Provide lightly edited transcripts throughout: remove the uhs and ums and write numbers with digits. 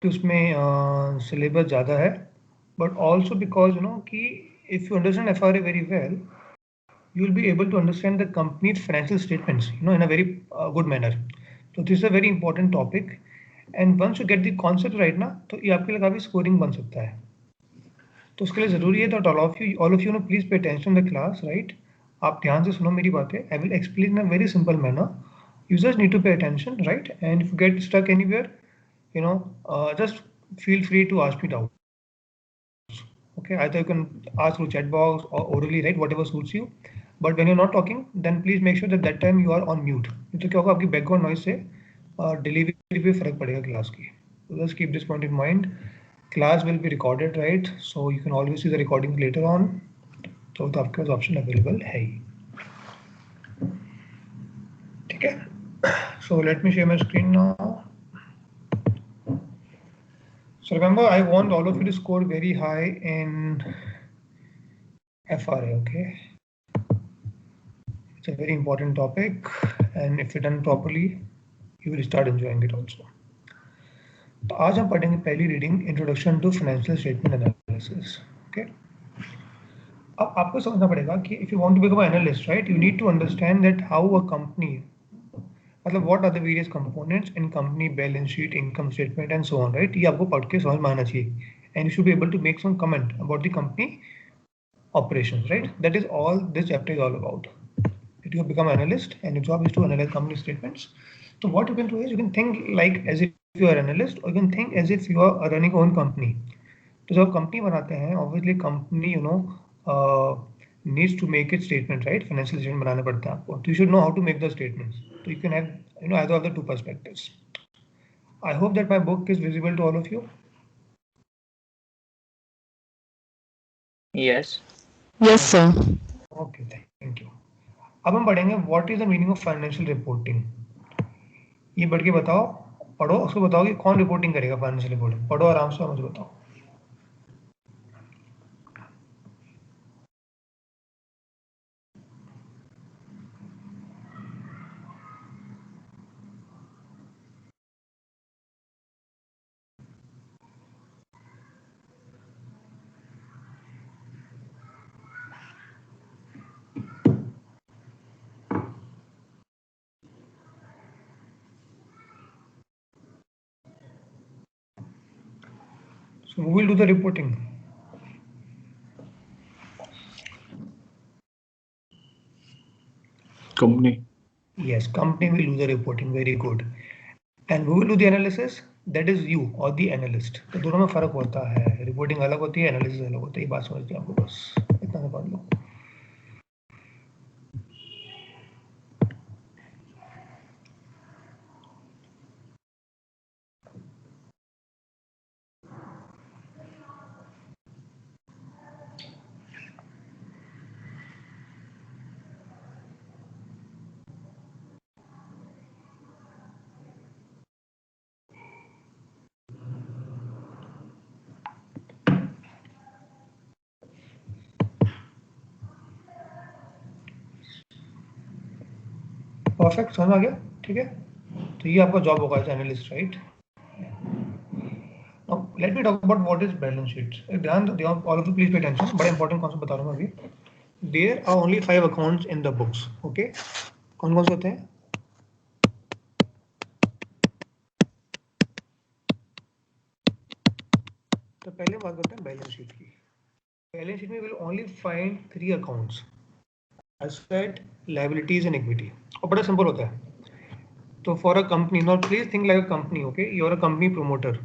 कि उसमें सिलेबस ज़्यादा है, बट ऑल्सो बिकॉज कि if you understand FRA very well, you will be able to understand the company's financial statements, in a very good manner. So this is a very important topic, and once you get the concept right ना, तो ये आपके लिए काफ़ी scoring बन सकता है. तो उसके लिए ज़रूरी है that all of you please pay attention in the class, right? आप ध्यान से सुनो मेरी बातें. I will explain in a very simple manner. You just need to pay attention, right? And if you get stuck anywhere, just feel free to ask me doubts. Okay, either you can ask through chat box or orally, right? Whatever suits you. But when you're not talking, then please make sure that time you are on mute. तो क्या होगा, आपकी background noise से delivery पे फर्क पड़ेगा class की. So just keep this point in mind. Class will be recorded, right? So you can always see the recording later on. तो आपके पास option available है ही. ठीक है? So let me share my screen now. So remember, I want all of you to score very high in FRA, okay? It's a very important topic, and if done properly, you will start enjoying it also. तो आज हम पढ़ेंगे पहली reading, introduction to financial statement analysis. Okay, अब आपको समझना पड़ेगा कि if you want to become analyst, right, you need to understand that how a company, मतलब what are the various components in company balance sheet, income statement and so on, right. ये आपको पढ़ के समझ में आना चाहिए, and you should be able to make some comment about the company operations, right? That is all this chapter is all about. If you become analyst and your job is to analyze company statements, so what you can do is you can think like as if you are an analyst, or you can think as if you are running your own company. तो जब company बनाते हैं, obviously company needs to make its statement, right? Financial statement बनाना पड़ता है आपको, तो you should know how to make the statements. तो you can have either of the two perspectives. I hope that my book is visible to all of you. Yes. Yes, sir. Okay, thank you. अब हम पढ़ेंगे what is the meaning of financial reporting. ये पढ़ के बताओ, पढ़ो, उसको बताओ कि कौन रिपोर्टिंग करेगा फाइनेंशियल रिपोर्टिंग. पढ़ो आराम से, मुझे बताओ. So who will do the reporting? Company. Yes, company will do the reporting. Very good. And who will do the analysis? That is you or the analyst. तो दोनों में फर्क होता है. रिपोर्टिंग अलग होती है, एनालिसिस अलग होता है. ये बात समझते हैं आपको, बस इतना सा पढ़ लो. परफेक्ट, समझ आ गया? ठीक है, तो ये आपका जॉब होगा as analyst, right. Now let me talk about what is balance sheet. ध्यान दो, all of you please pay attention. बड़ा इंपॉर्टेंट कॉन्सेप्ट बता रहा हूँ मैं अभी. There are only 5 accounts in the books. Okay, कौन कौन से होते हैं? तो पहले बात करते हैं बैलेंस शीट की. बैलेंस शीट में will only find 3 accounts, asset, liabilities and equity. और बड़ा सिंपल होता है. तो for a company, not please think like a company, okay, you are a company promoter.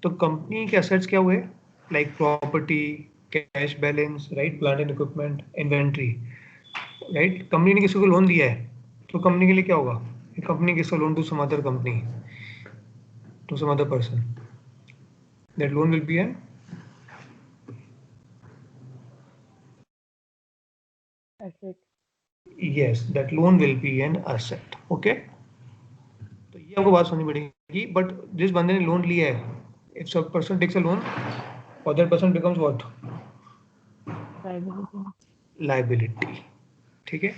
तो कंपनी के एसेट्स क्या हुए? Like property, cash balance, right, plant and equipment, inventory, right. Company ने किसी को लोन दिया है, तो कंपनी के लिए क्या होगा? कंपनी किसी को loan to some other company, to some other person, that loan will be an Asset. yes, that loan will be an asset. Okay, तो ये आपको बात समझनी पड़ेगी. बट जिस बंदे ने लोन लिया है, इफ सब पर्सन टेक्स अ लोन, और that person becomes what? Liability. Liability. ठीक है,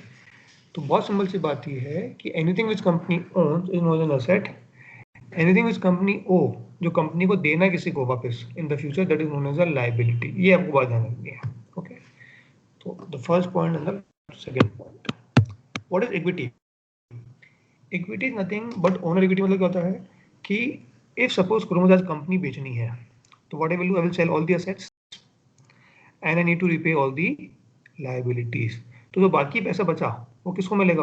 तो बहुत सिंपल सी बात ये है कि anything which company owns is known as an asset, anything which company ओ, जो कंपनी को देना है किसी को वापस in the future, that is known as a liability. ये आपको बात ध्यान रखनी है। ओके, तो the first point and the second point, what is equity? Equity is nothing but owner equity. मतलब क्या होता है कि इफ सपोज करो मुझे आज कंपनी बेचनी है, तो what I will do, I will sell all the assets and I need to repay all the liabilities. तो जो बाकी पैसा बचा वो किसको मिलेगा?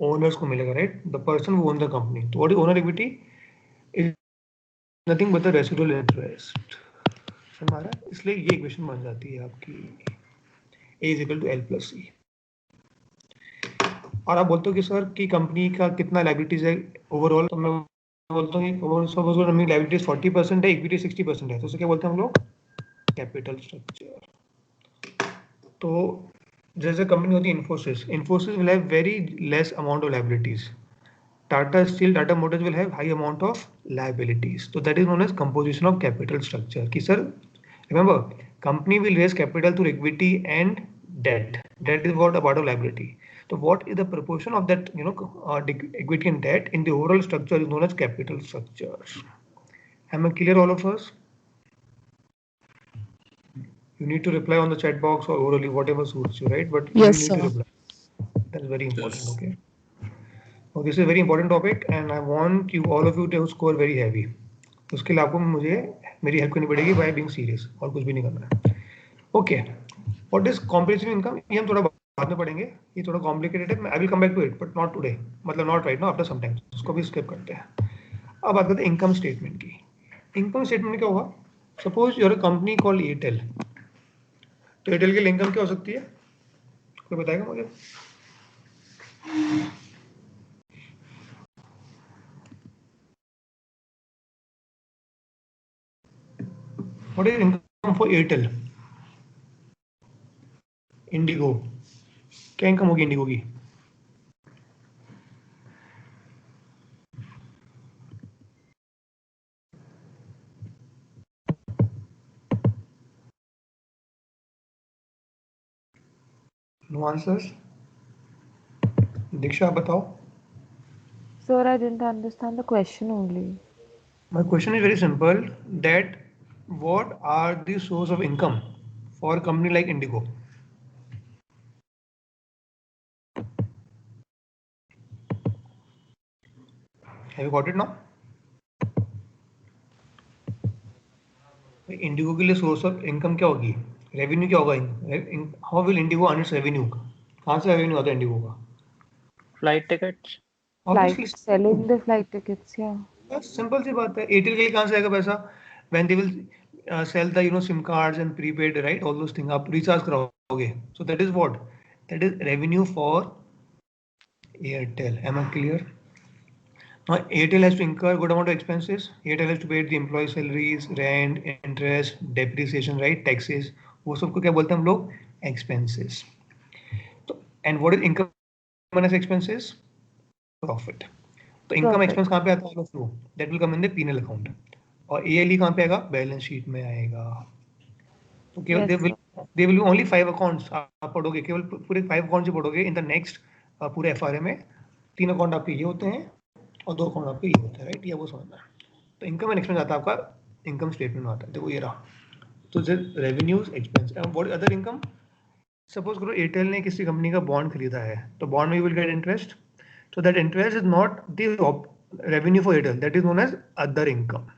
ओनर्स को मिलेगा, right? The person who own the company. तो what is owner equity? Is nothing but the residual interest. समझ आ रहा है? इसलिए ये इक्वेशन बन जाती है आपकी A is equal to L plus C. और आप बोलते हो कि सर की कंपनी का कितना लायबिलिटीज है ओवरऑल, तो मैं बोलता हूँ कि लायबिलिटीज 40% है, इक्विटी 60% है, तो उसे क्या बोलते हैं हम लोग? Capital structure. तो जैसे कंपनी होती है Infosys, Infosys will have very less amount of liabilities. Tata Steel, Tata Motors will have high amount of liabilities. तो that is known as composition of capital structure. कि sir remember, company will raise capital through equity and debt. Debt is what a part of liability. So what is the proportion of that, equity and debt in the overall structure is known as capital structure. Am I clear, all of us? You need to reply on the chat box or orally, whatever suits you, right? But Yes, you need to sir. reply. That's very important. Yes. Okay. So this is a very important topic, and I want you, all of you, to score very heavy. उसके लिए आपको मुझे मेरी help करनी पड़ेगी by being serious, और कुछ भी नहीं करना है। Okay, what is comprehensive income? ये हम थोड़ा बाद में पढ़ेंगे, ये थोड़ा कॉम्प्लिकेटेड है। I will come back to it but not today, मतलब not right now, after some time. उसको भी स्किप करते हैं। अब बात करते हैं इनकम स्टेटमेंट की। इनकम स्टेटमेंट में क्या होगा? Suppose you're a company called Airtel. तो एयरटेल की इनकम क्या हो सकती है? कोई बताएगा मुझे? What is income for Airtel? IndiGo, क्या इनकम होगी इंडिगो की? No answers. दीक्षा, आप बताओ। Sir, I didn't understand the question only. My question is very simple, that what are the source of income for a company like Indigo? Have you got it now? Indigo के लिए source of income क्या होगी? Revenue क्या होगा? How will Indigo earn it's revenue? कहाँ से revenue आता है इंडिगो का? Flight tickets. Flight, obviously selling the flight tickets, yeah. बस सिंपल सी बात है। एयरटेल के लिए कहाँ से आएगा पैसा? When they will sell the SIM cards and prepaid, right, all those thing, आप रिचार्ज कराओगे, so that is what, that is revenue for Airtel. Am I clear? Now, Airtel has to incur good amount of expenses. Airtel has to pay the employee salaries, rent, interest, depreciation, right, taxes. वो सबको क्या बोलते हैं हम लोग? Expenses. तो and what is income minus expenses? Profit. तो income Profit. expense कहाँ पे आता है? Flow that will come in the P&L account. और ALE कहाँ पे आएगा? बैलेंस शीट में आएगा। तो केवल Yes, sir. they will be only 5 accounts आप पढ़ोगे, केवल पूरे 5 अकाउंट्स ही पढ़ोगे इन द नेक्स्ट पूरे FRA में। 3 अकाउंट आपके ये होते हैं और 2 अकाउंट आपके ये होते हैं, राइट? ये वो समझना है। तो इनकम एंड एक्सपेंस आता है आपका इनकम स्टेटमेंट में आता है। देखो ये रहा। तो revenues, expense, what other income? Suppose करो एयरटेल ने किसी कंपनी का बॉन्ड खरीदा है, तो बॉन्ड में you will get interest. So that interest is not the revenue for Airtel. That is known as other income.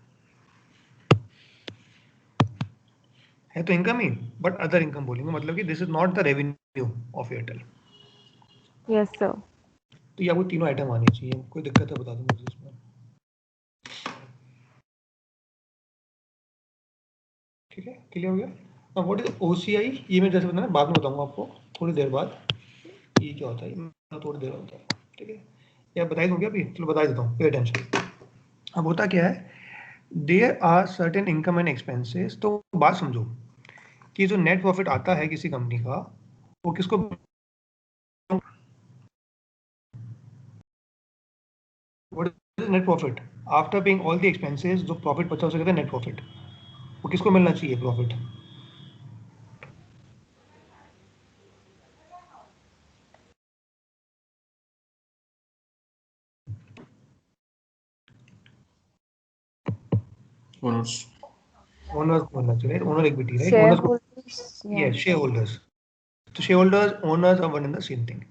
है तो income he, but other income बोलेंगे, मतलब कि this is not the revenue of Airtel. Yes, sir. तो ये आपको तीनों item आनी चाहिए। कोई दिक्कत है बता दो मुझे इसमें। ठीक है, क्लियर हो गया? अब व्हाट इज ओसीआई? ये मैं जैसे बताना बाद में बताऊंगा आपको थोड़ी देर बाद, ये क्या होता है, मैं थोड़ी देर होता है। ठीक है, या बताई दूँ क्या अभी? चलो बता देता हूँ, पे अटेंशन। अब होता क्या है, there are certain income and expenses. तो बात समझो कि जो नेट प्रॉफिट आता है किसी कंपनी का, वो किसको? What is net profit? After paying all the expenses, जो प्रॉफिट बचा उसे कहते हैं नेट प्रॉफिट। वो किसको मिलना चाहिए प्रॉफिट? Owners. ओनर्स बोलना चाहिए, owner equity, right? Shareholders. Yes, share holders. तो share holders, owners are one and the same thing.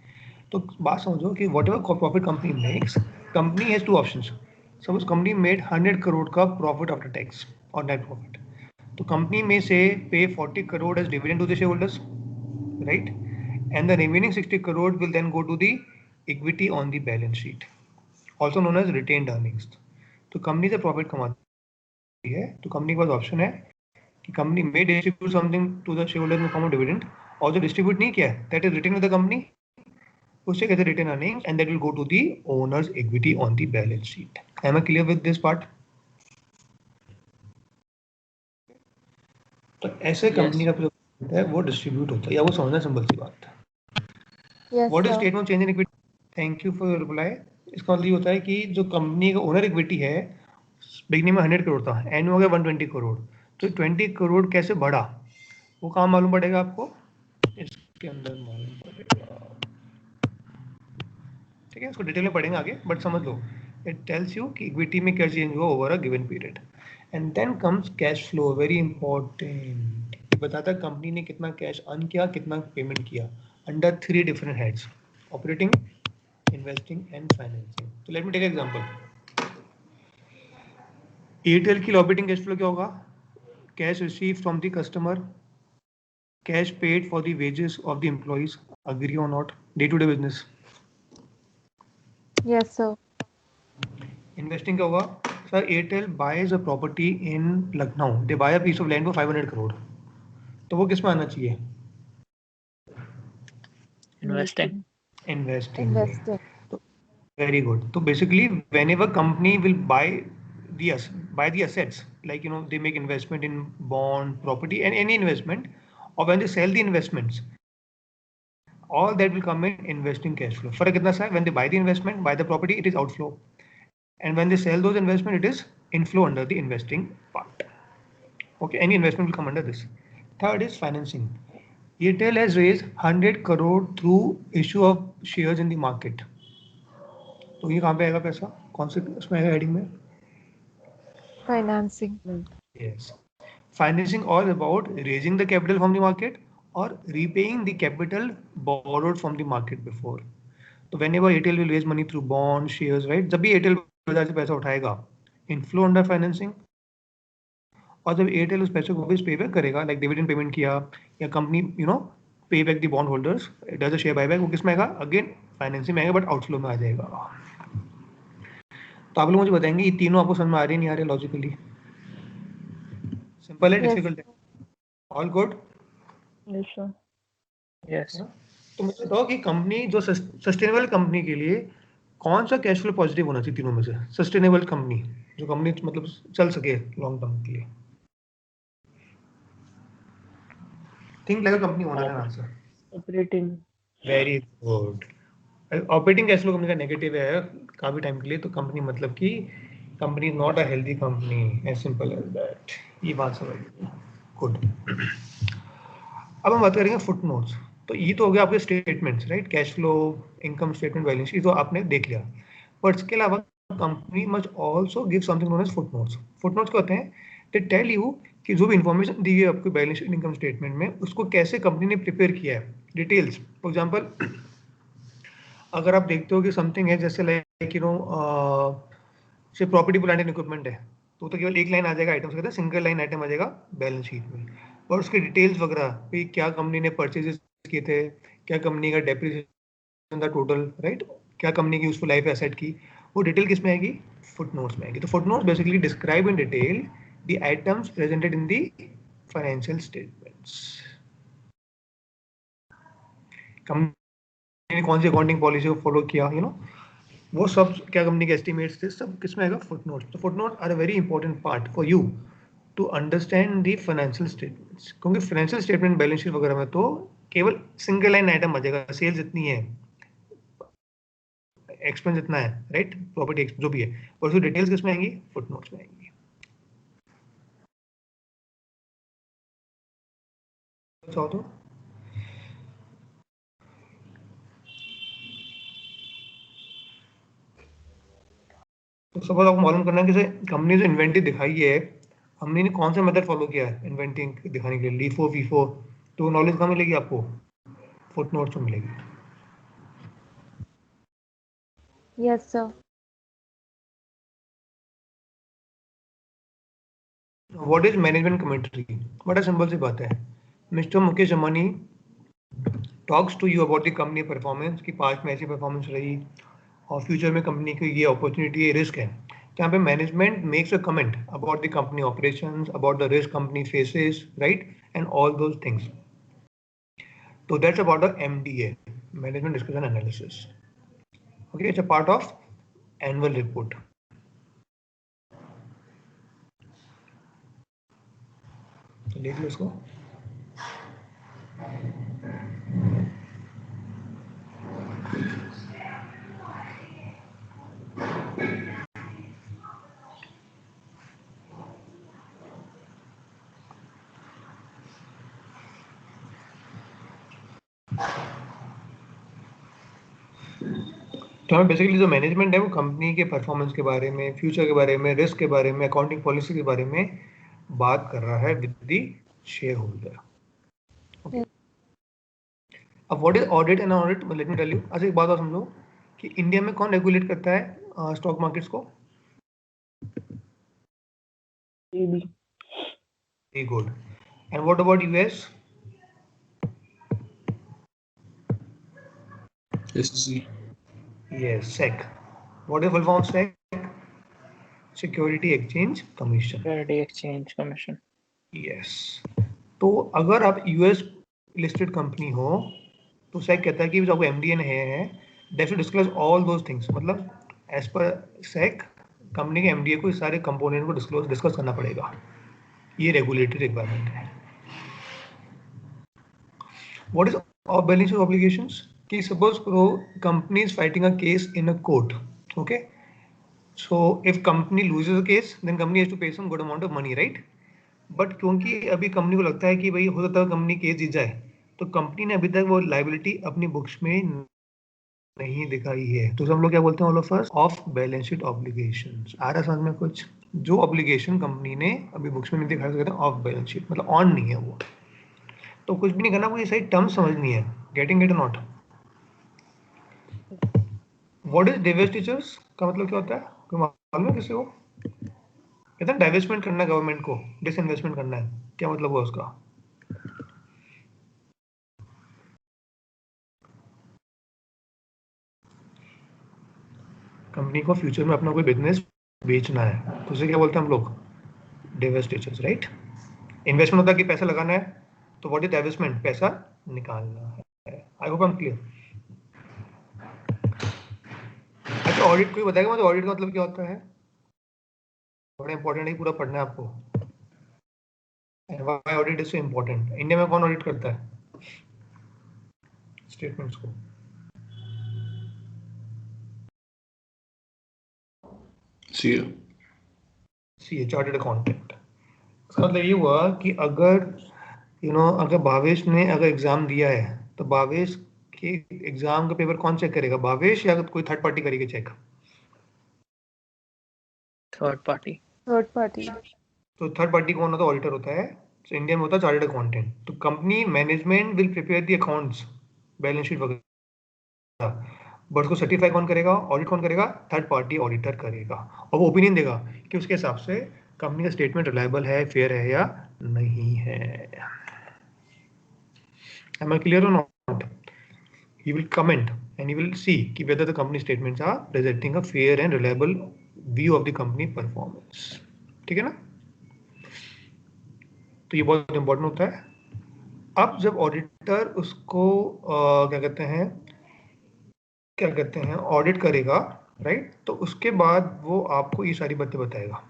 तो बात समझो कि whatever profit company makes, company has two options. Suppose company made 100 crore का profit after tax और net profit, तो company में से पे 40 crore as dividend to the shareholders, right? And the remaining 60 crore will then go to the equity on the balance sheet, also known as retained earnings. तो company से profit कमाती है, तो company के पास ऑप्शन है कि कंपनी में distribute something to the shareholders in form of dividend, और जो डिस्ट्रीब्यूट नहीं किया है that is retain with the company, उसे कहते हैं retain earnings, and that will go to the owners equity on the balance sheet. Am I clear with this part? तो ऐसे कंपनी का जो है वो डिस्ट्रीब्यूट होता है, या वो समझना सिंपल सी बात है. Yes, what is sir. Statement change in equity? Thank you for your reply. इसका मतलब ये होता है कि जो कंपनी का ओनर इक्विटी है, बिगनिंग में 100 करोड़ था, एंड में हो गया 120 करोड़, तो 20 करोड़ कैसे बढ़ा वो काम मालूम पड़ेगा आपको, इसके अंदर मालूम पड़ेगा. ठीक है, इसको डिटेल में पढ़ेंगे आगे, बट समझ लो इट टेल्स यू कि इक्विटी में क्या चेंज हुआ over a given period. And then comes cash flow, very important. बताता है कंपनी ने कितना कैश अर्न किया, कितना पेमेंट किया, under 3 different heads: operating, investing and financing. तो let me take example. Airtel की ऑपरेटिंग कैश फ्लो क्या होगा? Cash receive from the customer, cash paid for the wages of the employees, agree और not, day to day business. Yes, sir. Investing क्या होगा? Sir Airtel buys a property in Lucknow, they buy a piece of land for 500 crore, तो वो किस में आना चाहिए? Investing. Investing में. Investing. तो वेरी गुड. तो basically when ever company will buy the assets, like they make investment in bond, property and any investment, or when they sell the investments, all that will come in investing cash flow. फर्क कितना सा है? When they buy the investment, buy the property, it is outflow, and when they sell those investment, it is inflow under the investing part. Okay, any investment will come under this. Third is financing. Airtel has raised 100 crore through issue of shares in the market. तो ये कहाँ पे आएगा पैसा? कौन से उसमें आएगा हेडिंग में? Financing. Yes. Financing all about raising the capital from the market or repaying the capital borrowed from the market before. तो whenever Airtel will raise money through bonds, shares, right? जब भी Airtel बाजार से पैसा उठाएगा, inflow under financing, और जब Airtel उस पैसे को वापस पे बैक करेगा, लाइक डिविडेंड पेमेंट किया या कंपनी पे back the bond holders, does a share buyback, वो किस में आएगा? अगेन फाइनेंसिंग में आएगा, बट आउटफ्लो में आ जाएगा. तो आप लोग मुझे बताएंगे ये तीनों आपको समझ में आ रहे नहीं आ रहे लॉजिकली? सिंपल है, Yes. डिफिकल्ट है? All good? Yes, sir. Yes. तो मुझे बताओ कि कंपनी जो सस्टेनेबल कंपनी के लिए कौन सा कैश फ्लो पॉजिटिव होना चाहिए तीनों में से? सस्टेनेबल कंपनी, जो कंपनी मतलब चल सके लॉन्ग टर्म के लिए. Think like a company owner है answer. Operating. Very good. Operating cash flow company का नेगेटिव है काफी टाइम के लिए, तो कंपनी मतलब कि company is not a healthy company, as simple as that. ये बात समझ लीजिए. गुड. अब हम बात करेंगे फुट नोट्स. तो ये तो हो गया आपके statements, right? Cash flow, income statement, balance sheet तो आपने देख लिया, बट इसके अलावा company must also give something known as footnotes. Footnotes क्या होते हैं? दे टेल यू कि जो भी इन्फॉर्मेशन दी है आपको बैलेंस शीट, इनकम स्टेटमेंट में, उसको कैसे कंपनी ने प्रिपेयर किया है, डिटेल्स. फॉर एग्जाम्पल, अगर आप देखते हो कि समथिंग है जैसे लाइक से प्रॉपर्टी प्लांट एंड इक्विपमेंट है, तो केवल एक लाइन आ जाएगा आइटम से, कहते हैं सिंगल लाइन आइटम आ जाएगा बैलेंस शीट में, और उसके डिटेल्स वगैरह भी, क्या कंपनी ने परचेजेस किए थे, क्या कंपनी का डेप्रिसिएशन था टोटल, राइट, क्या कंपनी की यूजफुल लाइफ एसेट की, वो डिटेल किस में आएगी? फुट नोट्स में आएगी. तो foot notes basically describe in detail the items presented in the financial statements. Company ने कौन सी अकाउंटिंग पॉलिसी को फॉलो किया, वो सब, क्या कंपनी के एस्टिमेट्स थे, सब किसमें आएगा? फुटनोट. तो footnote are a very important part for you to understand the financial statements, क्योंकि फाइनेंशियल स्टेटमेंट, बैलेंस शीट वगैरह में तो केवल सिंगल लाइन आइटम आ जाएगा, सेल्स इतनी है, एक्सपेंस इतना है, राइट, प्रॉपर्टी जो भी है, और उसकी डिटेल्स किसमें आएंगी? फुटनोट्स में आएंगी. चाहो तो सपोज आपको मालूम करना है कि कंपनी जो इन्वेंट्री दिखाई है हमने ने कौन सा मेथड फॉलो किया है इन्वेंटिंग दिखाने के लिए, लीफो फीफो, तो नॉलेज कहाँ मिलेगी आपको, फुटनोट्स में मिलेगी. Yes, sir. What is management commentary? बड़ा सिंपल सी बात है. Mister Mukesh Ambani talks to you about the company performance, कि पास्ट में ऐसी परफॉर्मेंस रही और फ्यूचर में कंपनी की ये अपॉर्चुनिटी, ये रिस्क है. यहाँ पे management makes a comment about the company operations, about the risk company faces, right, and all those things. So that's about the MDA, Management Discussion Analysis. Okay, it's a part of annual report. तो देख लो इसको. तो हमें basically जो management है वो company के performance के बारे में, फ्यूचर के बारे में, रिस्क के बारे में, अकाउंटिंग पॉलिसी के बारे में बात कर रहा है with the share holder. Okay. अब what is audit and audit, let me tell you. अच्छा एक बात और समझो कि इंडिया में कौन रेगुलेट करता है स्टॉक मार्केट्स को? SEBI. Very good. And what about US? SEC. Yes, SEC. What is the full form of SEC? Security Exchange Commission. Security Exchange Commission. Yes. तो अगर आप यूएस लिस्टेड कंपनी हो तो SEC कहता है कि जो आपको एमडीए है they should disclose all those things. मतलब एज पर SEC कंपनी के एमडीए को इस सारे कंपोनेंट को डिस्कस करना पड़ेगा. ये रेगुलेटरी रिक्वायरमेंट है. What is of balance sheet obligations? कि सपोज करो company is fighting a case in a court. Okay. So if company loses a case, then company has to pay some good amount of money, right? But क्योंकि अभी company को लगता है कि भाई हो सकता है कंपनी केस जीत जाए, तो कंपनी ने अभी तक वो लाइबिलिटी अपनी बुक्स में नहीं दिखाई है. तो हम लोग क्या बोलते हैं all of us? Of balance sheet obligations. आ रहा समझ में कुछ? जो ऑब्लिगेशन कंपनी ने अभी बुक्स में नहीं दिखाया सकते हैं ऑफ बैलेंस शीट, मतलब ऑन नहीं है वो. तो कुछ भी नहीं करना, कोई सही टर्म समझनी है. Getting it not? What is divestitures का मतलब क्या होता है? कोई मालूम है किसी को? कहते हैं डाइवेस्टमेंट करना है गवर्नमेंट को, डिसइन्वेस्टमेंट करना है. क्या मतलब हुआ उसका? कंपनी को फ्यूचर में अपना कोई बिजनेस बेचना है तो उसे क्या बोलते हैं हम लोग? डिवेस्टिचर्स, राइट. इन्वेस्टमेंट होता है कि पैसा लगाना है, तो व्हाट इज डाइवेस्टमेंट? पैसा निकालना है. आई होप आई एम क्लियर. अच्छा ऑडिट कोई बताएगा मुझे ऑडिट का मतलब क्या होता है? बड़ा इंपॉर्टेंट है, पूरा पढ़ना है आपको. Why audit is so important? India में कौन ऑडिट करता है स्टेटमेंट्स को? CA. CA, chartered accountant. इसका मतलब ये हुआ कि अगर अगर भावेश ने अगर एग्जाम दिया है तो भावेश के एग्जाम का पेपर कौन चेक करेगा? भावेश या कोई थर्ड पार्टी करेगी चेक? Third party. Third party. तो थर्ड पार्टी कौन होता है? ऑडिटर होता है. तो इंडिया में होता है चार्टर्ड अकाउंटेंट. तो company management will prepare the accounts, balance sheet वगैरह, बट उसको सर्टिफाई कौन करेगा? ऑडिट कौन करेगा? थर्ड पार्टी ऑडिटर करेगा. और वो ओपिनियन देगा कि उसके हिसाब से कंपनी का स्टेटमेंट रिलायबल है, फेयर है या नहीं है. Am I clear or not? He will comment and he will see whether the company statements are presenting a fair and reliable view of the company performance. ठीक है ना? तो ये बहुत इंपॉर्टेंट होता है. अब जब ऑडिटर उसको क्या कहते हैं ऑडिट करेगा, राइट, तो उसके बाद वो आपको ये सारी बातें बताएगा.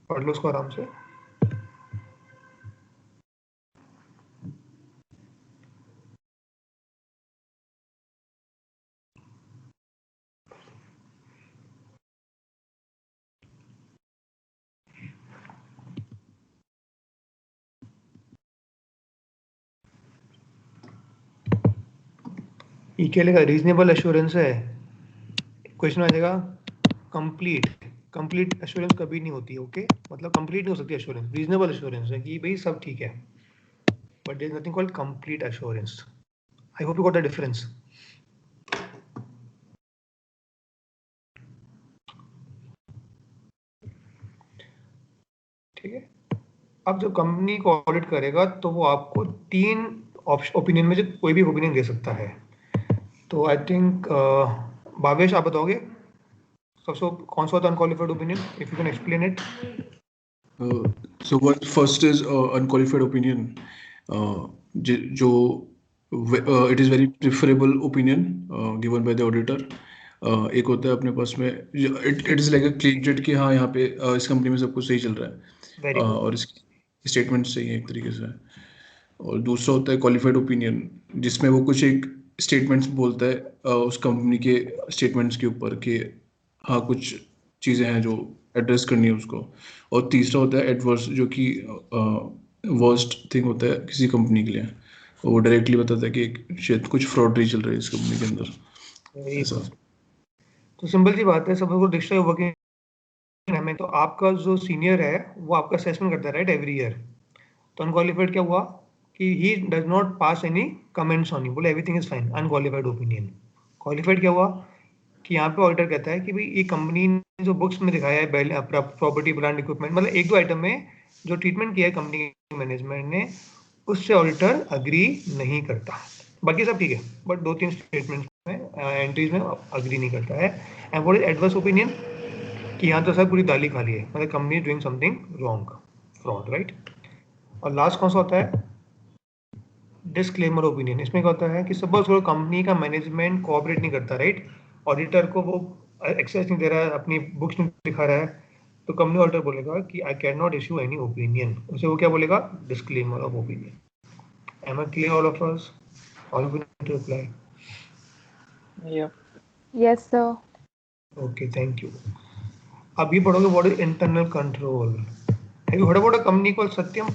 पढ़ लो उसको आराम से. ये क्या लिखा? रीजनेबल एश्योरेंस है. क्वेश्चन आ जाएगा कंप्लीट. कंप्लीट एश्योरेंस कभी नहीं होती, ओके? मतलब कंप्लीट नहीं हो सकती एश्योरेंस, रीजनेबल एश्योरेंस है कि भाई सब ठीक है, but there is nothing called complete assurance. I hope you got the difference. ठीक है, अब जब कंपनी को ऑडिट करेगा तो वो आपको 3 ओपिनियन में से कोई भी ओपिनियन दे सकता है। तो आई थिंक भावेश आप बताओगे सबसे कौन सा होता है unqualified opinion, if you can explain it. So what first is unqualified opinion, जो it is very preferable opinion given by the auditor. एक होता है अपने पास में it is like a clean sheet कि हाँ यहाँ पे इस कंपनी में सब कुछ सही चल रहा है वेरी गुड। और इसकी स्टेटमेंट सही है एक तरीके से। और दूसरा होता है क्वालिफाइड ओपिनियन जिसमें वो कुछ एक स्टेटमेंट्स बोलता है उस कंपनी के स्टेटमेंट्स के ऊपर कि हाँ कुछ चीज़ें हैं जो एड्रेस करनी है उसको। और तीसरा होता है एडवर्स जो कि वर्स्ट थिंग होता है किसी कंपनी के लिए, वो डायरेक्टली बताता है कि शायद कुछ फ्रॉडरी चल रही है इस कंपनी के अंदर। वेरी ऐसा। गुड। तो सिंपल सी बात है, सपोज डिजिटल वर्किंग में तो आपका जो सीनियर है वो आपका असेसमेंट करता है राइट एवरी ईयर। तो अनक्वालिफाइड क्या हुआ कि he does not pass any comments on you, बोले everything is fine, unqualified opinion. Qualified क्या हुआ कि यहाँ पे ऑडिटर कहता है कि भाई ये कंपनी ने जो बुक्स में दिखाया है प्रॉपर्टी प्लांट इक्विपमेंट, मतलब एक दो आइटम में जो ट्रीटमेंट किया है कंपनी के मैनेजमेंट ने उससे ऑडिटर अग्री नहीं करता। बाकी सब ठीक है, बट 2-3 स्टेटमेंट में एंट्रीज में अग्री नहीं करता है। And what is adverse opinion कि यहाँ तो सब पूरी दाली खाली है, मतलब company doing something wrong, fraud, right? और लास्ट कौन सा होता है डिस्क्लेमर ओपिनियन। इसमें क्या होता है कि सपोज करो कंपनी का मैनेजमेंट कोऑपरेट नहीं करता राइट, ऑडिटर को वो एक्सेस नहीं दे रहा है, अपनी बुक्स नहीं दिखा रहा है, तो कंपनी ऑडिटर बोलेगा कि I can not issue any opinion, उसे वो क्या बोलेगा disclaimer of opinion. Am I clear all of us? All of you need to reply. Yep. Yes, sir. Okay, thank you. अब ये पढ़ोगे what is internal control. Have you heard about a company called Satyam?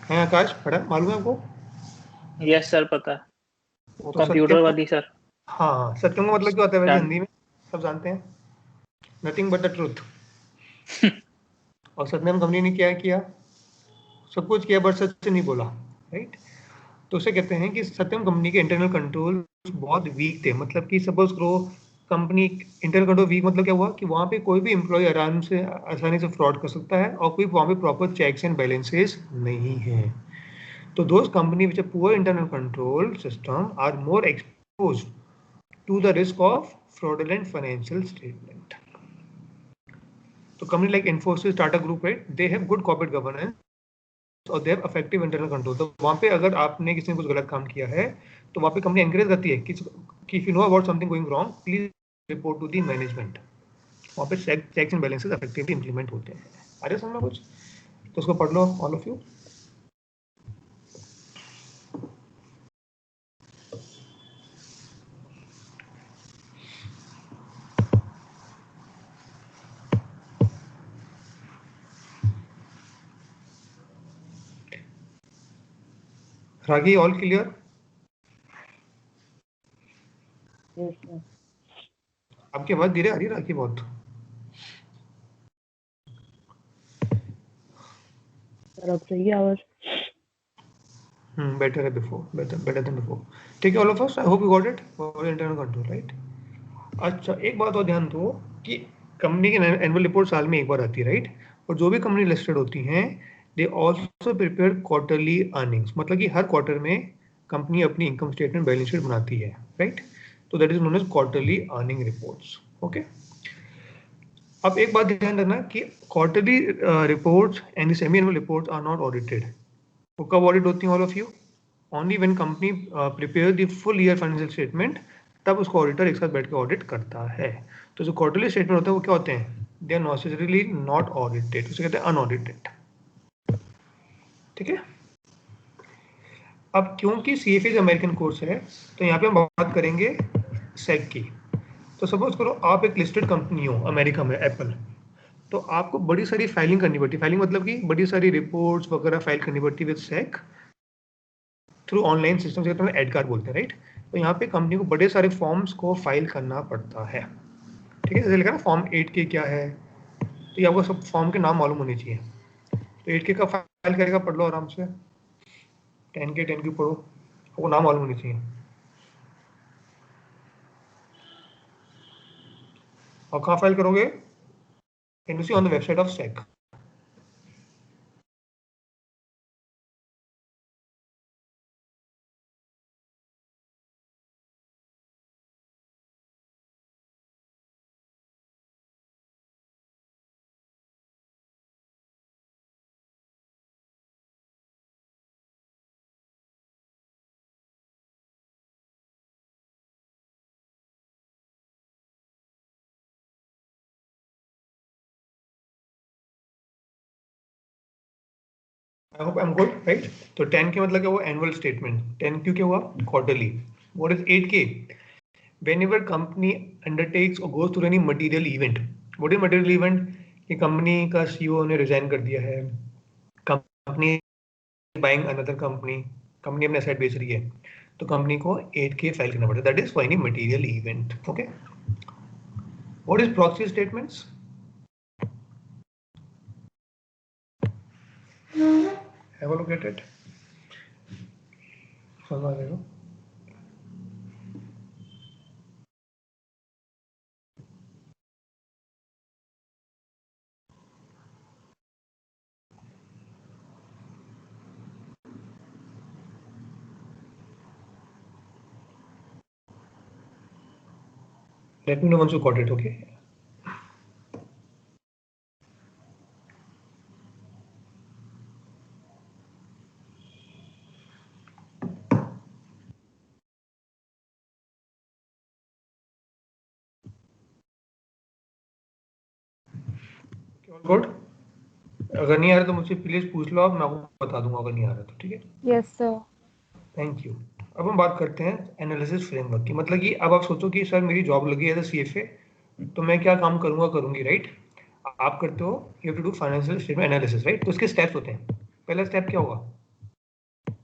है आकाश, पढ़ा, मालूम है आपको? Yes sir, पता है। वो तो कंप्यूटर सत्यम, वाली सर। हाँ सत्यम का मतलब क्या होता है वैसे क्या? हिंदी में सब जानते हैं, नथिंग बट द ट्रूथ। और सत्यम कंपनी ने क्या किया, सब कुछ किया बट सच नहीं बोला, राइट? तो उसे कहते हैं कि सत्यम कंपनी के इंटरनल कंट्रोल बहुत वीक थे। मतलब कि सपोज करो कंपनी इंटरनल कंट्रोल वीक, मतलब क्या हुआ कि वहाँ पे कोई भी एम्प्लॉय आराम से आसानी से फ्रॉड कर सकता है और कोई वहाँ पे प्रॉपर चेक्स एंड बैलेंसेस नहीं है। तो those company which poor internal control system are more exposed to the risk of fraudulent financial statement. So company like Infosys, Tata Group, right? They have good corporate governance और they have effective internal control. तो वहाँ पे अगर आपने किसी ने कुछ गलत काम किया है तो वहाँ पे कंपनी एनकरेज करती है कि if you know about something going wrong, please report to the management. वहाँ पे checks and balances effectively implement होते हैं। आ रहा समझ में कुछ? तो उसको पढ़ लो all of you. Ragi all clear? Yes sir. आपकी आवाज धीरे आ रही है रागी बहुत। सर अब सही है आवाज? Better है before, better than before. ठीक है all of us, I hope you got it for internal control, right? अच्छा, एक बात और ध्यान दो कि कंपनी की एनुअल रिपोर्ट साल में एक बार आती है, राइट? और जो भी कंपनी लिस्टेड होती हैं they also prepare quarterly earnings, मतलब कि हर क्वार्टर में कंपनी अपनी इनकम स्टेटमेंट बैलेंस शीट बनाती है, राइट? तो that is known as quarterly earning reports, okay? अब एक बात ध्यान रखना कि quarterly reports and semi annual reports are not audited. तो कब ऑडिट होती हैं all of you? Only when company prepare the full year financial statement, तब उसको ऑडिटर एक साथ बैठ के ऑडिट करता है। तो जो क्वार्टरली स्टेटमेंट होता है वो क्या होते हैं? They are necessarily not audited, उसे कहते हैं अनऑडिटेड, ठीक है? अब क्योंकि सीएफए अमेरिकन कोर्स है तो यहाँ पे हम बात करेंगे सेग की। तो सपोज करो आप एक लिस्टेड कंपनी हो अमेरिका में, एप्पल, तो आपको बड़ी सारी फाइलिंग करनी पड़ती है। फाइलिंग मतलब कि बड़ी सारी रिपोर्ट्स वगैरह फाइल करनी पड़ती है विद सेग थ्रू ऑनलाइन सिस्टम, से एडगार बोलते हैं, राइट? तो यहाँ पे कंपनी को बड़े सारे फॉर्म्स को फाइल करना पड़ता है, ठीक है। जैसे लिखा ना फॉर्म 8K क्या है, तो ये आपको सब फॉर्म के नाम मालूम होने चाहिए। तो 8K का फाइल करेगा, पढ़ लो आराम से। 10K पढ़ो, आपको नाम मालूम होनी चाहिए। और कहाँ फाइल करोगे? Can you see on the website of SEC। I hope I am good, right. तो 10K मतलब क्या हुआ? Annual statement. 10Q क्या हुआ? Quarterly. What is 8K? whenever company undertakes or goes through any material event. What is material event? कि company का CEO ने resign कर दिया है, company buying another company, company अपने एसेट बेच रही है, तो कंपनी को 8K फाइल करना पड़ता है। That is for any material event. Okay, what is proxy statements? Have a look at it, समझ आ जाएगा। Let me know once you got it, okay? All good? अगर नहीं आ रहा तो मुझसे प्लीज पूछ लो, आप मैं आपको बता दूंगा अगर नहीं आ रहा तो, ठीक है। Yes, sir. Thank you. अब हम बात करते हैं एनालिसिस फ्रेमवर्क की। मतलब कि अब आप सोचो कि सर मेरी जॉब लगी एज अ CFA, तो मैं क्या काम करूंगा, करूंगी, राइट। आप करते हो, you have to do financial statement analysis, right. तो उसके स्टेप्स होते हैं। पहला स्टेप क्या होगा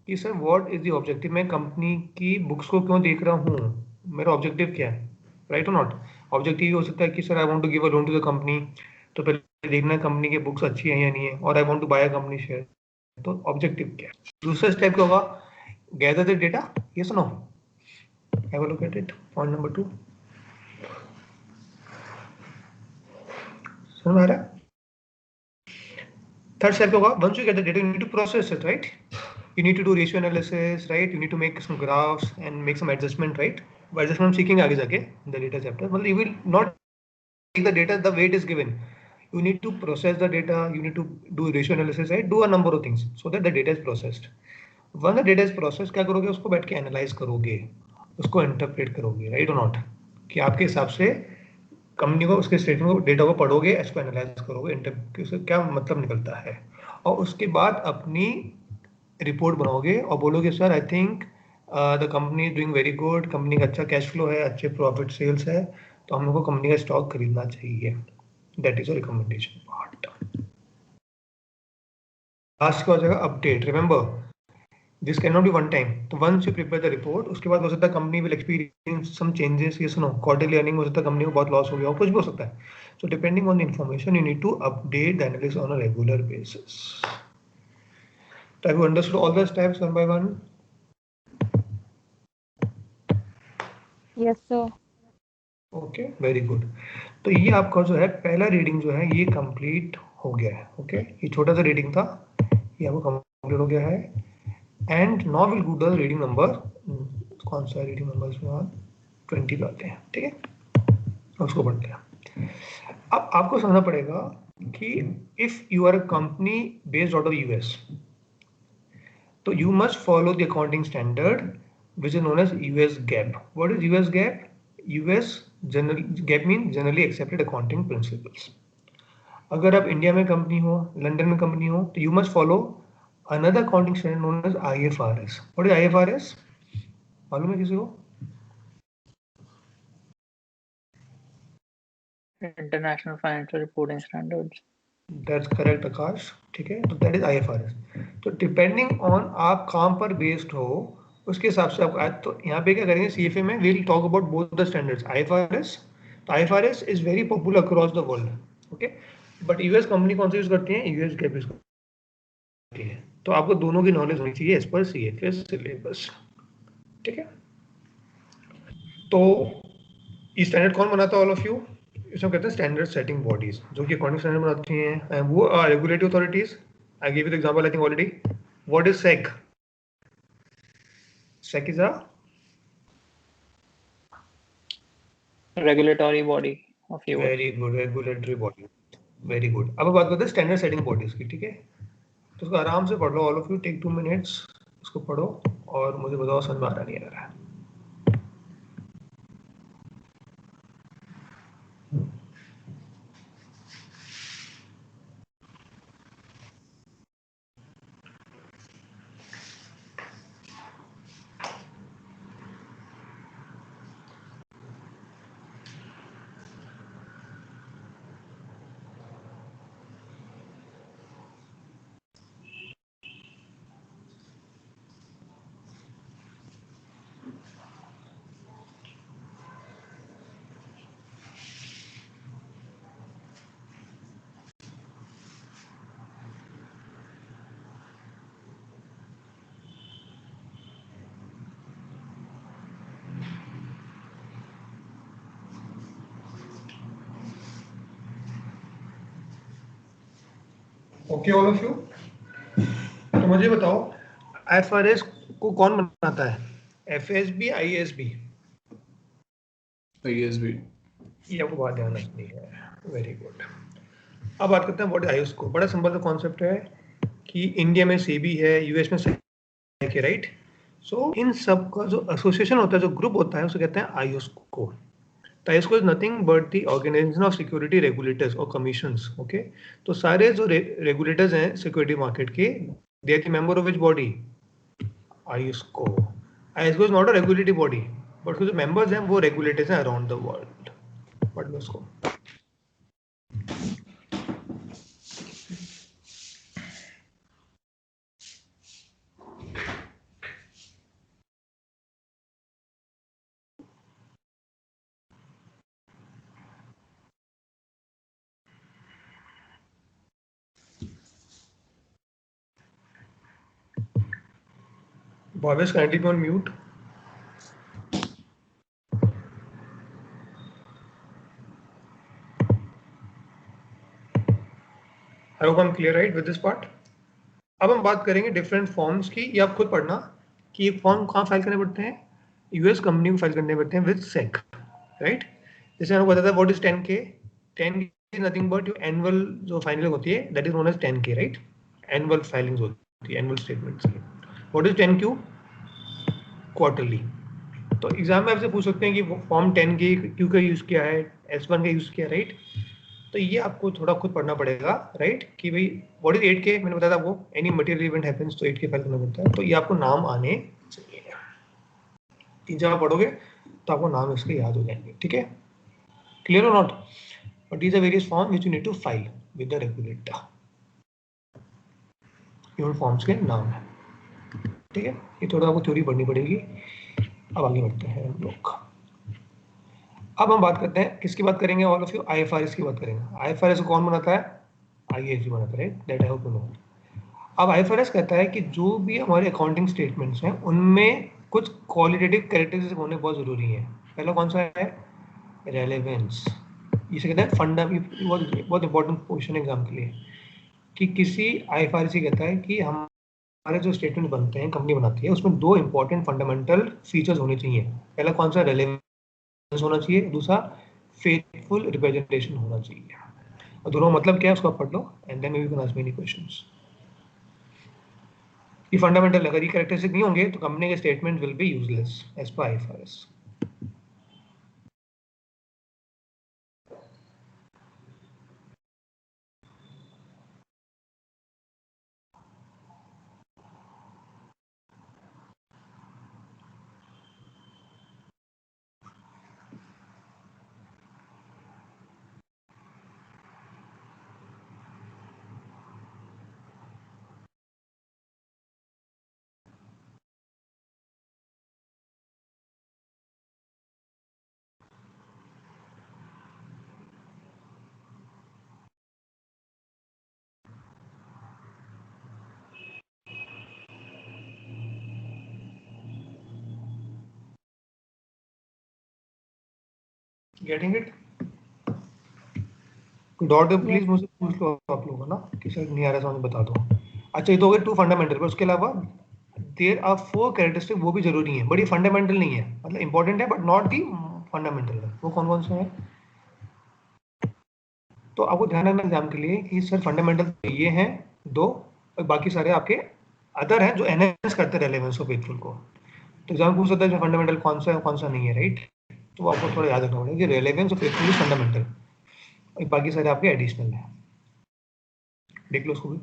कि sir what is the objective, मैं कंपनी की बुक्स को क्यों देख रहा हूँ, मेरा ऑब्जेक्टिव क्या है, राइट और नॉट। ऑब्जेक्टिव ये हो सकता है कि sir I want to give a loan to the company, तो पहले देखना है कंपनी की बुक्स अच्छी है या नहीं है, और I want to buy a company share, तो ऑब्जेक्टिव क्या है। दूसरा स्टेप क्या होगा? Gather the data, yes no, have a look at it, point number 2। समझ में आ रहा है? Third step होगा, once you get the data, you need to process it, right? You need to do ratio analysis, right? You need to make some graphs and make some adjustment, right? Adjustment हम सीखेंगे आगे जाके in the data chapter. मतलब you will not take the data the way it is given. You need to process the data. You need to do ratio analysis, right? Do a number of things so that the data is processed. Once the data is processed, क्या करोगे? उसको बैठ के analyze करोगे, उसको interpret करोगे, right or not? कि आपके हिसाब से कंपनी को उसके स्टेटमेंट को, डेटा को पढ़ोगे, इसको एनालाइज करोगे, क्या मतलब निकलता है, और उसके बाद अपनी रिपोर्ट बनाओगे और बोलोगे sir I think the company is doing very good, company का अच्छा कैश फ्लो है, अच्छे प्रॉफिट सेल्स है, तो हम लोग को कंपनी का स्टॉक खरीदना चाहिए। That is a recommendation part. Last क्या हो जाएगा? Update. Remember this can not be one time. तो once you prepare the report, उसके बाद हो सकता है company will experience some changes, ये सुनो क्वार्टरली अर्निंग हो सकता है कंपनी को बहुत लॉस हो गया हो, कुछ भी हो सकता है। So depending on the information you need to update the analysis on a regular basis. तो have you understood all the steps one by one? Yes, sir. Okay, very good. तो ये आपका जो है पहला रीडिंग जो है ये कंप्लीट हो गया है। ओके, ये छोटा सा रीडिंग था, ये आपको कंप्लीट हो गया है। And now will go the reading number, कौन सा रीडिंग नंबर इसमें 20 पे आते हैं, ठीक है, उसको पढ़ते हैं। अब आपको समझना पड़ेगा कि if you are a company based out of US, तो you must follow the accounting standard which is known as US GAAP. What is US GAAP? US general GAAP mean generally accepted accounting principles. अगर आप India में company हो, London में company हो, तो you must follow another accounting standard known as IFRS। What is IFRS? मालूम है किसी को? International Financial Reporting Standards. That's correct Akash, ठीक है। तो दैट इज IFRS। तो डिपेंडिंग ऑन आप कहाँ पर बेस्ड हो, उसके हिसाब से आपको आज तो यहाँ पे क्या करेंगे CFA में we will talk about both the standards IFRS। तो IFRS is very popular across the world, okay, but US company कौन सी यूज करती है, यूएस GAAP यूज करती है। तो आपको दोनों की नॉलेज होनी चाहिए एज पर CFA सिलेबस, ठीक है। तो ये स्टैंडर्ड कौन बनाता है ऑल ऑफ यू, इसमें कहते हैं स्टैंडर्ड सेटिंग बॉडीज, जो कि अकॉर्डिंग स्टैंडर्ड बनाती हैं, वो regulatory authorities. I give you the example I think already. What is SEC? SEC is a Regulatory body of US. Very good regulatory body, very good. अब बात करते हैं standard setting bodies की, ठीक है। तो उसको आराम से पढ़ लो, all of you take 2 minutes, उसको पढ़ो और मुझे बताओ समझ में आ रहा नहीं आ रहा है। ओके ऑल ऑफ यू, तो मुझे बताओ IFRS को कौन बनाता है, FSB IASB? ISB। ये आपको बात ध्यान रखनी है, वेरी गुड। अब बात करते हैं व्हाट इज IOSCO। बड़ा सिंपल सा कॉन्सेप्ट है कि इंडिया में SEBI है, यूएस में SEC है, राइट। सो इन सब का जो एसोसिएशन होता है, जो ग्रुप होता है, उसे कहते हैं IOSCO। तो IOSCO is nothing but the organisation of security regulators और कमीशंस, ओके। तो सारे जो रेगुलेटर्स हैं सिक्योरिटी मार्केट के, they are the member of which body, IOSCO। IOSCO is not a regulatory body, but जो मेंबर्स हैं वो रेगुलेटर्स हैं अराउंड द वर्ल्ड। पढ़ लो इसको। Bhavesh, kindly be on mute. I hope I'm clear right with this part. अब हम बात करेंगे डिफरेंट फॉर्म्स की, ये आप खुद पढ़ना कि ये फॉर्म कहाँ फाइल करने पड़ते हैं, यूएस कंपनी को फाइल करने पड़ते हैं विद SEC, राइट। जैसे मैंने बताया था what is 10K, 10K is nothing but your annual जो फाइलिंग होती है, that is known as 10K, right. Annual filings होती है, एनुअल स्टेटमेंट्स की। What is 10Q? क्वार्टरली। तो एग्जाम में आपसे पूछ सकते हैं कि फॉर्म 10K क्यू का यूज किया है, S1 का यूज किया, राइट। तो ये आपको थोड़ा खुद पढ़ना पड़ेगा, राइट, कि भाई व्हाट इज 8K, मैंने बताया था आपको एनी मटेरियल इवेंट हैपेंस तो 8K फाइल करना पड़ता है। तो ये आपको नाम आने चाहिए, 3 जगह पढ़ोगे तो आपको नाम इसके याद हो जाएंगे, ठीक है। क्लियर और not? But these are various form which you need to file with the regulator, ये फॉर्म्स के नाम है, ठीक है। ये थोड़ा आपको थ्योरी पढ़नी पड़ेगी। अब आगे बढ़ते हैं हम लोग। अब हम बात करते हैं किसकी बात करेंगे, ऑल ऑफ यू IFRS की बात करेंगे। IFRS को कौन बनाता है, IASB बनाता है, that I hope you know. अब IFRS कहता है कि जो भी हमारे अकाउंटिंग स्टेटमेंट्स हैं उनमें कुछ क्वालिटेटिव कैरेक्टरिस्टिक होने बहुत जरूरी है। पहला कौन सा है, रेलेवेंस। इसे कहते हैं फंडामेंटल, बहुत इंपॉर्टेंट क्वेश्चन एग्जाम के लिए, कि किसी IFRS ही कहता है कि हमारे जो स्टेटमेंट बनते हैं, कंपनी बनाती है, उसमें 2 इंपॉर्टेंट फंडामेंटल फीचर्स होने चाहिए। पहला कौन सा, रेलेवेंस होना चाहिए, दूसरा फेथफुल रिप्रेजेंटेशन होना चाहिए। और दोनों मतलब क्या है उसको आप पढ़ लो and then we can ask many questions. ये फंडामेंटल, अगर ये कैरेक्टरिस्टिक नहीं होंगे तो कंपनी के statement will be useless as per IFRS। Getting it? डॉट प्लीज Yes. मुझसे पूछ लो आप लोगों ना कि सर नहीं आ रहा समझ बता दो। अच्छा ये तो हो गए 2 फंडामेंटल, पर उसके अलावा देयर आर 4 कैरेक्टरिस्टिक, वो भी जरूरी है, बट ये फंडामेंटल नहीं है, मतलब इंपॉर्टेंट है बट नॉट दी फंडामेंटल है। वो कौन कौन से हैं? तो आपको ध्यान रखना एग्जाम के लिए कि सर फंडामेंटल ये हैं 2, और बाकी सारे आपके अदर हैं जो एनहांस करते हैं रेलेवेंस ऑफ एथफुल को। तो एग्जाम पूछ सकता है फंडामेंटल कौन सा है कौन सा नहीं है, राइट? तो आपको थोड़ा याद रखना पड़ेगा कि रेलेवेंस ऑफ एथफुल इज फंडामेंटल, और बाकी सारे आपके एडिशनल है। देख लो उसको भी।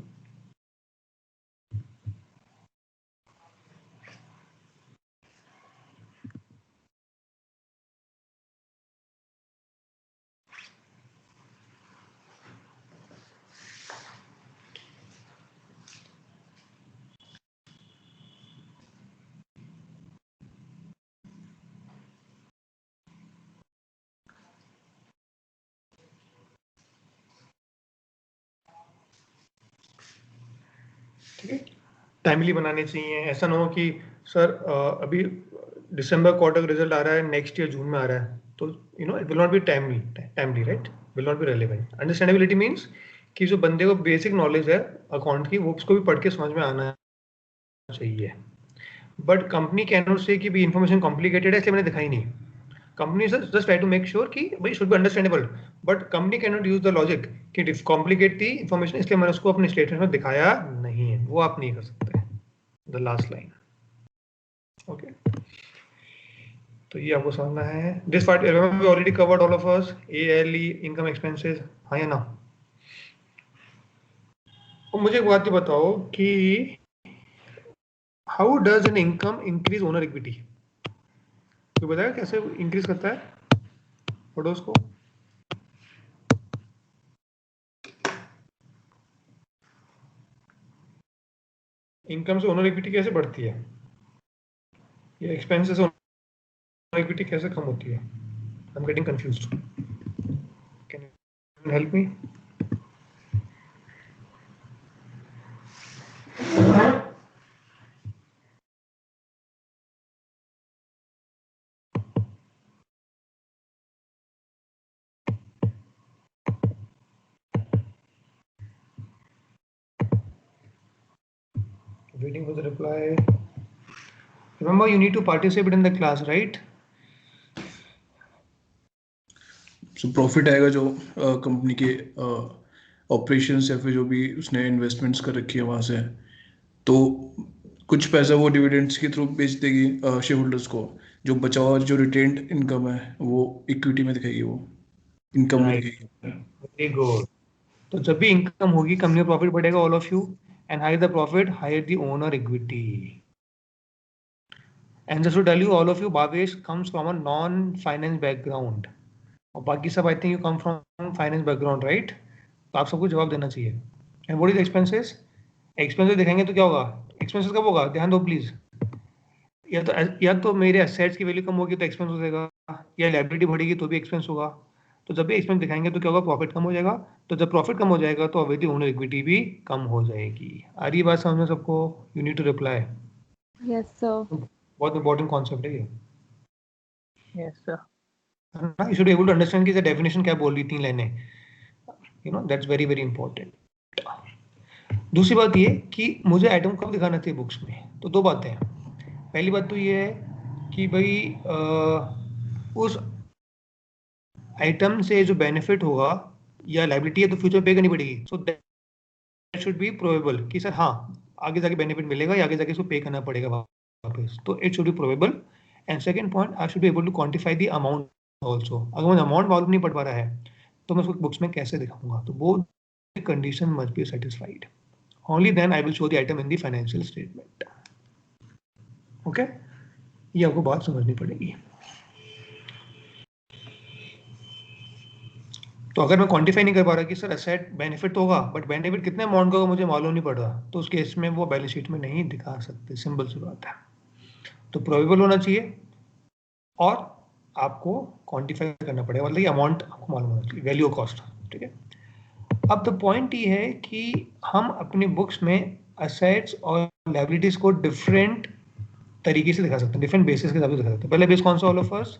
ठीक है, टाइमली बनाने चाहिए। ऐसा ना हो कि सर अभी दिसंबर क्वार्टर का रिजल्ट आ रहा है, नेक्स्ट ईयर जून में आ रहा है, तो it will not B timely right, will not B relevant. Understandability means कि जो बंदे को बेसिक नॉलेज है अकाउंट की, वो उसको भी पढ़ के समझ में आना चाहिए। बट कंपनी कैन नॉट से कि भी इन्फॉर्मेशन कॉम्प्लिकेटेड है इसलिए मैंने दिखाई नहीं। Company just try to make sure कि भाई should be understandable, but company can not use the logic कि कॉम्प्लिकेट दी इन्फॉर्मेशन इसलिए मैंने उसको अपने स्टेटमेंट में दिखाया नहीं है। वो आप नहीं कर सकते। The last line, okay. तो ये आपको समझना है। This part we already covered all of us, ALE income expenses, हाँ या ना? तो मुझे एक बात ये बताओ कि how does an income increase owner equity? तो बताया कैसे इंक्रीज करता है पढ़ो उसको। इनकम से ओनर इक्विटी कैसे बढ़ती है, ये एक्सपेंसेस से ओनर इक्विटी कैसे कम होती है? I am getting confused, can you help me? Waiting for the reply. Remember, you need to participate in the class, right? So profit आएगा जो कंपनी के ऑपरेशंस या फिर जो भी उसने इन्वेस्टमेंट्स कर रखी है वहाँ से, तो कुछ पैसा वो डिविडेंड्स के थ्रू बेच देगी शेयर होल्डर्स को। जो बचा हुआ जो रिटेन्ड इनकम है वो इक्विटी में दिखाएगी, वो इनकम में Right. दिखाएगी। Very good. तो जब भी इनकम होगी कंपनी प्रॉफिट बढ़ेगा, all of you, and higher the profit higher the owner equity. And just to tell you all of you, Bhavesh comes from a non finance background, और बाकी सब I think you come from finance background, right? तो आप सबको जवाब देना चाहिए। And what is expenses? Expenses दिखाएंगे तो क्या होगा? एक्सपेंसेस कब होगा, ध्यान दो प्लीज। या तो मेरे एसेट्स की वैल्यू कम होगी तो एक्सपेंस हो जाएगा, या लायबिलिटी बढ़ेगी तो भी एक्सपेंस होगा। तो जब भी एक्सपेंस दिखाएंगे तो क्या होगा, प्रॉफिट कम हो जाएगा। तो जब प्रॉफिट कम हो जाएगा तो ऑब्वियसली ओनर इक्विटी भी कम हो जाएगी। आ रही बात समझ में सबको? You need to reply. Yes, sir. बहुत इंपॉर्टेंट कॉन्सेप्ट है ये, Yes, sir. है ना? You should be able to understand कि डेफिनेशन क्या बोल रही, 3 लाइनें, दैट्स वेरी वेरी इंपॉर्टेंट। दूसरी बात ये कि मुझे आइटम कब दिखाना चाहिए बुक्स में, तो 2 बातें हैं। पहली बात तो ये है कि भाई उस आइटम से जो बेनिफिट होगा या लायबिलिटी है तो फ्यूचर पे करनी पड़ेगी, so that should be probable कि सर हाँ आगे जाके बेनिफिट मिलेगा या आगे जाके इसको पे करना पड़ेगा वापस, तो it should be probable. And second point, I should be able to quantify the amount also. अगर मुझे अमाउंट मालूम नहीं पड़ पा रहा है तो मैं उसको बुक्स में कैसे दिखाऊंगा? तो वो condition must be satisfied, only then I will show the item in the financial statement. Okay, ये आपको बात समझनी पड़ेगी। तो अगर मैं क्वांटिफाई नहीं कर पा रहा कि सर एसेट बेनिफिट तो होगा बट बेनिफिट कितने अमाउंट का होगा मुझे मालूम नहीं पड़ रहा, तो उस केस में वो बैलेंस शीट में नहीं दिखा सकते, सिंपल सी बात है। तो प्रोबेबल होना चाहिए और आपको क्वांटिफाई करना पड़ेगा, मतलब ये अमाउंट आपको मालूम होना चाहिए, वैल्यू कॉस्ट, ठीक है। अब द पॉइंट ये है कि हम अपनी बुक्स में एसेट्स और लायबिलिटीज को डिफरेंट तरीके से दिखा सकते हैं, डिफरेंट बेसिस के हिसाब से दिखा सकते हैं। पहले बेस कौन सा, all of us?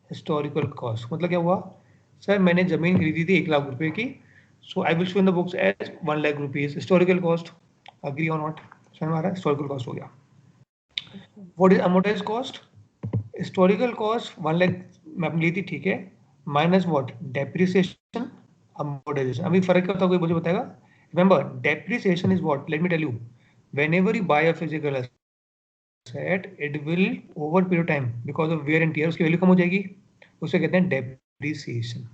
Historical cost मतलब क्या हुआ, सर मैंने जमीन खरीदी थी 1 लाख रुपए की, so I will show in the books as 1 lakh rupees historical cost, agree और नॉट, समझ में आ रहा है, हिस्टोरिकल कॉस्ट हो गया। What is amortise cost, historical cost 1 lakh मैं ली थी, ठीक है, माइनस व्हाट, डेप्रिसिएशन, अमोर्टाइजेशन। अभी फर्क क्या होता है, कोई मुझे बताएगा? Remember depreciation is what, let me tell you, whenever you buy a physical asset it will over period time because of wear and tear उसकी वैल्यू कम हो जाएगी, उसे कहते हैं depreciation.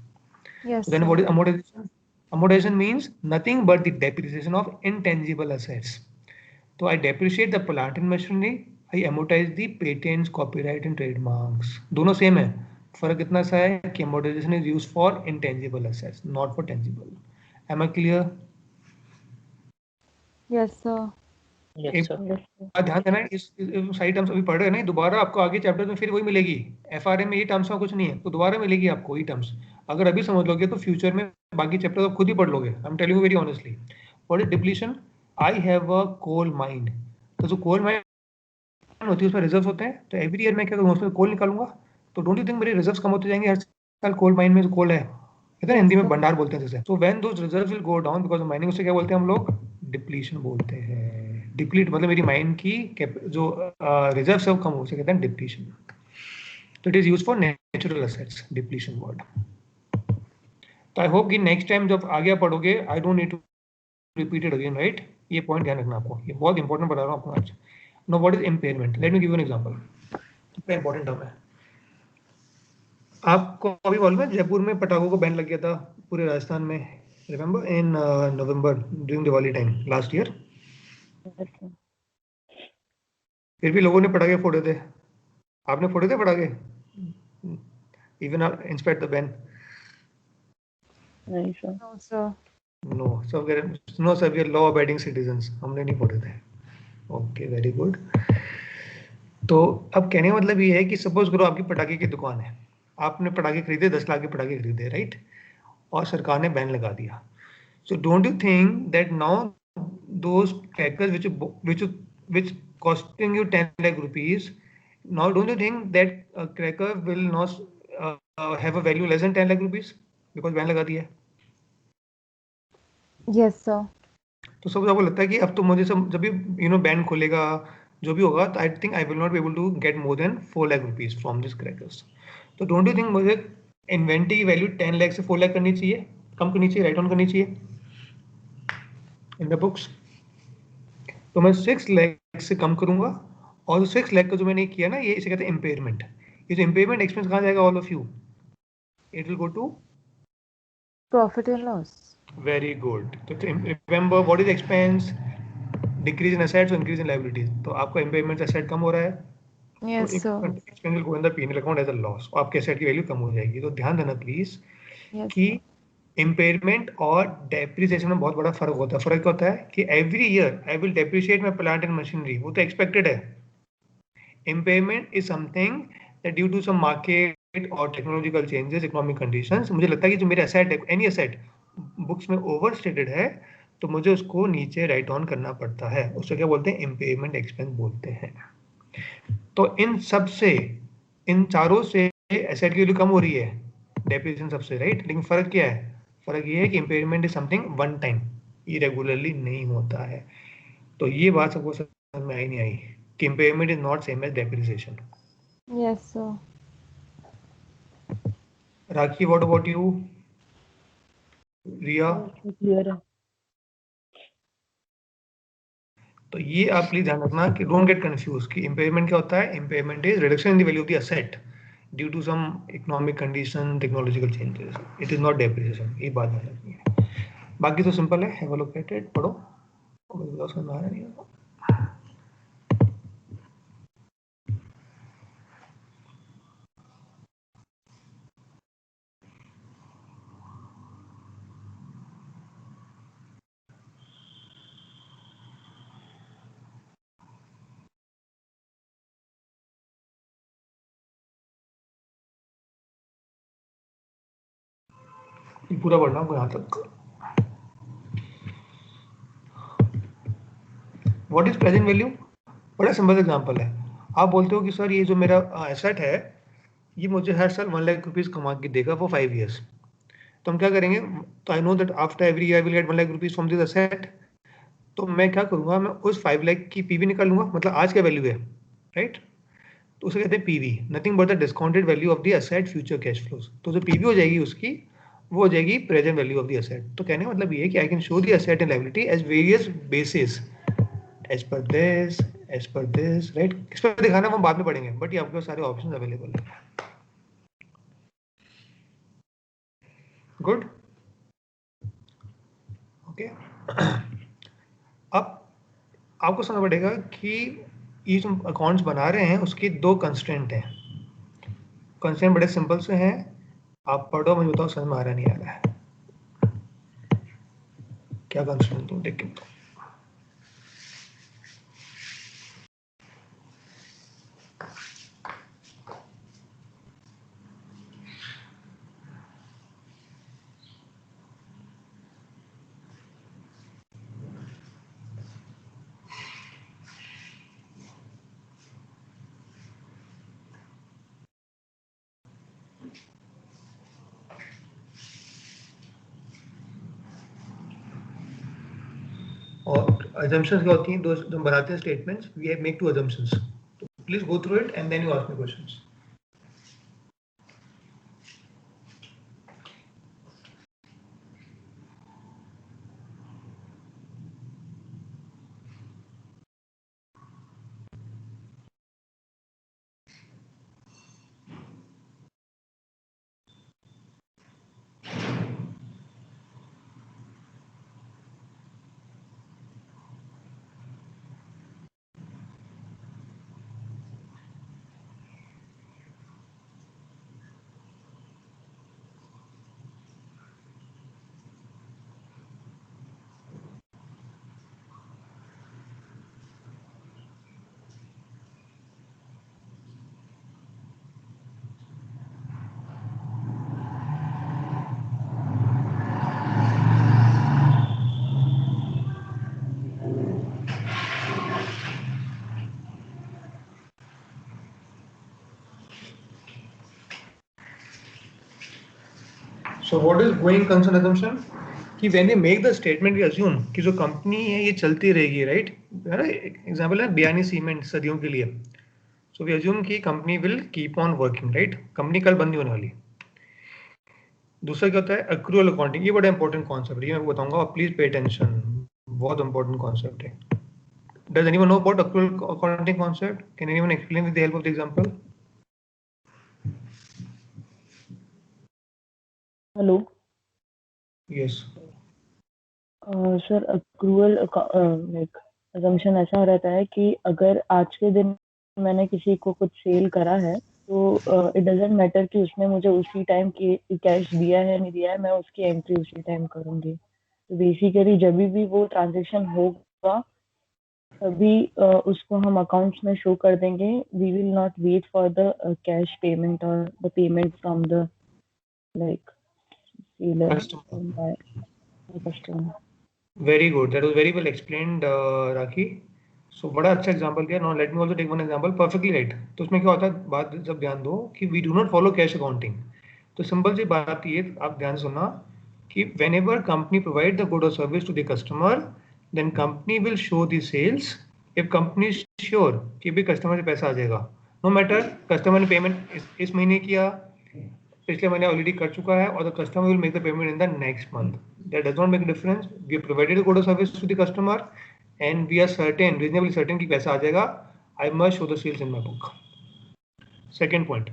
Yes, So then sir. what is amortization? Amortization means nothing but the depreciation of intangible assets. So I depreciate the plant and machinery, I amortize the patents, copyright and trademarks. दोनों same है, फर्क इतना सा है कि amortization is used for intangible assets, not for tangible. Am I clear? Yes, sir. Yes, एक sir. बात ध्यान देना, इस सारी टर्म्स अभी पढ़ रहे हैं नहीं, दोबारा आपको आगे चैप्टर में फिर वही मिलेगी। एफआरए में ये टर्म्स का कुछ नहीं है, तो दोबारा मिलेगी आपको ये टर्म्स। अगर अभी समझ लोगे तो फ्यूचर में बाकी चैप्टर तो खुद ही पढ़ लोगे। I am telling you very honestly. What is depletion? I have a coal mine, तो जो कोल माइन होती है उसमें रिजर्व होते हैं, तो एवरी ईयर मैं क्या करूँगा, उसमें कोल निकालूंगा, तो डोंट यू थिंक मेरे रिजर्व कम होते जाएंगे हर साल? कोल माइन में जो कोल है, कहते हैं Yes, हिंदी में sir. भंडार बोलते हैं जैसे, तो when those reserve will go down because of mining, उसे क्या बोलते हैं हम लोग? डिप्लीशन बोलते हैं। डिप्लीट मतलब मेरी माइन की जो रिजर्व है वो कम हो, उसे कहते हैं डिप्लीशन। तो it is use for natural assets, depletion word. तो आई होप कि नेक्स्ट टाइम जब आगे आप पढ़ोगे I don't need to repeat it again, right? ये पॉइंट ध्यान रखना आपको, ये बहुत इंपॉर्टेंट बता रहा हूँ आपको आज। No, what is impairment? Let me give you an example, कितना इंपॉर्टेंट टर्म है। आपको अभी मालूम है जयपुर में पटाखों को बैन लग गया था पूरे राजस्थान में, remember in November during Diwali time last year. Yes, sir. फिर भी लोगों ने पटाखे फोड़े थे, आपने फोड़े थे पटाखे? Even inspect the ban? नहीं sir. No, sir. नो सब, no sir, we are law abiding citizens, हमने नहीं फोड़े थे। Okay, very good. तो अब कहने का मतलब ये है कि सपोज करो आपकी पटाखे की दुकान है, आपने पटाखे खरीदे, 10 लाख के पटाखे खरीदे, राइट, और सरकार ने बैन लगा दिया। So don't you think that now those crackers which costing you 10 lakh rupees, now don't you think that a cracker will not have a value less than 10 lakh rupees because ban लगा दिया है? Yes, sir. तो सब आपको लगता है कि अब तो मुझे सब जब भी बैन खोलेगा जो भी होगा, तो I think I will not be able to get more than 4 lakh rupees from this crackers. तो डोंट यू थिंक मुझे इन्वेंट्री की वैल्यू 10 लाख से 4 लाख करनी चाहिए, कम करनी चाहिए, राइट ऑन करनी चाहिए इन द बुक्स? तो मैं 6 लाख से कम करूंगा, और 6 लाख का जो मैंने किया ना, ये इसे कहते हैं इम्पेयरमेंट। ये जो इम्पेयरमेंट एक्सपेंस कहाँ जाएगा all of you? It will go to Profit and loss. Very good. तो remember what is expense? Decrease in assets, increase in liabilities. तो आपका इम्पेयरमेंट एसेट कम हो रहा है, तो Yes, sir. Expense will go in the P and L account as a loss, और आपके asset की वैल्यू कम हो जाएगी। तो ध्यान देना प्लीज Yes, कि sir. इम्पेयरमेंट और डेप्रिसिएशन में बहुत बड़ा फर्क होता है। फर्क क्या होता है कि every year I will depreciate my plant and machinery, वो तो एक्सपेक्टेड है। Impairment is something that due to some market और टेक्नोलॉजिकल चेंजेस, इकोनॉमिक कंडीशंस, मुझे लगता है कि जो मेरा एसेट है, एनी एसेट बुक्स में ओवर स्टेटेड है, तो मुझे उसको नीचे राइट ऑन करना पड़ता है, उसको क्या बोलते हैं? इम्पेयरमेंट एक्सपेंस बोलते हैं। तो इन सब से, इन चारों से एसेट की वैल्यू कम हो रही है, डेप्रिसिएशन सबसे, राइट? लेकिन फर्क क्या है? फर्क ये है कि impairment is something one time, ये रेगुलरली नहीं होता है। तो ये बात सबको समझ में आई नहीं आई कि impairment is not same as depreciation. Yes, sir. Rakhi, what about you? Riya? Clear है. तो ये आप प्लीज ध्यान रखना कि डोंट गेट कंफ्यूज कि इम्पेयरमेंट क्या होता है। Impairment is reduction in the value of the asset due to some economic condition, technological changes, it is not depreciation, ये बात ध्यान रखनी है। बाकी तो सिंपल है, have a look at it, पढ़ो, समझ में आ रहा नहीं है। ये पूरा पढ़ना आपको यहाँ तक। What is present value? बड़ा सिंपल एग्जांपल है। आप बोलते हो कि सर ये जो मेरा एसेट है, ये मुझे हर साल 1 लाख रुपीज़ कमा के देगा फॉर 5 ईयर्स। तो हम क्या करेंगे, तो I know that after every year will get 1 lakh rupees from this asset. तो मैं क्या करूँगा, मैं उस 5 लाख की पीवी निकालूंगा, मतलब आज क्या वैल्यू है, राइट? तो उसे कहते हैं PV, nothing but the discounted value of the asset future cash flows. तो जो पीवी हो जाएगी उसकी, वो हो जाएगी present value of the asset. तो कहने का मतलब ये है कि I can show the asset and liability as various basis, as per this, right? किस पर दिखाना वो बाद में पढ़ेंगे, बट ये आपके पास सारे ऑप्शन अवेलेबल है। Good, okay. अब आपको समझ पड़ेगा कि ये जो अकाउंट्स बना रहे हैं उसके दो कंस्ट्रेंट हैं। कंस्ट्रेंट बड़े सिंपल से हैं, आप पढ़ो, मुझे बताओ समझ में आ रहा नहीं आ रहा है। क्या कंस्ट्रेंट तुम देख के बताओ। और assumptions क्या होती हैं, दो जब बनाते हैं स्टेटमेंट्स, वी मेक 2 assumptions। तो please go through it and then you ask me questions. So what is going concern assumption? कि when they make the statement, we assume कि जो कंपनी है ये चलती रहेगी, राइट? एग्जाम्पल है बियानी सीमेंट सदियों के लिए। सो वी assume कि company will keep on working, right? Company कल बंद नहीं होने वाली। दूसरा क्या होता है, एक्रूअल अकाउंटिंग। ये बड़ा इंपॉर्टेंट कॉन्सेप्ट है, ये मैं बताऊंगा, और प्लीज पे अटेंशन, बहुत इंपॉर्टेंट कॉन्सेप्ट है। Does anyone know about accrual accounting concept? Can anyone explain with the help of the example? Hello Yes. Sir, accrual like assumption ऐसा रहता है कि अगर आज के दिन मैंने किसी को कुछ सेल करा है तो इट डजेंट मैटर कि उसने मुझे उसी टाइम की कैश दिया है नहीं दिया है, मैं उसकी एंट्री उसी टाइम करूंगी। तो बेसिकली जब भी वो ट्रांजेक्शन होगा तभी उसको हम अकाउंट्स में शो कर देंगे। We will not wait for the cash payment और the payment from the like seller Customer. Customer. Very good. That was very well explained, Rakhi. So बड़ा अच्छा एग्जांपल दिया। Now let me also take one example. Perfectly right. तो उसमें क्या होता है, बात जब ध्यान दो कि we do not follow cash accounting। तो सिंपल सी बात ये, आप ध्यान सुनना कि whenever company provide the good or service to the customer, then company will show the sales if company is sure कि भी कस्टमर से पैसा आ जाएगा। No matter कस्टमर ने पेमेंट इस महीने किया, पिछले महीने ऑलरेडी कर चुका है, और the customer will make the payment in the next month, that does not make difference. We have provided a good service to the customer and we are certain, reasonably certain कि पैसा आ जाएगा। I must show the sales in my book. Second point,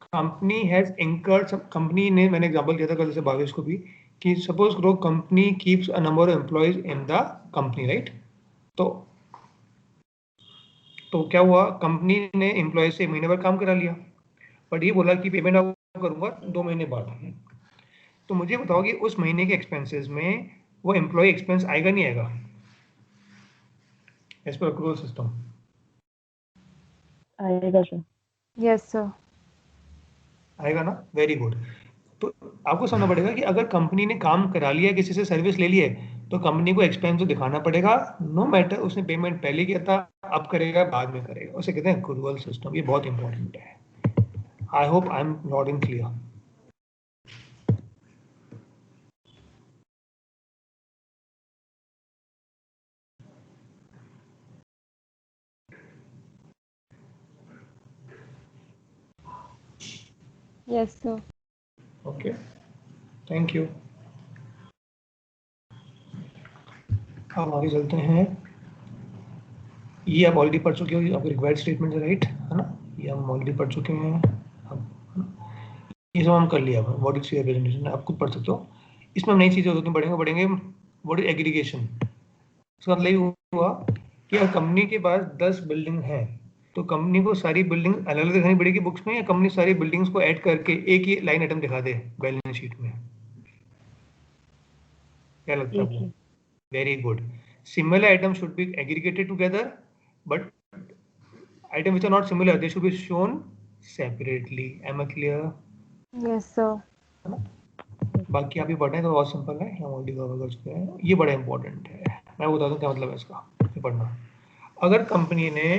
company has incurred, company ने, मैंने example दिया था कल से भावेश को भी, कि सपोज करो company keeps a number of employees in the company, right? तो क्या हुआ, कंपनी ने एम्प्लॉय से 1 महीने भर काम करा लिया, बट ये बोला कि पेमेंट आप करूंगा 2 महीने बाद। तो मुझे बताओ कि उस महीने के एक्सपेंसेस में वो एम्प्लॉय एक्सपेंस आएगा नहीं आएगा, एज पर अक्रूवल सिस्टम? आएगा सर। Yes, sir. आएगा ना? Very good. तो आपको समझना पड़ेगा कि अगर कंपनी ने काम करा लिया, किसी से सर्विस ले ली है, तो कंपनी को एक्सपेंस तो दिखाना पड़ेगा, नो मैटर उसने पेमेंट पहले किया था, अब करेगा बाद में करेगा, उसे कहते हैं अक्रूवल सिस्टम। ये बहुत इंपॉर्टेंट है। I hope I'm loud and clear. Yes, sir. Okay, thank you. अब आगे चलते हैं। ये आप ऑलरेडी पढ़ चुके हो, आपके रिक्वायर्ड स्टेटमेंट है, राइट, है ना? ये हम ऑलरेडी पढ़ चुके हैं। अब ये सब हम कर लिया। व्हाट इज शेयर प्रेजेंटेशन आप खुद पढ़ सकते हो। इसमें हम नई चीज़ें होती पढ़ेंगे। What is aggregation. इसका मतलब ये हुआ कि अगर कंपनी के पास 10 बिल्डिंग है तो कंपनी को सारी बिल्डिंग अलग अलग दिखानी पड़ेगी बुक्स में, या कंपनी सारी बिल्डिंग्स को ऐड करके एक ही लाइन आइटम दिखा दे बैलेंस शीट में? क्या लगता है आपको? Very good. Similar items should be aggregated together, but items which are not similar, they should be shown separately. Am I clear? Yes, sir. है ना? बाकी आप ही पढ़ना है तो बहुत सिंपल है, हम ऑलरेडी कवर कर चुके हैं। ये बड़ा इंपॉर्टेंट है, मैं बता दूं क्या मतलब है इसका। ये पढ़ना, अगर कंपनी ने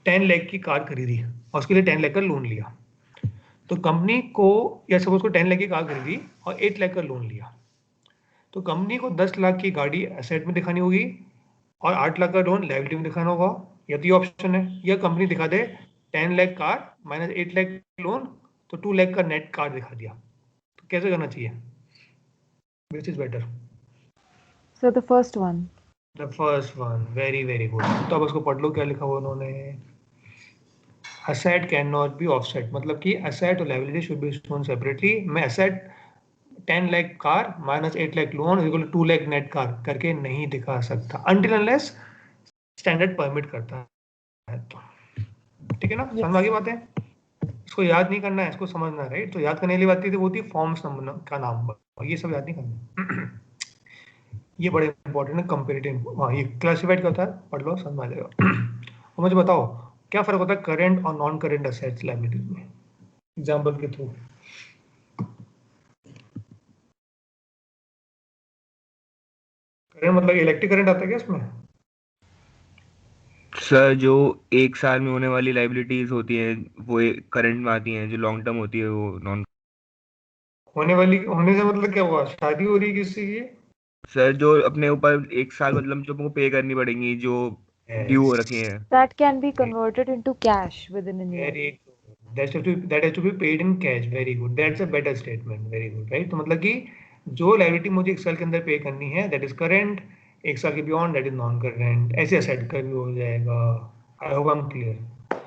10 लाख की कार खरीदी और उसके लिए 10 लाख का लोन लिया, तो कंपनी को, या सपोज को 10 लाख की कार खरीदी और 8 लाख का लोन लिया, तो कंपनी को 10 लाख की गाड़ी एसेट में दिखानी होगी और 8 लाख का लोन लायबिलिटी में दिखाना होगा। या तो ये ऑप्शन है, या कंपनी दिखा दे 10 lakh car minus 8 lakh loan, तो 2 लाख का नेट कार दिखा दिया। तो कैसे करना चाहिए? Which is better? So the first one. The first one. Very very good. तो अब उसको पढ़ लो, क्या लिखा हुआ उन्होंने। Asset can not be offset, मतलब कि असेट और liability should be shown separately. मैं asset 10 lakh car minus 8 lakh loan equal to 2 lakh net car करके नहीं दिखा सकता अनटिल अनलेस स्टैंडर्ड परमिट करता है तो। ठीक है ना? समझ आ गई बातें? इसको याद नहीं करना है, इसको समझना है, राइट? तो याद करने वाली बात थी वो थी फॉर्म्स नंबर का नाम, ये सब याद नहीं करना। ये बड़े इंपॉर्टेंट है। कंपेरेटिव, हाँ, ये क्लासिफाइड क्या होता है, पढ़ लो, समझ आ जाएगा। और मुझे बताओ क्या फर्क होता है करंट और नॉन करंट एसेट्स लायबिलिटीज में, एग्जांपल के थ्रू। करंट मतलब इलेक्ट्रिक करंट आता है क्या इसमें? सर जो 1 साल में होने वाली लाइबिलिटीज होती है वो करंट में आती हैं, जो लॉन्ग टर्म होती है वो नॉन। होने से मतलब क्या हुआ? शादी हो रही है किसी की? सर जो अपने ऊपर 1 साल मतलब जो हमको पे करनी पड़ेंगी, जो ड्यू हो रखी हैं। That can be converted into cash within a year. Very good. That has to be paid in cash. Very good. That's a better statement. Very good. Right? तो मतलब कि जो लायबिलिटी मुझे 1 साल के अंदर पे करनी है दैट इज करंट, 1 साल के beyond that is non current. ऐसे असेट का भी हो जाएगा। आई होप आई एम क्लियर।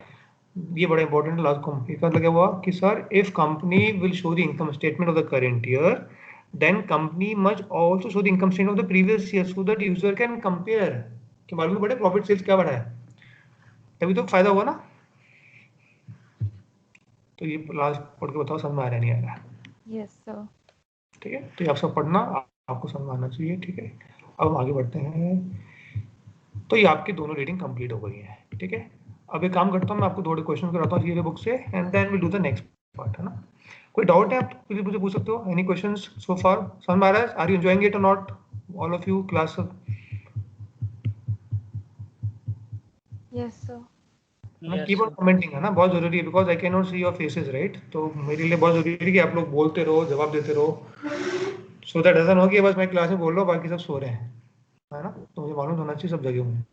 ये बड़ा इंपॉर्टेंट है। लास्ट का मतलब क्या हुआ कि sir if company will show the income statement of the current year, then company must also show the income statement of the previous year so that user can compare कि मालूम पड़े profit sales क्या बढ़ा है, तभी तो फायदा होगा ना। तो ये लास्ट पढ़ के बताओ समझ में आ रहा नहीं आ रहा? Yes, sir. ठीक है, तो ये आप सब पढ़ना, आपको समझ में आना चाहिए। ठीक है, अब हम आगे बढ़ते हैं। तो ये आपकी दोनों रीडिंग कंप्लीट हो गई है। ठीक है, अब एक काम करता हूँ, मैं आपको थोड़े क्वेश्चन कराता हूँ ये बुक से and then will do the next part, है ना? कोई डाउट है आप प्लीज मुझे पूछ सकते हो। एनी क्वेश्चंस सो फार? समझ में आ रहा है? आर यू एंजॉयिंग इट और not, all of you class? Yes, sir. Keep on commenting, है ना, बहुत जरूरी है because I can not see your faces, right? तो मेरे लिए बहुत जरूरी है कि आप लोग बोलते रहो, जवाब देते रहो, सो दैट ऐसा ना हो कि बस मैं क्लास में बोल रहा हूँ बाकी सब सो रहे हैं, है ना? तो मुझे मालूम होना चाहिए सब जगह में।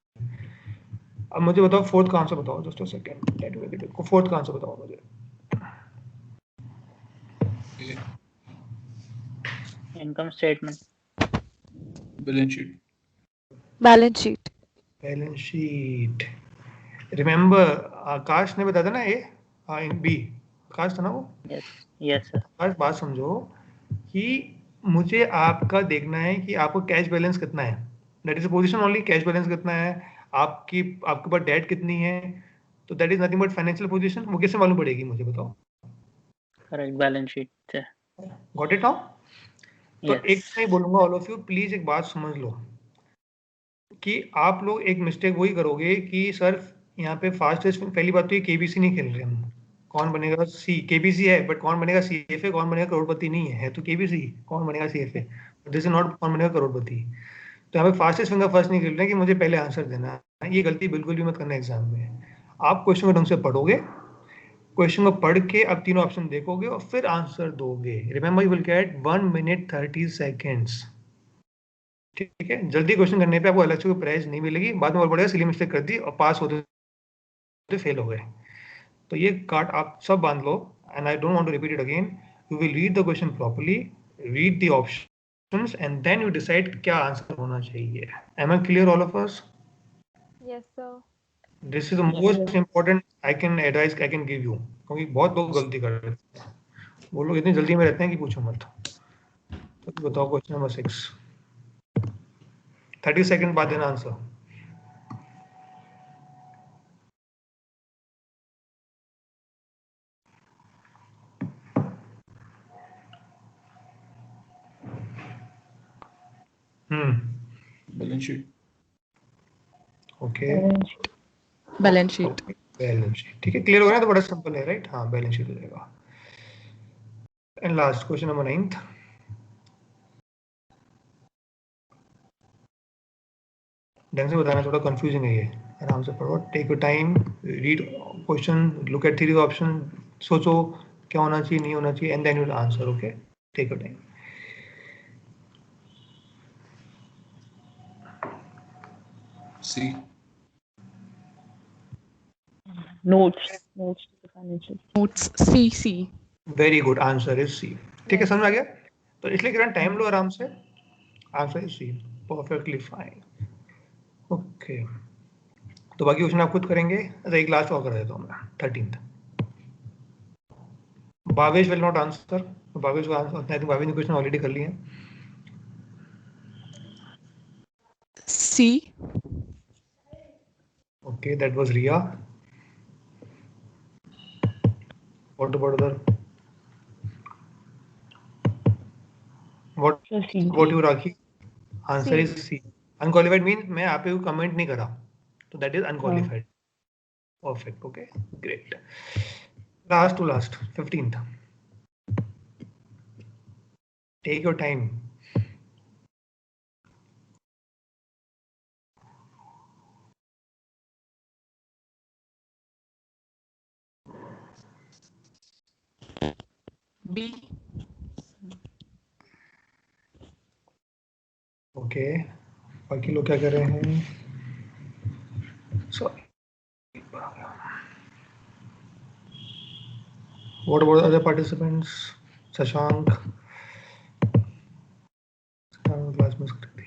अब मुझे बताओ फोर्थ का आंसर बताओ, जस्ट अ सेकंड, फोर्थ का आंसर बताओ मुझे। Income statement, balance sheet. Balance sheet. Balance sheet. Remember Akash ने बताया था ना, ए इन बी, आकाश था ना वो? Yes sir. आकाश बात समझो कि मुझे आपका देखना है कि आपको कैश बैलेंस कितना है, that is a position only. Cash balance कितना है, आपके पास डेट कितनी है, तो that is nothing but financial position. वो कैसे मालूम पड़ेगी मुझे बताओ? करेक्ट, बैलेंस शीट से। Got it now? तो एक नहीं बोलूंगा, ऑल ऑफ यू प्लीज एक बात समझ लो कि आप लोग एक मिस्टेक वही करोगे कि सर यहाँ पे फास्टेस्ट, पहली बात तो ये केबीसी नहीं खेल रहे हम, कौन बनेगा सी, केबीसी है बट कौन बनेगा सीएफए, कौन बनेगा करोड़पति नहीं है तो केबीसी, कौन बनेगा सीएफए, दिस इज नॉट कौन बनेगा करोड़पति। तो यहाँ पे फास्टेस्ट फिंगर फर्स्ट नहीं खेल रहे कि मुझे पहले आंसर देना है, ये गलती बिल्कुल भी मत करना एग्जाम में। आप क्वेश्चन को ढंग से पढ़ोगे क्वेश्चन को पढ़ के अब तीनों ऑप्शन देखोगे और फिर आंसर दोगे. Remember you will get 1 minute 30 seconds. ठीक है, जल्दी क्वेश्चन करने पे आपको एलएचओ की प्राइस नहीं मिलेगी, बाद में और बढ़ेगा सिली मिस्टेक कर दी और पास होते फेल हो गए. तो ये कार्ड आप सब बांध लो and I don't want to repeat it again. You will read the question properly, read the options and then you decide क्या आंसर होना चाहिए. Am I clear all of us? Yes, sir. This is the most important I can advice I can give you, क्योंकि बहुत लोग गलती कर रहे हैं. वो लोग इतनी जल्दी में रहते हैं कि पूछो मत. तो बताओ क्वेश्चन नंबर 6. 30 सेकंड बाद देना answer. Balance sheet. Okay, balance sheet. Balance sheet. ठीक है, क्लियर हो गया तो बड़ा सिंपल है, राइट? हाँ, बैलेंस शीट हो जाएगा. And last question number 9. ढंग से बताना, थोड़ा कंफ्यूजिंग है ये. आराम से पढ़ो, take your time, read question, look at three option, सोचो क्या होना चाहिए नहीं होना चाहिए and then you answer. Okay, take your time. C. Notes to the financial. Notes. C. Very good, answer is C. ठीक है, समझ में आ गया? तो इसलिए कह रहा टाइम लो आराम से. Answer is C. Perfectly fine. Okay, तो बाकी क्वेश्चन आप खुद करेंगे. अच्छा, एक लास्ट और कर देता हूँ मैं. 13th. Bhavesh will not answer. Bhavesh को आंसर, आई थिंक भावेश ने क्वेश्चन ऑलरेडी कर लिए हैं. सी. Okay, that was Ria. What about other? What So C. What you Rakhi? Answer C. is C. Unqualified means मैं आप पे comment नहीं करा, तो that is unqualified. Perfect. Okay, great. Last to last, 15th. Take your time. B. Okay. बाकी लोग क्या कर रहे हैं? Sorry. What about other participants? Shashank. Class miss कर दी.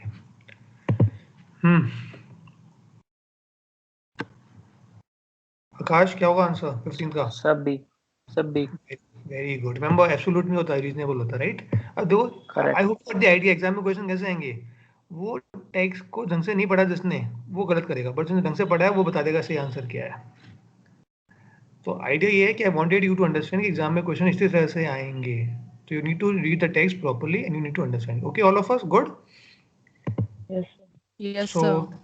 आकाश, क्या होगा आंसर 15 का? सब B. Very good. Remember absolute नहीं होता, रीजनेबल होता, राइट? अब देखो, Correct. I hope the idea. Exam में क्वेश्चन कैसे आएंगे? वो टेक्स्ट को ढंग से नहीं पढ़ा जिसने, वो गलत करेगा, बट जिसने ढंग से पढ़ा है वो बता देगा सही आंसर क्या है. तो आइडिया ये है कि I wanted you to understand कि एग्जाम में क्वेश्चन इस तरह से आएंगे. तो you need to read the text properly and you need to understand. Okay, all of us good? Yes. Yes so sir.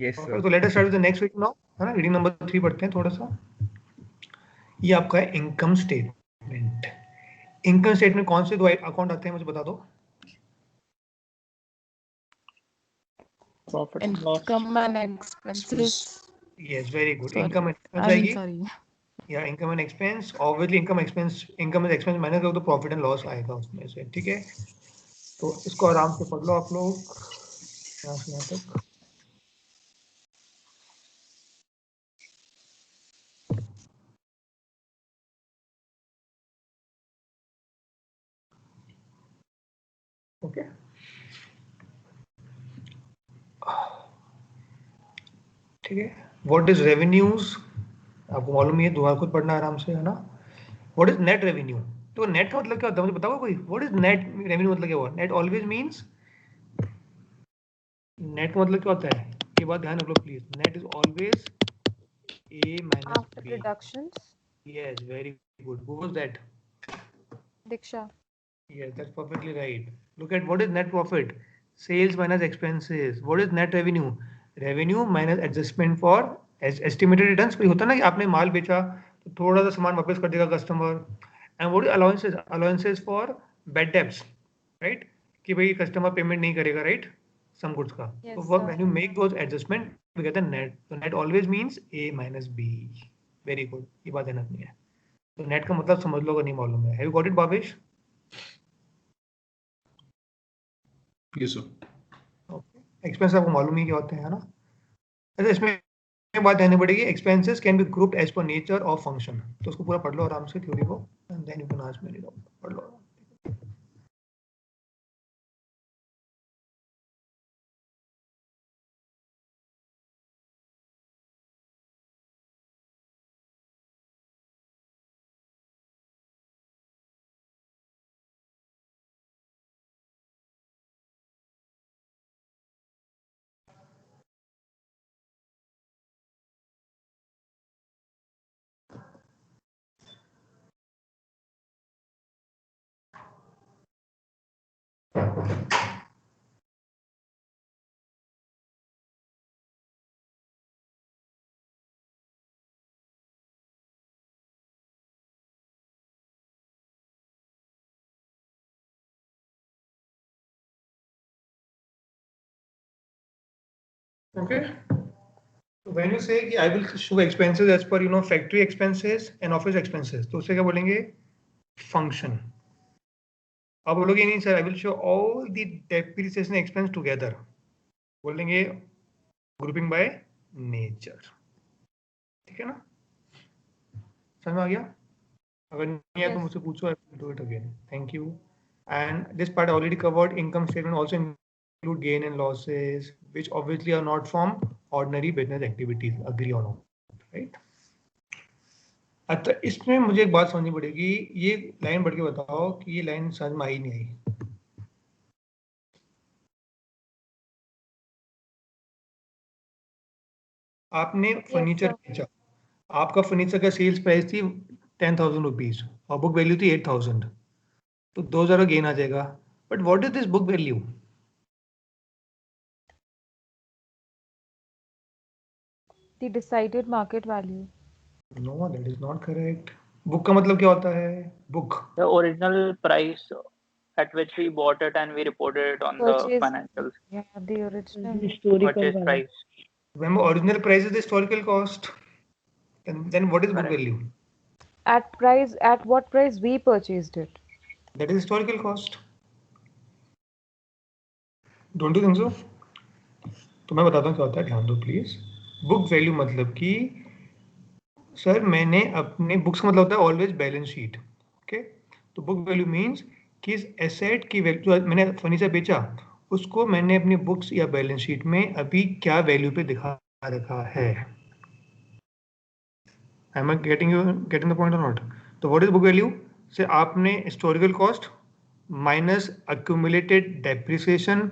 Yes sir. तो let us start with the next week now, है ना? Reading number 3 पढ़ते हैं थोड़ा सा. ये आपका है इनकम स्टेटमेंट. इनकम स्टेटमेंट कौन से दो अकाउंट आते हैं मुझे बता दो. Profit and loss. Income and expenses. Yes, very good. Sorry. Income I mean sorry. या income and expense. Obviously income and expense minus करो तो प्रॉफिट एंड लॉस आएगा उसमें से. ठीक है, तो इसको आराम से पढ़ लो आप लोग यहाँ से यहाँ तक. ओके, ठीक है. What is revenues? आपको मालूम ही है, दोबारा खुद पढ़ना आराम से, है ना? What is net revenue? तो नेट का मतलब क्या होता है मुझे बताओ कोई. व्हाट इज नेट रेवेन्यू मतलब क्या हुआ? नेट ऑलवेज मींस, नेट मतलब क्या होता है? ये बात ध्यान रख लो please. Net is always A minus After B. deductions. Yes, very good. Who was that? Diksha. Yes, that's perfectly right. Look at what is net profit? Sales minus expenses. What is net revenue? Revenue minus adjustment for estimated returns. कोई होता ना कि आपने माल बेचा तो थोड़ा सा सामान वापस कर देगा customer. And what is allowances? Allowances for bad debts, right? कि भाई कस्टमर पेमेंट नहीं करेगा, right? Some goods का. Yes, So sir. when you make those adjustment, we get the net. So net always means A minus B. Very good, ये बात ध्यान रखनी है। तो नेट का मतलब समझ लो अगर नहीं मालूम है। Have you got it Bhavesh? Yes sir. Okay, expense आपको मालूम ही क्या होते हैं, है ना? अच्छा, इसमें एक बात ध्यान पड़ेगी, expenses can be grouped as per nature of function. तो उसको पूरा पढ़ लो आराम से थ्योरी को, and then you can ask me, पढ़ लो। Okay. So when you say कि I will show expenses as per factory expenses and office expenses, तो उसे क्या बोलेंगे? Function. आप बोलोगे नहीं sir, I will show all the depreciation expense together, बोलेंगे grouping by nature। ठीक है ना? समझ में आ गया? अगर नहीं आया तो Yes. मुझसे पूछो, I will do it again। Thank you। And this part I already covered। Income statement also include gain and losses, which obviously are not from ordinary business activities। Agree or not? Right? अच्छा, इसमें मुझे एक बात समझनी पड़ेगी, ये line पढ़ के बताओ कि ये लाइन समझ में आई नहीं आई। आपने Yes, फर्नीचर sir. बेचा, आपका फर्नीचर का सेल्स प्राइस थी 10,000 रुपीज और बुक वैल्यू थी 8,000, तो 2,000 का गेन आ जाएगा। But what is this book value? The decided market value. No, that is not correct. Book का मतलब क्या होता है? Book The original price at which we bought it and we reported it on the Purchase. financials. Yeah, the original. Historical Purchase वाला। price. when original price is the historical cost, and then what is book Correct. value? At what price we purchased it. That is historical cost। Don't you think so? तो मैं बताता हूँ क्या होता है, ध्यान दो प्लीज। बुक वैल्यू मतलब कि सर मैंने अपने बुक्स का मतलब होता है ऑलवेज बैलेंस शीट। ओके, तो बुक वैल्यू मींस कि इस एसेट की वैल्यू, जो मैंने फर्नीचर बेचा उसको मैंने अपनी बुक्स या बैलेंस शीट में अभी क्या वैल्यू पे दिखा रखा है। Am I getting the point or not? तो व्हाट इज बुक वैल्यू? से आपने historical cost minus accumulated depreciation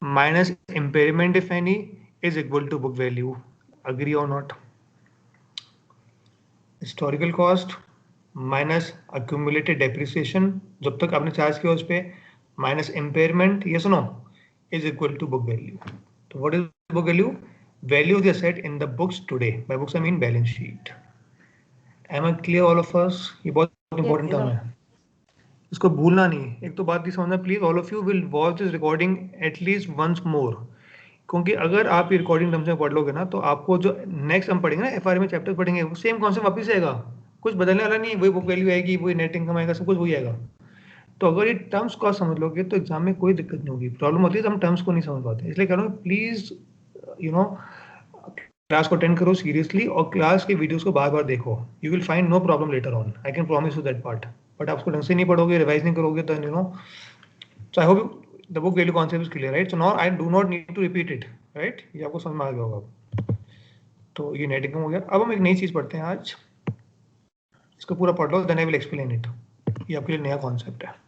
minus impairment if any is equal to book value। Agree or not? Historical cost minus accumulated depreciation जब तक आपने charge किया उस पर, minus impairment, yes or no, is equal to book value। तो what is book value? Value of the asset in the books today। By books I mean balance sheet। Am I clear all of us? ये बहुत Yes, important term sir. है, इसको भूलना नहीं। एक तो बात नहीं समझना please, all of you will watch this recording at least once more, क्योंकि अगर आप ये रिकॉर्डिंग ढंग से पढ़ लोगे ना तो आपको जो नेक्स्ट हम पढ़ेंगे ना एफआरए में चैप्टर पढ़ेंगे, वो सेम कॉन्सेप्ट वापस आएगा, कुछ बदलने वाला नहीं है। वही बुक वैल्यू आएगी, वही नेट इनकम आएगा, सब कुछ वही आएगा। तो अगर ये टर्म्स को आप समझ लोगे तो एग्जाम में कोई दिक्कत नहीं होगी। प्रॉब्लम होती है तो हम टर्म्स को नहीं समझ पाते, इसलिए कह रहा हूँ प्लीज क्लास को अटेंड करो सीरियसली और क्लास के वीडियोस को बार बार देखो। You will find no problem later on, I can promise you that part. But आप उसको ढंग से नहीं पढ़ोगे, रिवाइज नहीं करोगे तो so I hope the book value concept is clear, right? So now I do not need to repeat it, right? ये आपको समझ में आ गया होगा। तो ये नेट इनकम हो गया। अब हम एक नई चीज पढ़ते हैं आज, इसको पूरा पढ़ लो, then I will explain it. ये आपके लिए नया कॉन्सेप्ट है।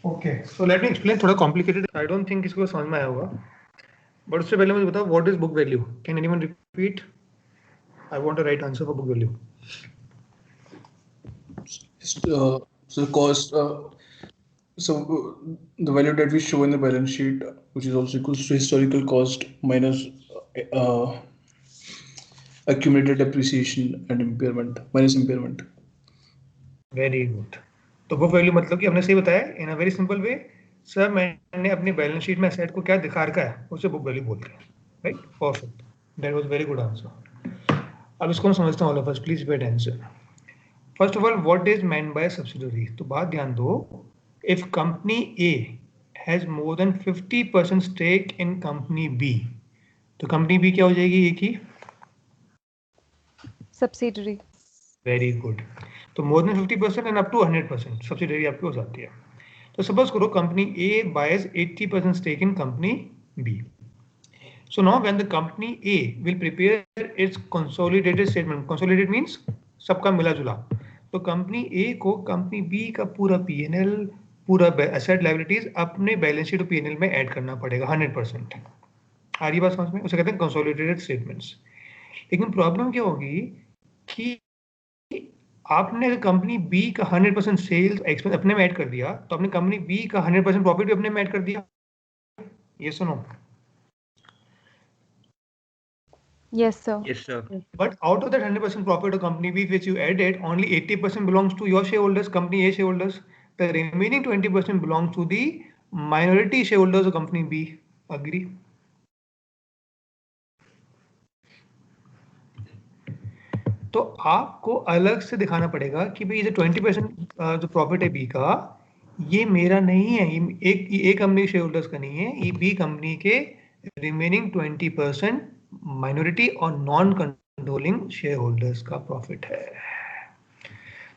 Okay, so let me explain, थोड़ा कॉम्प्लिकेटेड, आई डोंट थिंक इसको समझ में आया होगा, बट उससे पहले मुझे बताओ what is book value? Can anyone repeat? I want a right answer for book value. So cost, the value that we show in the balance sheet, which is also equals to historical cost minus uh, accumulated depreciation and impairment minus impairment. Very good. तो book value मतलब कि हमने सही बताया in a very simple way. Sir मैंने अपनी balance sheet में asset को क्या दिखा रखा है उसे बुक वैल्यू बोलते हैं. Right, perfect, that was very good answer. अब इसको हम समझते हैं all of us, please pay attention. First of all, what is meant by subsidiary? तो बात ध्यान दो, if company A has more than 50% stake in company B, तो कंपनी बी क्या हो जाएगी? एक ही. Subsidiary. Very good. तो more than 50% and up to 100% subsidiary आपकी हो जाती है. तो सपोज करो company A buys 80% stake in company B. So now when the company A will prepare its consolidated statement, consolidated means सबका मिला जुला, तो कंपनी ए को कंपनी बी का पूरा पीएनएल, पूरा एसेट लायबिलिटीज अपने बैलेंस शीट और पीएनएल में ऐड करना पड़ेगा 100%. आ रही बात समझ में? उसे कहते हैं कंसोलिडेटेड स्टेटमेंट्स. लेकिन प्रॉब्लम क्या होगी कि आपने कंपनी बी का 100% सेल्स एक्सपेंस अपने में ऐड कर दिया, तो आपने कंपनी बी का 100% प्रॉफिट भी अपने में ऐड कर दिया. ये सुनो. Yes, sir. Yes, sir. But out of that 100% profit of company B which you added, only 80% belongs to your shareholders, company A shareholders. The remaining 20% belongs to the minority shareholders of company B. Agree? तो आपको अलग से दिखाना पड़ेगा कि भाई ये जो 20% जो प्रॉफिट है बी का, ये मेरा नहीं है, ये एक कंपनी शेयरहोल्डर्स का नहीं है, ये बी कंपनी के रिमेनिंग 20% माइनॉरिटी और नॉन कंट्रोलिंग शेयर होल्डर्स का प्रॉफिट है.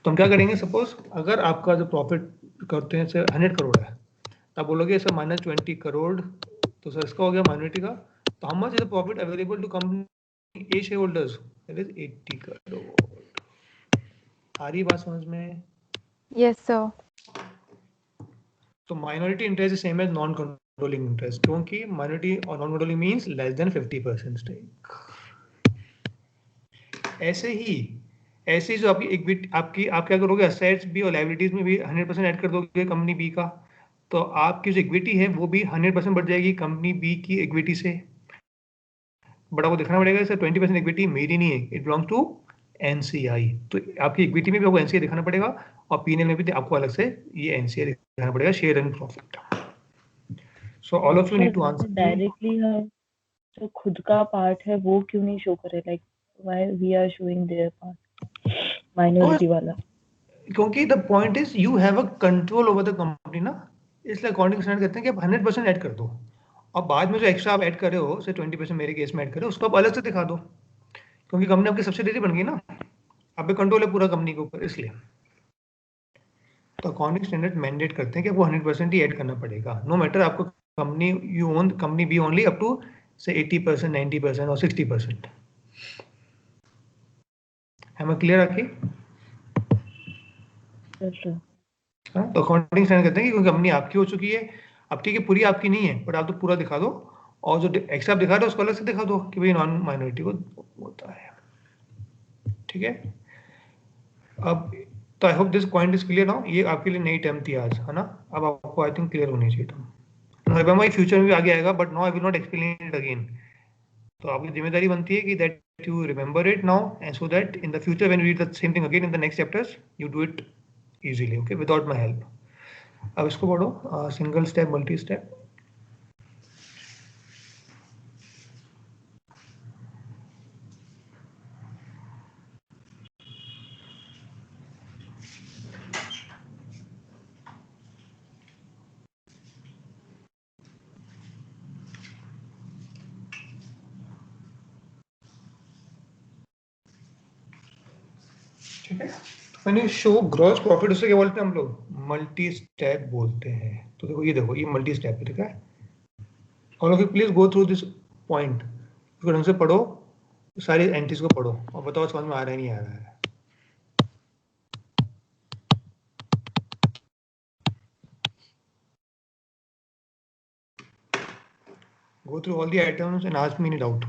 तो हम क्या करेंगे, सपोज अगर आपका जो प्रॉफिट करते हैं सर 100 करोड़ है, तो आप बोलोगे सर -20 करोड़, तो सर इसका हो गया माइनॉरिटी का. तो how much is the profit available to company A shareholders? That is 80 crore. आ रही बात समझ में? Yes, sir. तो minority interest is same as non controlling interest, क्योंकि माइनॉरिटी और non controlling means less than 50% stake. ऐसे ही जो आपकी इक्विटी, आप क्या करोगे, असेट्स भी और लायबिलिटीज में भी 100% ऐड कर दोगे कंपनी बी का, तो आपकी जो इक्विटी है वो भी 100% बढ़ जाएगी कंपनी बी की इक्विटी से. बट आपको दिखाना पड़ेगा सर 20% इक्विटी मेरी नहीं है, इट बिलोंग्स टू एनसीआई. तो आपकी इक्विटी में भी आपको एनसीआई दिखाना पड़ेगा और पीएनएल में भी आपको अलग से ये एनसीआई दिखाना पड़ेगा, share and profit. So all of you need to answer directly हम जो खुद का पार्ट है वो क्यों नहीं शो करे, like why we are showing their part minority वाला? क्योंकि the point is you have a control over the company ना, इसलिए अकाउंटिंग स्टैंडर्ड कहते हैं कि आप 100% ऐड कर दो और बाद में जो एक्स्ट्रा आप ऐड कर रहे हो, से 20% मेरे केस में ऐड कर रहे हो, उसको आप अलग से दिखा दो, क्योंकि कंपनी आपकी सब्सिडियरी बन गई ना, आप पे कंट्रोल है पूरा कंपनी के ऊपर. इसलिए तो अकाउंटिंग स्टैंडर्ड मैंडेट करते हैं कि आपको 100% ही ऐड करना पड़ेगा, नो मैटर आपको company you own company B only up to से 80%, 90% और 60%. है मैं क्लियर आखिर? तो अकाउंटिंग स्टैंडर्ड कहते हैं कि क्योंकि कंपनी आपकी हो चुकी है, अब ठीक है पूरी आपकी नहीं है, बट आप तो पूरा दिखा दो, और जो एक्स्ट्रा आप दिखा रहे हो उसको अलग से दिखा दो कि भाई नॉन माइनॉरिटी को होता है. ठीक है. अब तो I hope this point is clear now. ये आपके लिए नई टर्म थी आज, है ना? अब आपको आई थिंक क्लियर होनी चाहिए. तो रिमेंबर फ्यूचर में भी आगे आएगा, but now I will not explain it again. तो आपकी जिम्मेदारी बनती है कि that you remember it now, and so that in the future when you read the same thing again in the next chapters you do it easily, okay, without my help. अब इसको पढ़ो, single step, multi step. ठीक है. मैंने show gross profit, उससे क्या बोलते हैं हम लोग? मल्टी स्टेप बोलते हैं. तो देखो ये मल्टी स्टेप है. ठीक है. All of you please go through this point, इसको ढंग से पढ़ो, सारी एंट्रीज को पढ़ो और बताओ समझ में आ रहा है नहीं आ रहा है. Go through all the items and ask me any doubt.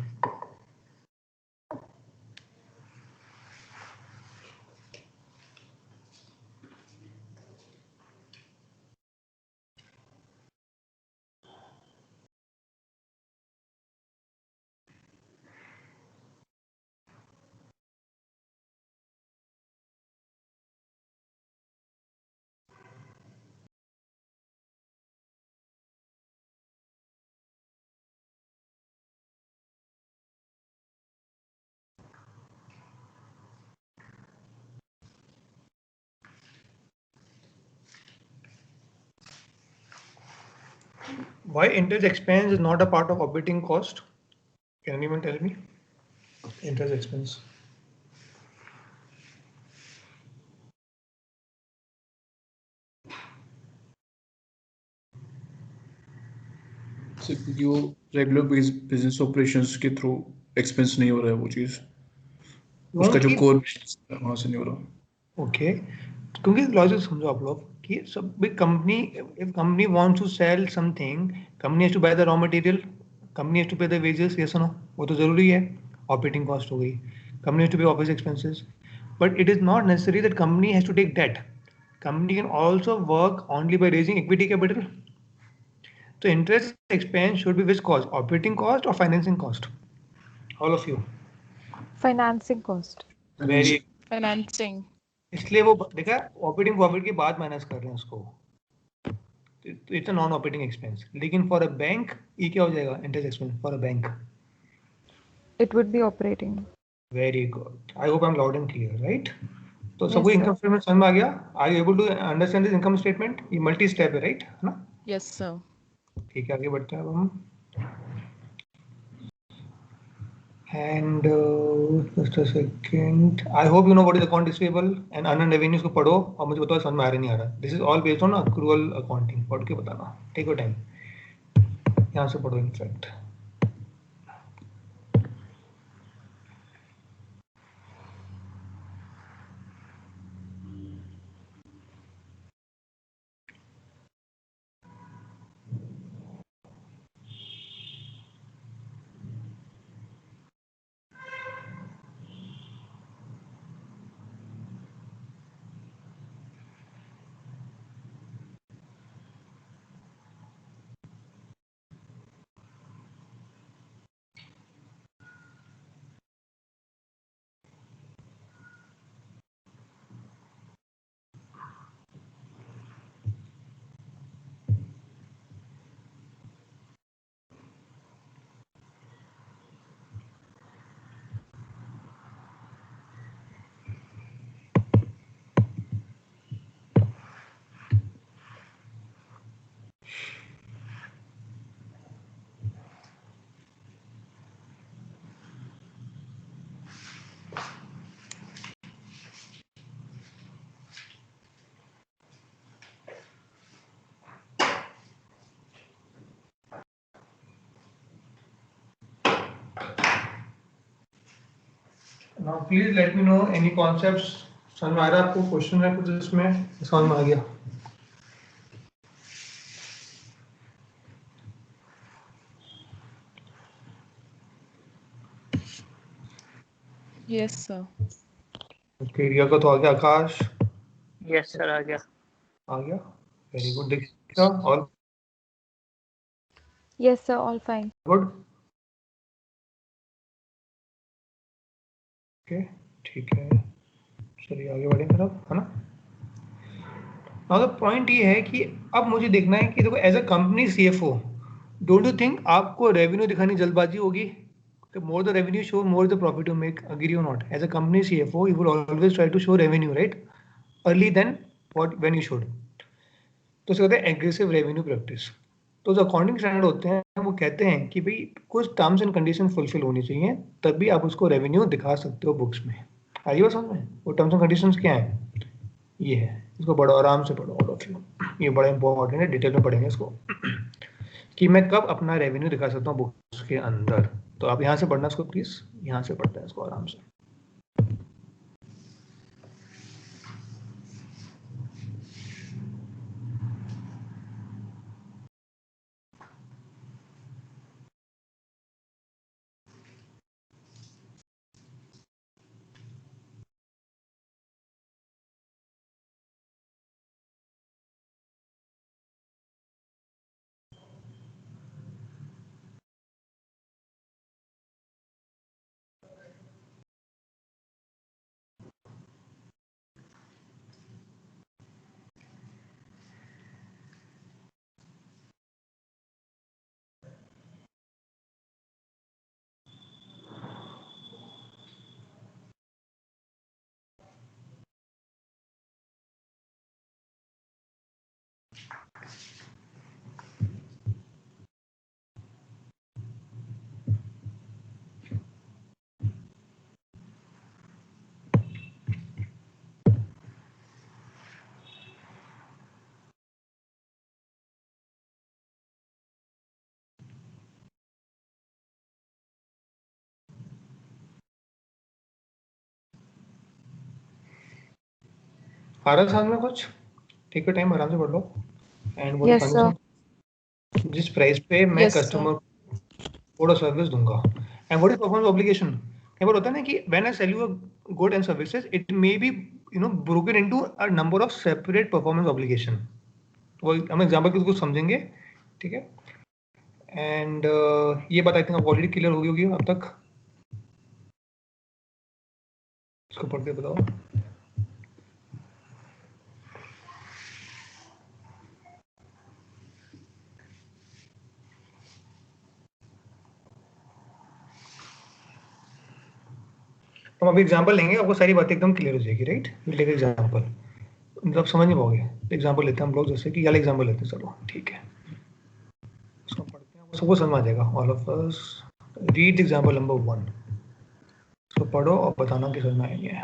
Why interest expense is not a part of operating cost? Can anyone tell me? Interest expense. So क्योंकि वो रेगुलर बिजनेस ऑपरेशंस के थ्रू एक्सपेंस नहीं हो रहा है वो चीज़, उसका जो क्योंकि कोर बिजनेस है वहाँ से नहीं हो रहा। ओके, क्योंकि लॉजिक समझो आप लोग कि सब big company, if company wants to sell something, company has to buy the raw material, company has to pay the wages, yes और नो, वो तो जरूरी है, ऑपरेटिंग कॉस्ट हो गई, company has to pay office expenses, but it is not necessary that company has to take debt, company can also work only by raising equity capital. So interest expense should be which cost? Operating cost or financing cost? All of you. Financing cost. Very. Financing. इसलिए वो देखा operating profit के बाद minus कर रहे हैं उसको, it's a non operating expense. लेकिन फॉर अ बैंक ये क्या हो जाएगा? Interest expense for a bank. It would be operating. Very good. I hope I M loud and clear, right? तो सबको Yes, इनकम sir. स्टेटमेंट समझ में आ गया? Are you able to understand this income statement? ये multi step है, right? है ना? Yes, sir. ठीक है, आगे बढ़ते हैं अब हम. And just a second. I hope you know what is account receivable and unearned revenues को पढ़ो और मुझे बताओ समझ में आ रहा नहीं आ रहा. This is all based on accrual accounting. पढ़ के बताना. Take your time. यहाँ से पढ़ो in fact. Now please let me know any concepts. समझ में आ रहा है आपको? क्वेश्चन है कुछ इसमें? समझ में आ गया? Yes, sir. ओके, रिया का तो आ गया. आकाश Yes, sir. आ गया. आ गया. Very good. Diksha all Yes, sir. All fine. Good. Okay, ठीक है. चलिए आगे बढ़े फिर अब, है ना? नाउ द पॉइंट ये है कि अब मुझे देखना है कि देखो as a company CFO, don't you think आपको रेवेन्यू दिखाने की जल्दबाजी होगी? More the revenue show more the profit you make. Agree और not? As a company CFO you will always try to show revenue, right? Early then what when you should. तो इसे कहते हैं एग्रेसिव रेवेन्यू प्रैक्टिस. तो जो accounting standard होते हैं वो कहते हैं कि भाई कुछ टर्म्स एंड कंडीशन फुलफिल होनी चाहिए, तभी आप उसको रेवेन्यू दिखा सकते हो बुक्स में. आइए बात समझ में? वो टर्म्स एंड कंडीशंस क्या है? ये है. इसको पढ़ो, आराम से पढ़ो ऑल ऑफ यू. ये बड़ा इंपॉर्टेंट है, डिटेल में पढ़ेंगे इसको कि मैं कब अपना रेवेन्यू दिखा सकता हूँ बुक्स के अंदर. तो आप यहाँ से पढ़ना इसको प्लीज, यहाँ से पढ़ते हैं इसको आराम से. आ रहा समझ में कुछ? टेक योर टाइम, आराम से पढ़ लो। And what Yes, sir. जिस प्राइस पे मैं Yes, sir. कस्टमर गुड और सर्विस दूंगा। And what is performance obligation? कई बार होता है ना कि when I sell you a good and services, it may be broken into a number of separate performance obligation. वो हम एग्जांपल के कुछ समझेंगे, ठीक है? एंड ये बात आई थिंक ऑलरेडी क्लियर हो गई होगी अब तक। इसको पढ़ के बताओ। हम अभी एग्जांपल लेंगे, आपको सारी बातें एकदम क्लियर हो जाएगी, राइट? विल टेक एग्जांपल, मतलब समझ नहीं पाओगे। एग्जांपल लेते हैं हम लोग, जैसे कि ये एग्जांपल लेते हैं, चलो ठीक है, इसको पढ़ते हैं, सबको समझ आ जाएगा। All of us read example number 1। इसको पढ़ो और बताना कि समझ में आएंगे।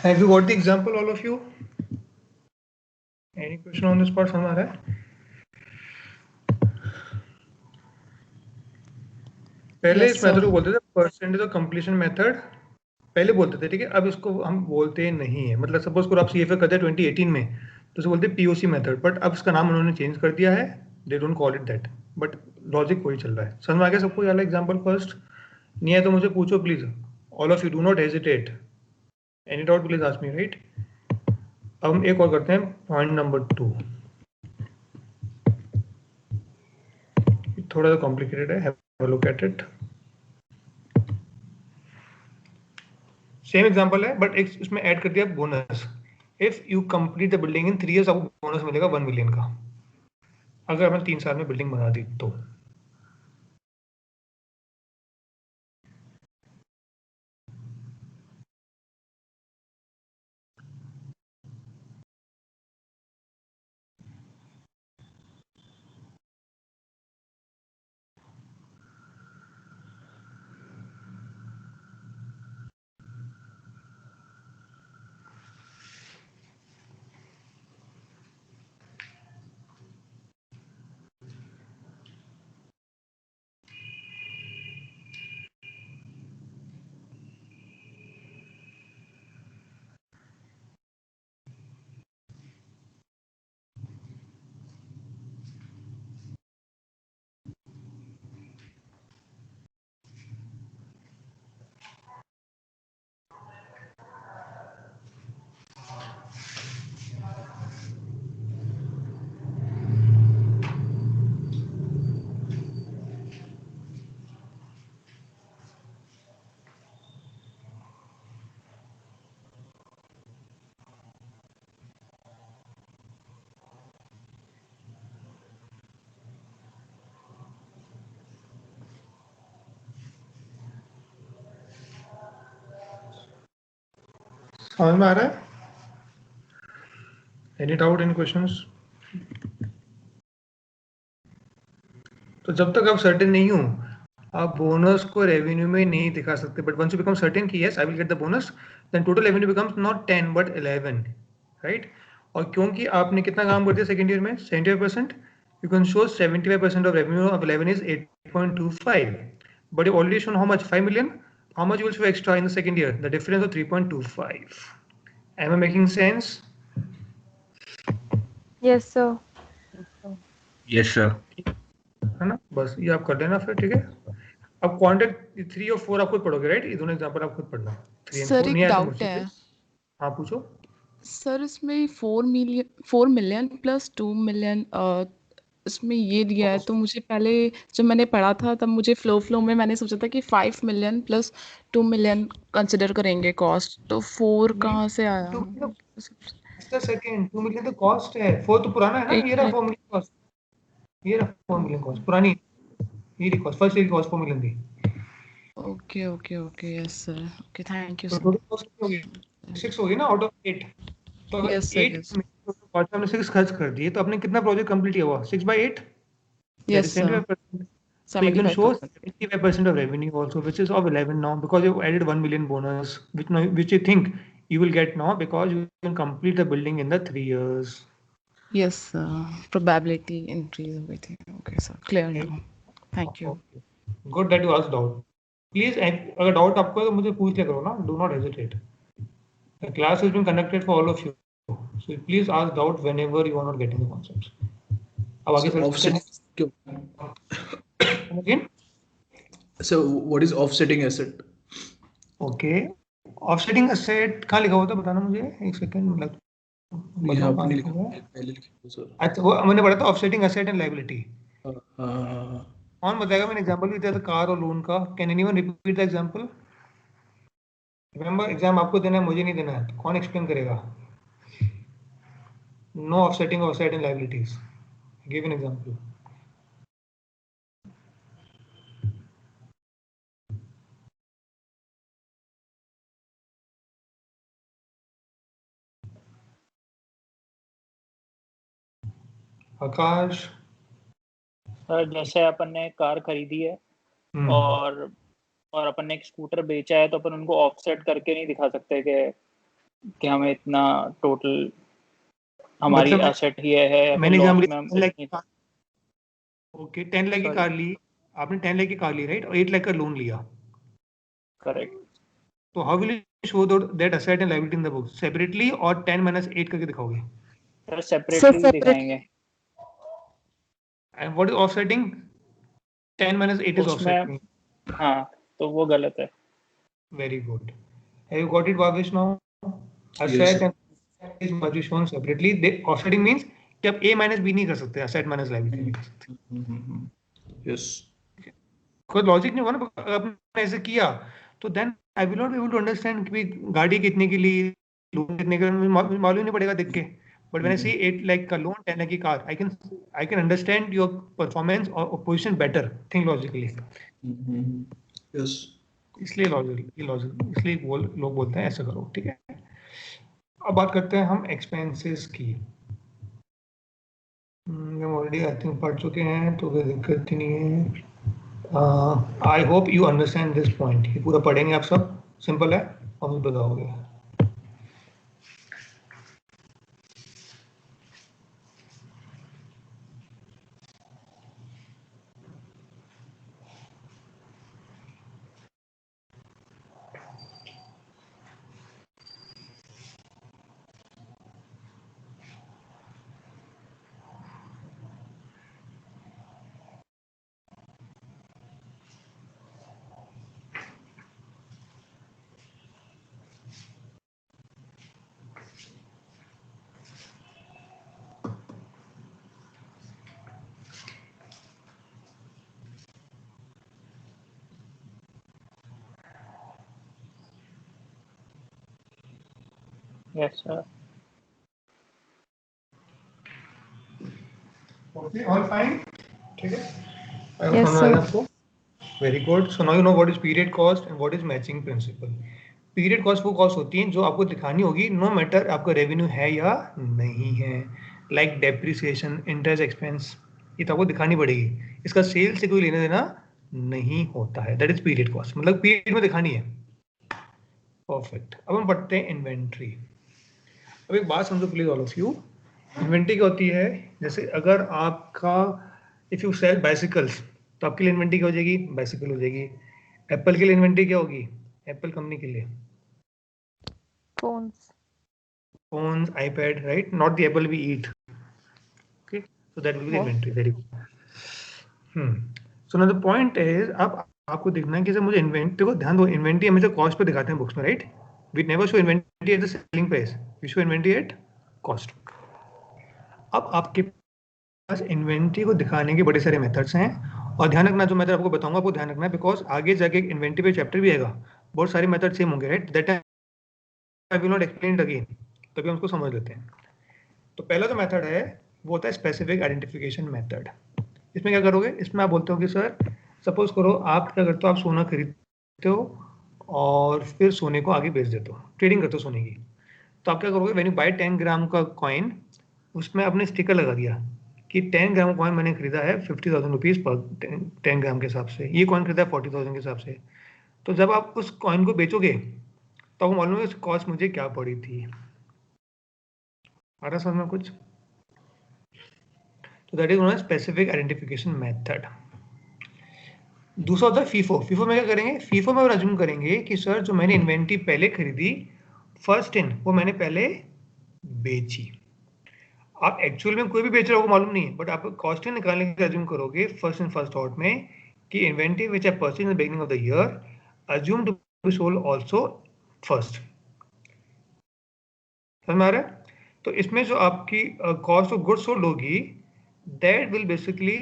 Have you got the example, all of you? Any question on this part? समझ आ रहा है? पहले Yes, इस मेथड sir. को बोलते थे परसेंटेज ऑफ कंप्लीशन मेथड, पहले बोलते थे, ठीक है? अब इसको हम बोलते नहीं है। मतलब सपोज करो आप सीएफए करते हैं 2018 में, तो उसे बोलते हैं पीओसी मेथड, बट अब इसका नाम उन्होंने चेंज कर दिया है। They don't call it that, but logic वही चल रहा है। समझ में आ गया सबको? वाला एग्जांपल फर्स्ट नहीं है तो मुझे पूछो please, all of you, do not hesitate. Any doubt please ask me, right? अब हम एक और करते हैं, पॉइंट नंबर 2। थोड़ा सा कॉम्प्लिकेटेड है, have a look at it. Same example है, बट एक इसमें ऐड कर दिया bonus. If you complete the building in 3 years, आपको बोनस मिलेगा 1 मिलियन का, अगर हमने 3 साल में बिल्डिंग बना दी तो। समझ में आ रहा है? Any doubt, any questions? तो जब तक आप सर्टेन नहीं हो आप बोनस को रेवेन्यू में नहीं दिखा सकते, but once you become certain कि yes I will get the bonus, then total revenue becomes not 10 but 11, right? और क्योंकि आपने कितना काम कर दिया सेकंड ईयर में 75%, you can show 75% of revenue of 11 is 8.25, but you already shown how much, 5 million. How much you will show extra in the second year? The difference of 3.25. Am I making sense? Yes, sir. Yes sir. है ना? बस ये आप कर देना फिर, ठीक है? अब क्वांटिटी 3 और 4 आप खुद पढ़ोगे, राइट? ये दोनों एग्जांपल आप खुद पढ़ना, 3 और 4 सर नहीं एक आया तो डाउट मुझसे है पूछ। हाँ पूछो। सर, इसमें 4 मिलियन प्लस 2 मिलियन इसमें ये दिया है, तो मुझे पहले जब मैंने पढ़ा था तब मुझे फ्लो में मैंने सोचा था कि 5 मिलियन प्लस 2 मिलियन कंसिडर करेंगे कॉस्ट, तो 4 कहाँ से आया? 2 मिलियन इसका सेकंड, 2 मिलियन तो कॉस्ट है, 4 तो पुराना है ना। एक ये रहा मिनट 4 मिलियन कॉस्ट, ये रहा 4 मिलियन कॉस्ट पुरानी, ये रही कॉस्ट, फर्स्ट ईयर की कॉस्ट 4 मिलियन थी। Okay okay okay yes sir, okay thank you तो सर. टोटल कॉस्ट कितनी होगी? 6 होगी ना आउट ऑफ 8। तो अगर यस सर 8 यस में कॉस्ट हमने 6 खर्च कर दिए, तो आपने कितना प्रोजेक्ट कंप्लीट किया हुआ? 6/8, that yes is sir 75%. So you can show 75%. 75% of revenue also, which is of 11 now, because you've added 1 million bonus, which you think you will get now because you can complete the building in the 3 years. Yes, probability increase everything. Okay, sir. Clear now. Thank you. Okay. Good that you asked doubt. Please, अगर doubt आपको है तो मुझे पूछ लिया करो ना. Do not hesitate. The class has been conducted for all of you, so please ask doubt whenever you are not getting the concepts. अब आगे So चलते हैं. offsetting. Again. So what is offsetting asset? Okay. Offsetting asset कहाँ लिखा हुआ था बताना मुझे, एक सेकंड लग. यहाँ पे नहीं लिखा, पहले लिखा सर. अच्छा वो मैंने पढ़ा था ऑफसेटिंग एसेट एंड लायबिलिटी. हाँ. कौन बताएगा? मैंने एग्जांपल भी दिया था कार और लोन का. Can anyone repeat the example? Remember exam आपको देना है, मुझे नहीं देना है. कौन एक्सप्लेन करेगा? No offsetting of asset and liabilities. Give an example. Akash. Sir जैसे अपन ने कार खरीदी है और अपन ने एक स्कूटर बेचा है, तो अपन उनको ऑफसेट करके नहीं दिखा सकते कि हमें इतना टोटल हमारी मतलब एसेट ही है, मैंने लॉस एग्जांपल में हम 10 लाख की कार. ओके 10 लाख की Sorry. कार ली आपने, 10 लाख की कार ली, राइट? और 8 लाख का लोन लिया. करेक्ट. तो how will you show that asset and liability in the book separately, और 10 - 8 करके दिखाओगे? सर सेपरेटली दिखाएंगे. And what is offsetting? 10 - 8 is उसमें ऑफसेटिंग. हाँ, तो वो गलत है. Very good. Have you got it, Bhavesh, now? Yes, Asset sir. and liability must be shown separately. Offsetting means कि आप A minus B नहीं कर सकते, asset minus liability नहीं कर सकते. Yes. कोई लॉजिक नहीं होगा ना. अगर आपने ऐसे किया तो then I will not be able to understand कि गाड़ी कितने की ली, लोन कितने का, मालूम नहीं पड़ेगा देख के. But when I see 8 lakh का लोन, 10 lakh की car, I can understand your performance or position better. Think logically. Yes. इसलिए इसलिए लोग बोलते हैं ऐसा करो, ठीक है? अब बात करते हैं हम एक्सपेंसेस की. हम ऑलरेडी आई थिंक पढ़ चुके हैं तो कोई दिक्कत ही नहीं है. आई hope you understand this point. ये पूरा पढ़ेंगे आप सब, सिंपल है और बताओगे. Yes sir. Okay, all fine. ठीक है? Yes, समझ sir. आया आपको? Very good. So now you know what is period cost and what is matching principle. Period cost वो कॉस्ट होती है जो आपको दिखानी होगी नो मैटर आपका रेवेन्यू है या नहीं है. लाइक डेप्रिसिएशन, इंटरेस्ट एक्सपेंस, ये तो आपको दिखानी पड़ेगी. इसका सेल से कोई लेना देना नहीं होता है, दैट इज पीरियड कॉस्ट, मतलब पीरियड में दिखानी है। परफेक्ट। अब हम पढ़ते हैं इन्वेंट्री। अब एक बात समझो please all of you, inventory क्या होती है? जैसे अगर आपका इफ यू सेल बाइसिकल्स तो आपके लिए इन्वेंट्री क्या हो जाएगी? बाइसिकल हो जाएगी। एप्पल के लिए इन्वेंट्री क्या होगी? एप्पल कंपनी के लिए Phones. phones, iPad, right? Not the apple we eat. Okay, so that will be the What? inventory. Very good. So now the point is, अब आपको देखना है कि जब मुझे इन्वेंट्री को ध्यान दो, इन्वेंट्री हमेशा कॉस्ट पे दिखाते हैं बुक्स में, right? We never show inventory at the selling price, we show inventory at cost. अब आपके पास इन्वेंट्री को दिखाने के बड़े सारे मेथड्स हैं, और ध्यान रखना जो मेथड आपको बताऊंगा आपको ध्यान रखना है, बिकॉज आगे जाके एक इन्वेंट्री पे चैप्टर भी आएगा, बहुत सारे मेथड सेम होंगे, right? That I will not explain it again, तभी हम उसको समझ लेते हैं। तो पहला जो मेथड है वो होता है स्पेसिफिक आइडेंटिफिकेशन मेथड। इसमें क्या करोगे? इसमें आप बोलते हो कि सर सपोज करो आप क्या करते हो, आप सोना खरीदते हो और फिर सोने को आगे बेच देते हो, ट्रेडिंग करते हो सोने की। तो आप क्या करोगे? व्हेन यू बाय 10 ग्राम का कॉइन, उसमें आपने स्टिकर लगा दिया कि 10 ग्राम कॉइन मैंने खरीदा है 50,000 रुपीज़ पर 10 ग्राम के हिसाब से, ये कॉइन खरीदा है 40,000 के हिसाब से। तो जब आप उस कॉइन को बेचोगे तो आपको मालूम है उस कॉस्ट मुझे क्या पड़ी थी। आ रहा समझ में कुछ? तो that is known as specific identification method. दूसरा होता है फीफो। फीफो में क्या करेंगे? फीफो में अज्यूम करेंगे कि सर जो मैंने इन्वेंट्री पहले खरीदी फर्स्ट इन, वो मैंने पहले बेची। आप एक्चुअल में कोई भी बेच रहे हो मालूम नहीं है, बट आप कॉस्टिंग निकालने के अज्यूम करोगे फर्स्ट इन फर्स्ट आउट में कि inventory which I purchase in the beginning of the year assume to be sold also first. समझ में आ रहा है? तो इसमें जो आपकी कॉस्ट ऑफ गुड्स सोल्ड होगी that will basically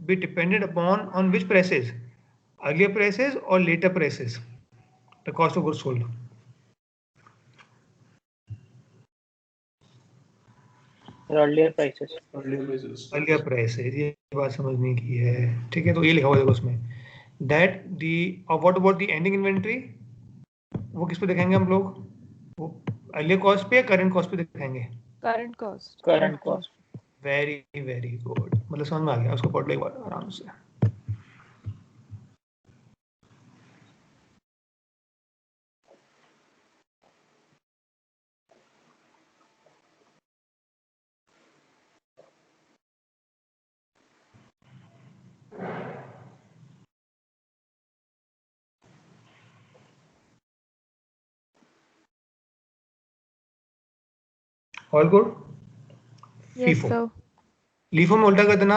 be dependent on which prices, earlier prices or later prices, the cost of goods sold. earlier prices. earlier prices, ये बात समझने की है, ठीक है? तो ये लिखा हुआ है उसमें that the what about the ending inventory, वो किस पे दिखाएंगे हम लोग? वो earlier cost पे या current cost पे दिखाएंगे? Current cost. current cost. Very good, मतलब समझ में आ गया, उसको पढ़ लो एक बार आराम से। All good? Yes, FIFO, sir. LIFO में उल्टा कर देना।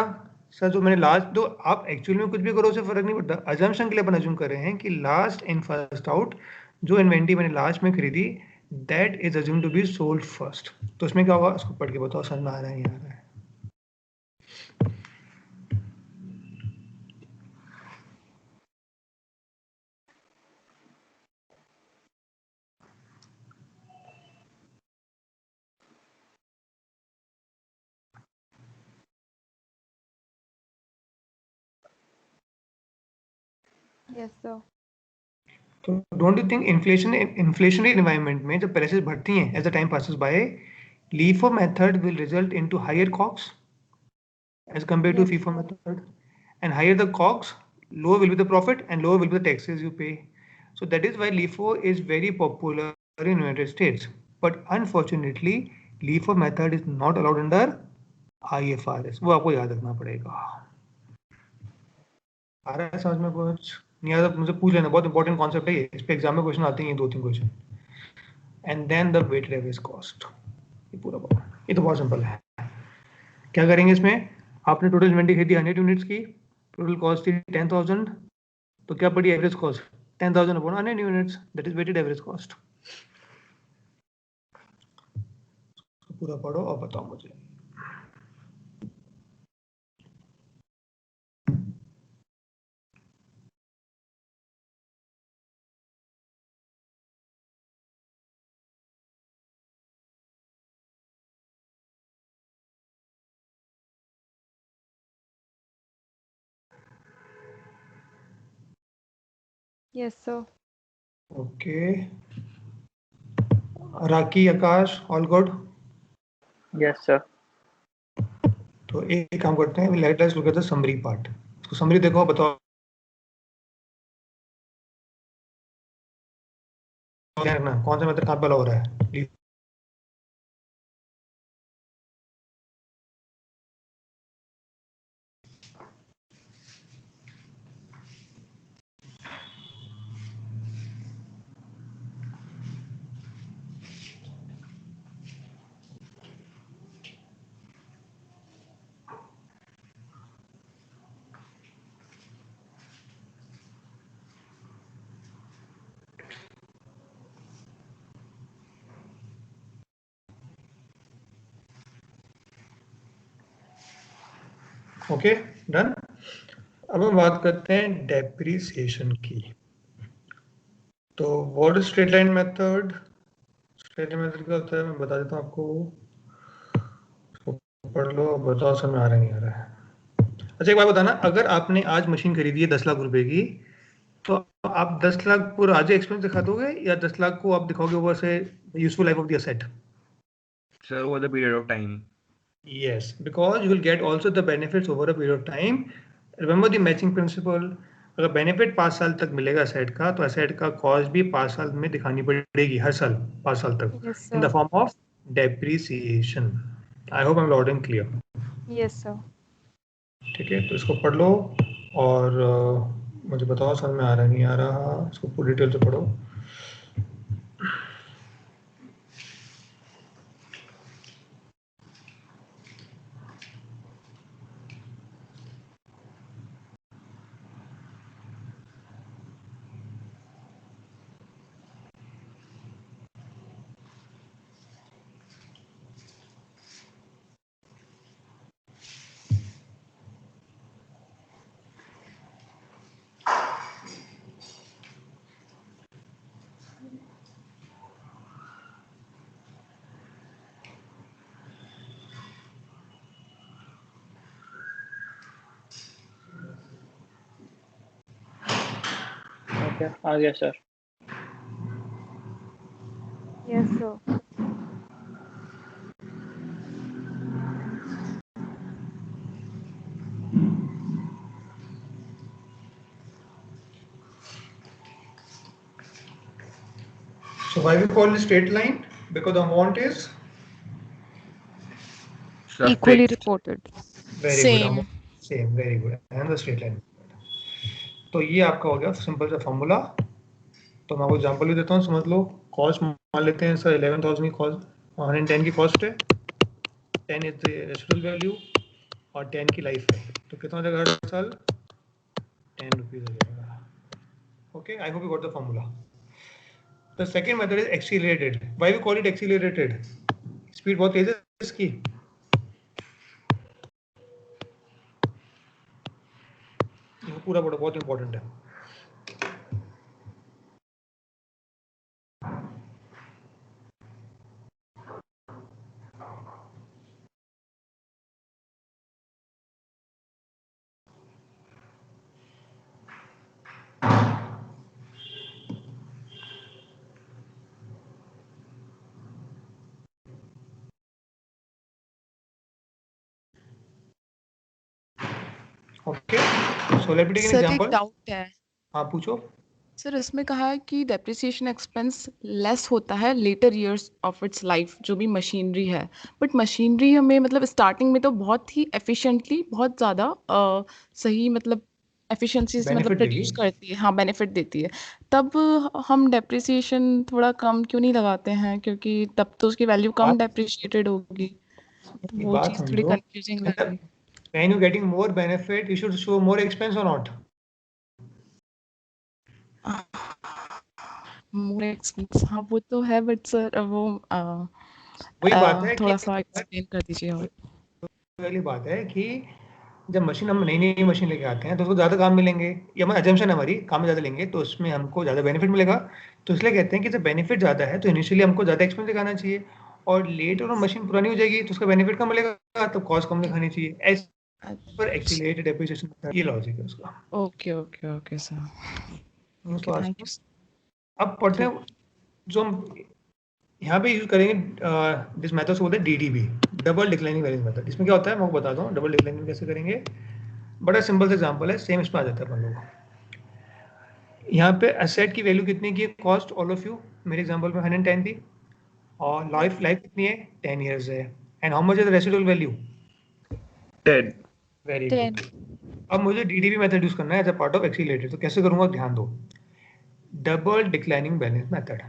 सर जो मैंने लास्ट, तो आप एक्चुअल में कुछ भी करो उससे फर्क नहीं पड़ता, अजम्पशन के लिए अपन अज्यूम कर रहे हैं कि लास्ट इन फर्स्ट आउट, जो इन्वेंट्री मैंने लास्ट में खरीदी that is assume to be sold first. तो इसमें क्या होगा उसको पढ़ के बताओ, समझ में आ रहा है नहीं आ रहा है? Yes, sir. तो don't you think inflationary environment में जब प्राइसेस बढ़ती हैं as the time passes by, LIFO method will result into higher cost as compared to Yes, FIFO sir. method, and higher the COGS, lower will be the profit and lower will be the taxes you pay. So that is why LIFO is very popular in United States, but unfortunately LIFO method is not allowed under IFRS. वो आपको याद रखना पड़ेगा। आ रहा है समझ में कुछ? नहीं आ रहा मुझे पूछ लेना, बहुत इंपॉर्टेंट कॉन्सेप्ट है ये, इस पे एग्जाम में क्वेश्चन आते हैं 2-3 question. And then the weighted average cost, ये पूरा ये तो बहुत सिंपल है। क्या करेंगे इसमें? आपने टोटल इन्वेंट्री खरीदी 100 यूनिट्स की, टोटल कॉस्ट थी 10,000, तो क्या पड़ी average cost? 10,000 upon 100 units, that is weighted average cost. पूरा पढ़ो और बताओ मुझे। Yes, sir. Okay, Raki, Akash, all good? Yes, sir. तो एक काम करते हैं, let us look at the summary part. तो समरी देखो, बताओ ध्यान रखना कौन सा मेथड कहाँ पे हो रहा है। Okay done. अब हम बात करते हैं डेप्रिसिएशन की। तो what is straight line method? Straight line method क्या होता है मैं बता देता हूँ आपको, पढ़ लो, बताओ समझ आ रहा है नहीं आ रहा है। अच्छा एक बात बताना, अगर आपने आज मशीन खरीदी है 10 लाख रुपए की, तो आप 10 लाख पूरा आज एक्सपेंस दिखा दोगे या 10 लाख को आप दिखाओगे वो से useful life of the asset? Sir over the period of time. Yes, because you will get also the benefits over a period of time. Remember the matching principle. अगर बेनिफिट 5 साल तक मिलेगा असेट का, तो असेट का cost भी 5 साल में दिखानी पड़ेगी हर साल 5 साल तक, Yes, in the sir. Form of depreciation. I hope I M loud and clear. Yes, sir. ठीक है, तो इसको पढ़ लो और मुझे बताओ समझ में आ रहा नहीं आ रहा, इसको पूरी डिटेल से पढ़ो। ओके आ गया sir. Yes, sir. So why we call it straight line? Because the amount is Equally Fixed. reported. very good, Same. amount same, very good, and the straight line। तो ये आपका हो गया सिंपल सा formula. तो मैं आपको एग्जांपल भी देता हूँ, समझ लो। कॉस्ट मान लेते हैं सर 11,000 की कॉस्ट, 110 की कॉस्ट है, 10 इज द रेसिडुअल वैल्यू और 10 की लाइफ है, तो कितना हो जाएगा हर साल? 10 रुपीज हो जाएगा। Okay, I hope you got the formula. The second method is accelerated. Why we call it accelerated? Speed बहुत तेज है इसकी। पूरा पढ़ो, बहुत इंपॉर्टेंट है। Okay, so let me take an sir एक एग्जांपल। डाउट है हाँ पूछो। सर, इसमें कहा है कि डेप्रिसिएशन एक्सपेंस लेस होता है later years of its life, जो भी मशीनरी है। बट मशीनरी हमें मतलब स्टार्टिंग में तो बहुत ही एफिशिएंटली, बहुत ज़्यादा सही मतलब एफिशिएंसी से मतलब बेनिफिट देगी। प्रोड्यूस करती है, हाँ बेनिफिट देती है। तब हम डेप्रिसिएशन थोड़ा कम क्यों नहीं लगाते हैं, क्योंकि तब तो उसकी वैल्यू कम बात डेप्रिशिएटेड होगी। तो वो बात चीज़ थोड़ी समझो, कंफ्यूजिंग लग रही। when you getting more benefit, you should show more expense or not? More expense, हाँ वो तो है, बट सर वो वही बात है कि थोड़ा सा एक्सप्लेन कर दीजिए और। पहली बात है कि जब मशीन हम नई नई मशीन लेके आते हैं तो उसको ज़्यादा काम मिलेंगे, ये हमारी अजम्पशन है, हमारी काम ज़्यादा लेंगे तो उसमें हमको ज़्यादा बेनिफिट मिलेगा। तो इसलिए कहते हैं कि जब बेनिफिट ज़्यादा है तो इनिशियली हमको ज़्यादा एक्सपेंस दिखाना चाहिए, और लेटर और मशीन पुरानी हो जाएगी तो उसका बेनिफिट कम मिलेगा, तो कॉस्ट कम दिखानी चाहिए। एज पर एक्सीलरेटेड डेप्रिसिएशन, ये लॉजिक है उसका। Okay okay okay sir, okay तो थैंक यू। अब पढ़ते हैं जो हम यहाँ पे यूज करेंगे, दिस मेथड बोलते हैं DDB, double declining variance method. इसमें क्या होता है मैं आपको बताता हूँ डबल डिक्लाइनिंग कैसे करेंगे। बड़ा सिंपल सा एग्जांपल है, सेम इसमें आ जाता है अपन लोग। यहाँ पे एसेट की वैल्यू कितनी की है, कॉस्ट, ऑल ऑफ यू, मेरे एग्जांपल में 110 थी, और लाइफ कितनी है, 10 इयर्स है, and how much is the residual value, 10। Very 10. Good. अब मुझे डीडीबी मेथड यूज करना है as a part of accelerator, तो कैसे करूंगा, ध्यान दो, डबल डिक्लाइनिंग बैलेंस मेथड।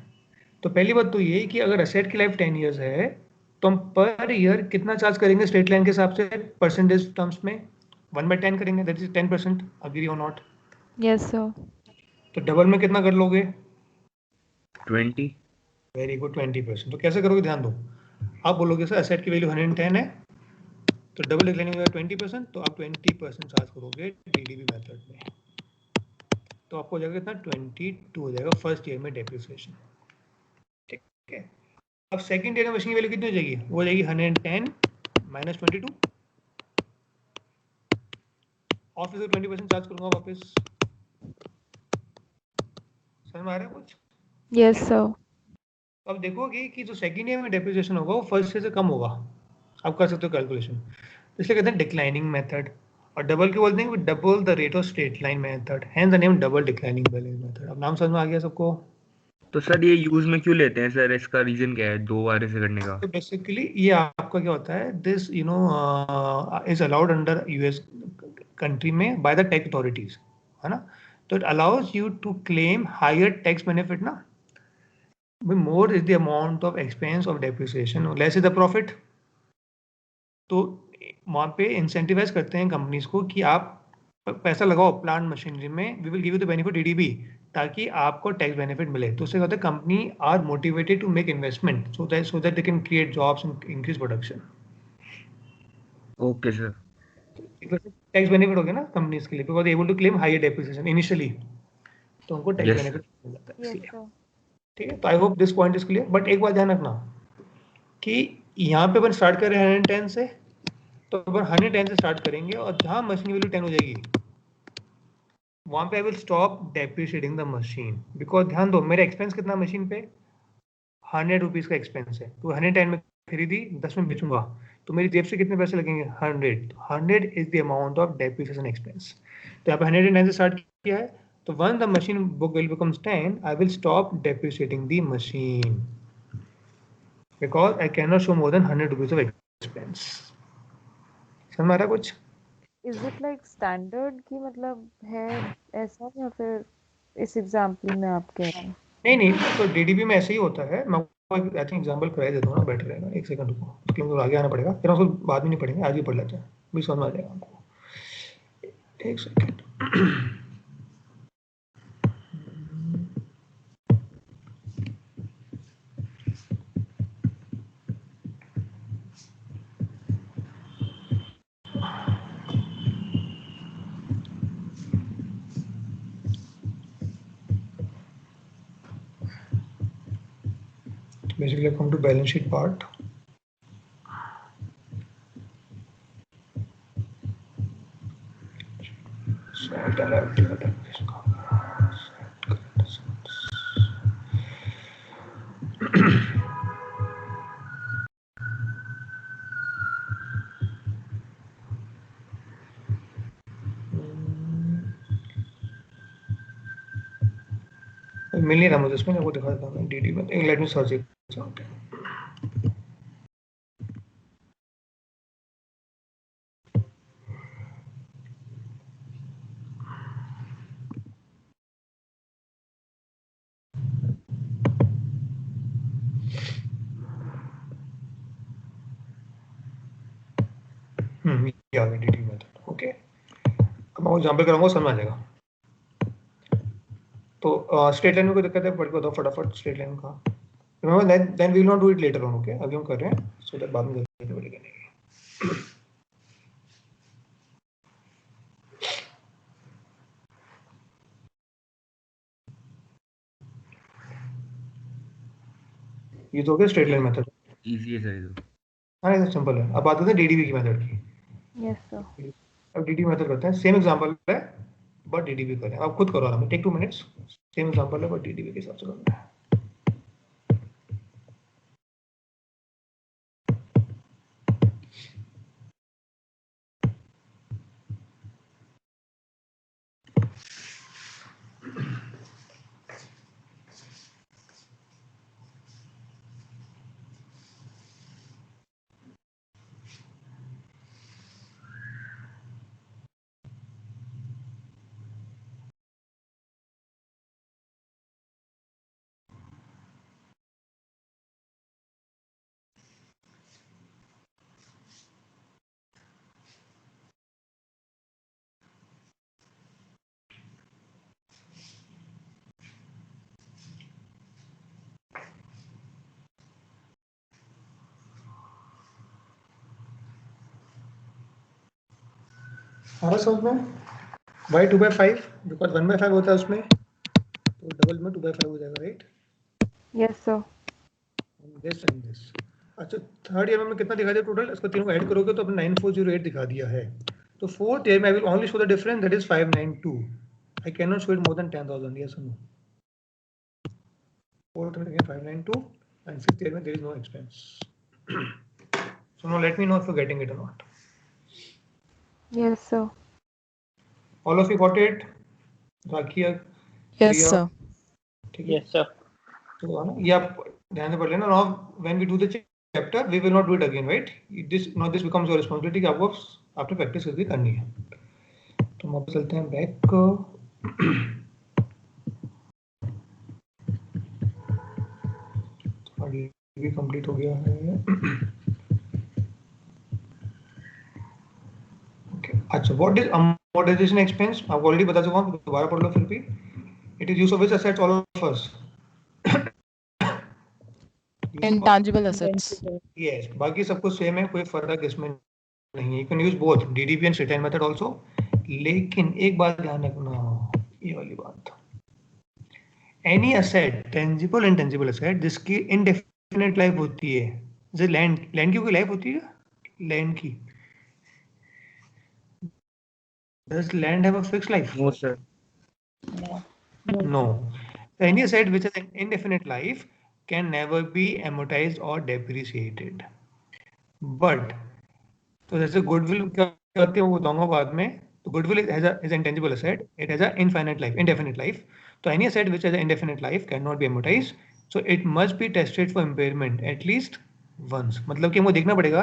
तो पहली बात तो ये कि अगर एसेट की लाइफ 10 इयर्स है तो हम पर ईयर कितना चार्ज करेंगे स्ट्रेट लाइन के हिसाब से, परसेंटेज टर्म्स में 1/10 करेंगे, दैट इज 10%, अग्री और नॉट। Yes, sir. तो डबल में कितना कर लोगे, 20। Very good, 20%। तो कैसे करोगे, ध्यान दो, आप बोलोगे सर एसेट की वैल्यू 110 है, तो डबल डिक्लाइनिंग हो जाएगा 20%, तो आप 20% चार्ज करोगे डीडीबी मेथड में, तो आपको हो जाएगा कितना, 22 हो जाएगा फर्स्ट ईयर में डेप्रिसिएशन। ठीक है, अब सेकंड ईयर में मशीन की वैल्यू कितनी हो जाएगी, वो हो जाएगी 110 माइनस 22, और फिर 20% चार्ज करूंगा वापस। समझ में आ रहा है कुछ? Yes, sir. अब देखोगे कि जो सेकंड ईयर में डेप्रिसिएशन होगा वो फर्स्ट ईयर से कम होगा, आप कर सकते हो कैलकुलेशन, इसलिए कहते हैं डिक्लाइनिंग मेथड, और डबल के बोलते हैं double the rate of straight line method, hence the name double declining balance method. अब नाम समझ में आ गया सबको? तो सर ये यूज में क्यों लेते हैं सर, इसका रीजन क्या है 2 बार ऐसे करने का? तो बेसिकली ये आपका क्या होता है, this is allowed under US country में बाय द टैक्स अथॉरिटीज, है ना, तो it allows you to claim higher tax benefit ना, more is the amount of expense of depreciation, less is the profit. तो वहाँ पे इंसेंटिवाइज करते हैं कंपनीज को कि आप पैसा लगाओ प्लांट मशीनरी में, we will give you the benefit DDB, ताकि आपको टैक्स बेनिफिट मिले। तो उससे कहते हैं company are motivated to make investment so that they can create jobs and increase production. Okay sir. Tax benefit हो गया ना कंपनीज के लिए, because able to claim higher depreciation initially, तो उनको टैक्स यस बेनिफिट मिल जाता है Yes, इसलिए। sir. ठीक है, तो I hope this point is clear. But एक बात ध्यान रखना कि यहाँ पे अपन स्टार्ट कर रहे हैं 110 से, तो अपन 110 से स्टार्ट करेंगे, और जहाँ मशीन की वैल्यू 10 हो जाएगी वहाँ पे I will stop depreciating the machine, because ध्यान दो मेरा एक्सपेंस कितना मशीन पे, 100 रुपीज़ का एक्सपेंस है, तो 110 में खरीदी, 10 में बेचूंगा, तो मेरी जेब से कितने पैसे लगेंगे, 100, तो 100 is the amount of depreciation expense. तो यहाँ पे 110 से स्टार्ट किया है, तो one the machine book value becomes 10, I will stop depreciating the machine, because I can not show more than 100 rupees of expense. समझ में आ रहा है कुछ? Is it like standard कि मतलब है ऐसा, या फिर इस एग्जाम्पल में आप कह रहे हैं? नहीं नहीं, तो डीडीबी में ऐसे ही होता है, मैं आई थिंक एग्जाम्पल कराई देता हूँ ना, बेटर रहेगा, एक सेकंड रुको, उसके लिए आगे आना पड़ेगा, फिर उसको बाद में नहीं पढ़ेंगे, आज ही पढ़ लेते हैं, भी समझ में आ जाएगा आपको। एक second. Basically, I come to balance sheet part. So I'll have to look at this. मिल नहीं रहा मुझे इसमें, आपको दिखा देता हूँ डीडी में, लेट मी सर्च इट। ये आ गया डीडी मेथड, ओके। अब मैं एग्जांपल कराऊंगा, समझ आ जाएगा। तो स्ट्रेट लाइन में कोई दिक्कत है, पढ़ के बताओ फटाफट स्ट्रेट लाइन का। Remember then we will not do it later on, okay, अभी हम कर रहे हैं सो दैट बाद में जल्दी बड़ी करेंगे। ये तो हो गया स्ट्रेट लाइन मेथड। इजी है सर ये तो। हाँ ये सिंपल है। अब बात करते हैं डीडीबी की मेथड की। Yes, sir. अब डीडीबी मेथड करते हैं, सेम एग्जांपल है बट डीडीबी करें, आप खुद करो आराम, टेक 2 मिनट्स, सेम एग्जांपल है बट डीडीबी के हिसाब से करना है। आ रहा समझ में? वाई 2/5 बिकॉज 1/5 होता है उसमें, तो डबल में 2/5 हो जाएगा, right? Yes sir. This and this. अच्छा, थर्ड ईयर में कितना दिखा दिया टोटल? इसको तीनों ऐड करोगे तो अपने 9408 दिखा दिया है। तो फोर्थ ईयर में I will only show the difference, that is 592। I can not show it more than 10,000, yes और नो? फोर्थ में again 592 and fifth year में there is no expense. So now let me know if you're getting it or not. Yes sir. All of you got it? Rakia, yes Priya, sir. ठीक है? Yes sir. तो ना ये आप ध्यान से पढ़ लेना। Now when we do the chapter, we will not do it again, right? This becomes your responsibility कि आपको आपने प्रैक्टिस करके करनी है। तो हम वापस चलते हैं बैक। भी कंप्लीट हो गया है। Okay. अच्छा, व्हाट इज अमोर्टाइजेशन एक्सपेंस? आपको ऑलरेडी बता चुका हूं, दोबारा पढ़ लो फिर भी। It is use of which assets all of us? Intangible assets. Intangible. Yes, बाकी सब कुछ सेम है, कोई फर्क इसमें नहीं है। You can use both DDP and straight line method also. लेकिन एक बात ध्यान रखना, ये वाली बात, any asset, tangible and tangible asset, जिसकी इनडेफिनेट लाइफ होती है, जैसे लैंड की कोई लाइफ होती है? लैंड की, does land have a fixed life? No sir. No. No. Any asset which has an indefinite life can never be amortized or depreciated. But तो जैसे गुडविल क्या होती है वो बताऊंगा बाद में। तो goodwill is intangible asset. It has an infinite life, indefinite life. तो any asset which has an indefinite life cannot be amortized. So it must be tested for impairment at least once. मतलब कि हमको देखना पड़ेगा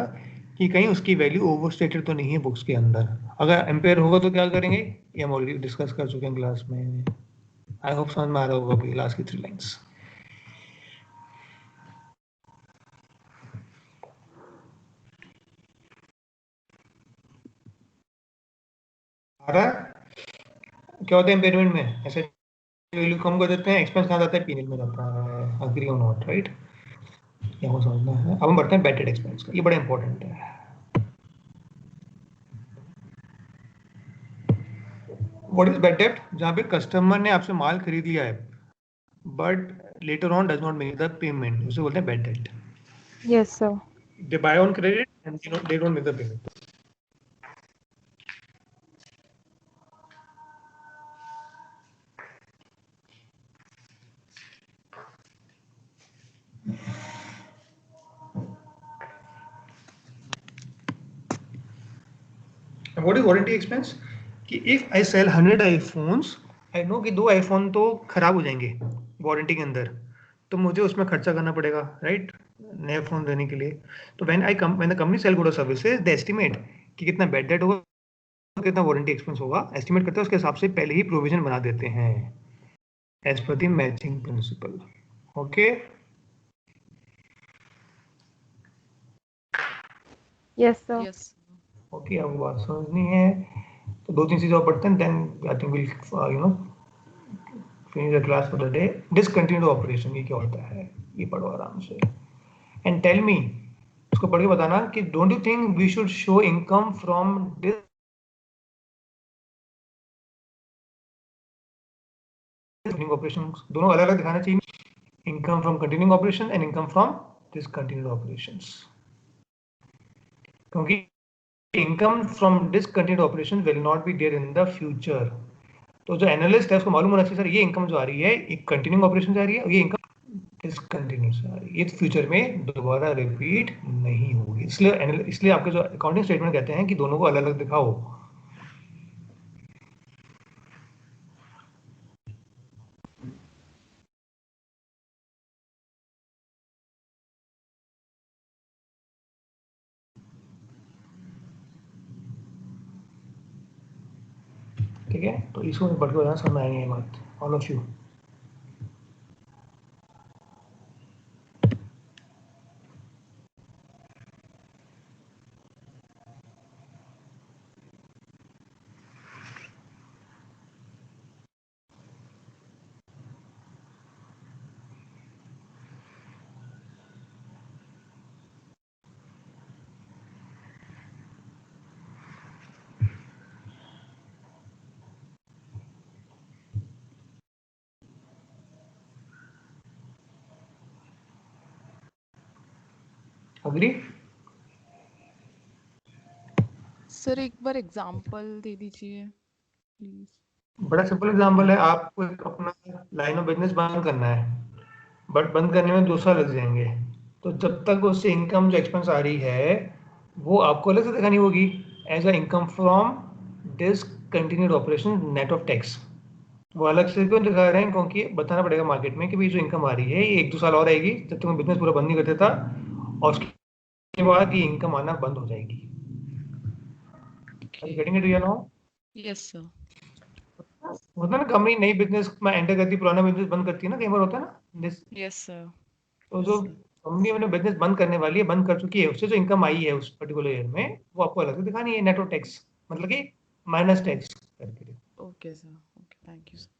कि कहीं उसकी value overstated तो नहीं है बुक्स के अंदर। अगर इम्पेयर होगा तो क्या करेंगे, ये हम ऑलरेडी डिस्कस कर चुके हैं क्लास में। आई होप समझ में आ रहा होगा अभी लास्ट की 3 लाइंस। आ रहा है? क्या होता है इम्पेयरमेंट में? ऐसे वैल्यू कम कर देते हैं, एक्सपेंस कहाँ जाता है? पीनल में जाता है। अग्री और नॉट, राइट? ये हमको समझना है। अब हम बढ़ते हैं बैड डेट एक्सपेंस का, ये बड़ा इंपॉर्टेंट है। What is bad debt? जहाँ पे कस्टमर ने आपसे माल खरीद लिया है but later on does not make the payment, उसे बोलते हैं bad debt. Yes sir. They buy on credit and they don't make the payment. What is warranty expense? कि if I sell 100 iPhones, I know कि 2 iPhone तो खराब हो जाएंगे warranty के अंदर, तो मुझे उसमें खर्चा करना पड़ेगा, राइट? नया फोन देने के लिए। तो when the company sell good services, they estimate कि कितना बैड डेट होगा, कितना वारंटी एक्सपेंस होगा, एस्टिमेट करते हैं, उसके हिसाब से पहले ही प्रोविजन बना देते हैं एज पर the matching principle. Okay? Yes sir. Yes. Okay, आपको बात समझनी है तो 2-3 चीजें और पढ़ते हैं, then I think will finish the class for the day. Discontinued operation, ये क्या होता है? ये पढ़ो आराम से and tell me, उसको पढ़ के बताना कि don't you think we should show income from discontinued operations? दोनों अलग अलग दिखाना चाहिए, income from continuing operation and income from discontinued operations, क्योंकि income from discontinued operations will not be there in the future. तो जो एनालिस्ट है उसको मालूम होना चाहिए, सर ये इनकम जो आ रही है एक कंटिन्यूइंग ऑपरेशन से आ रही है और ये इनकम डिसकंटिन्यू से आ रही है, ये फ्यूचर में दोबारा रिपीट नहीं होगी। इसलिए आपके जो अकाउंटिंग स्टेटमेंट कहते हैं कि दोनों को अलग अलग दिखाओ। ठीक है, तो इसको पढ़ के बताना, समझ आएंगे ये बात all of you. Agree? Sir एक बार एग्जांपल दे दीजिए प्लीज। बड़ा सिंपल एग्जांपल है, आपको एक अपना लाइन ऑफ बिजनेस बंद करना है, बट बंद करने में 2 साल लग जाएंगे, तो जब तक उससे इनकम जो एक्सपेंस आ रही है वो आपको अलग से दिखानी होगी as a income from discontinued operation net of tax. वो अलग से क्यों दिखा रहे हैं? क्योंकि बताना पड़ेगा मार्केट में कि भाई जो इनकम आ रही है ये 1-2 साल और आएगी, जब तक मैं बिजनेस पूरा बंद नहीं कर देता, और उसके बाद ये इनकम आना बंद हो जाएगी। Getting it? No? Yes sir. होता है ना, कंपनी नई बिजनेस में एंटर करती, पुराना बिजनेस बंद करती है ना, कई बार होता है ना। Yes sir. तो जो कंपनी अपने बिजनेस बंद करने वाली है, बंद कर चुकी है, उससे जो इनकम आई है उस पर्टिकुलर ईयर में, वो आपको अलग से दिखानी है नेट ऑफ टैक्स, मतलब कि माइनस टैक्स करके। Okay sir, okay, thank you sir.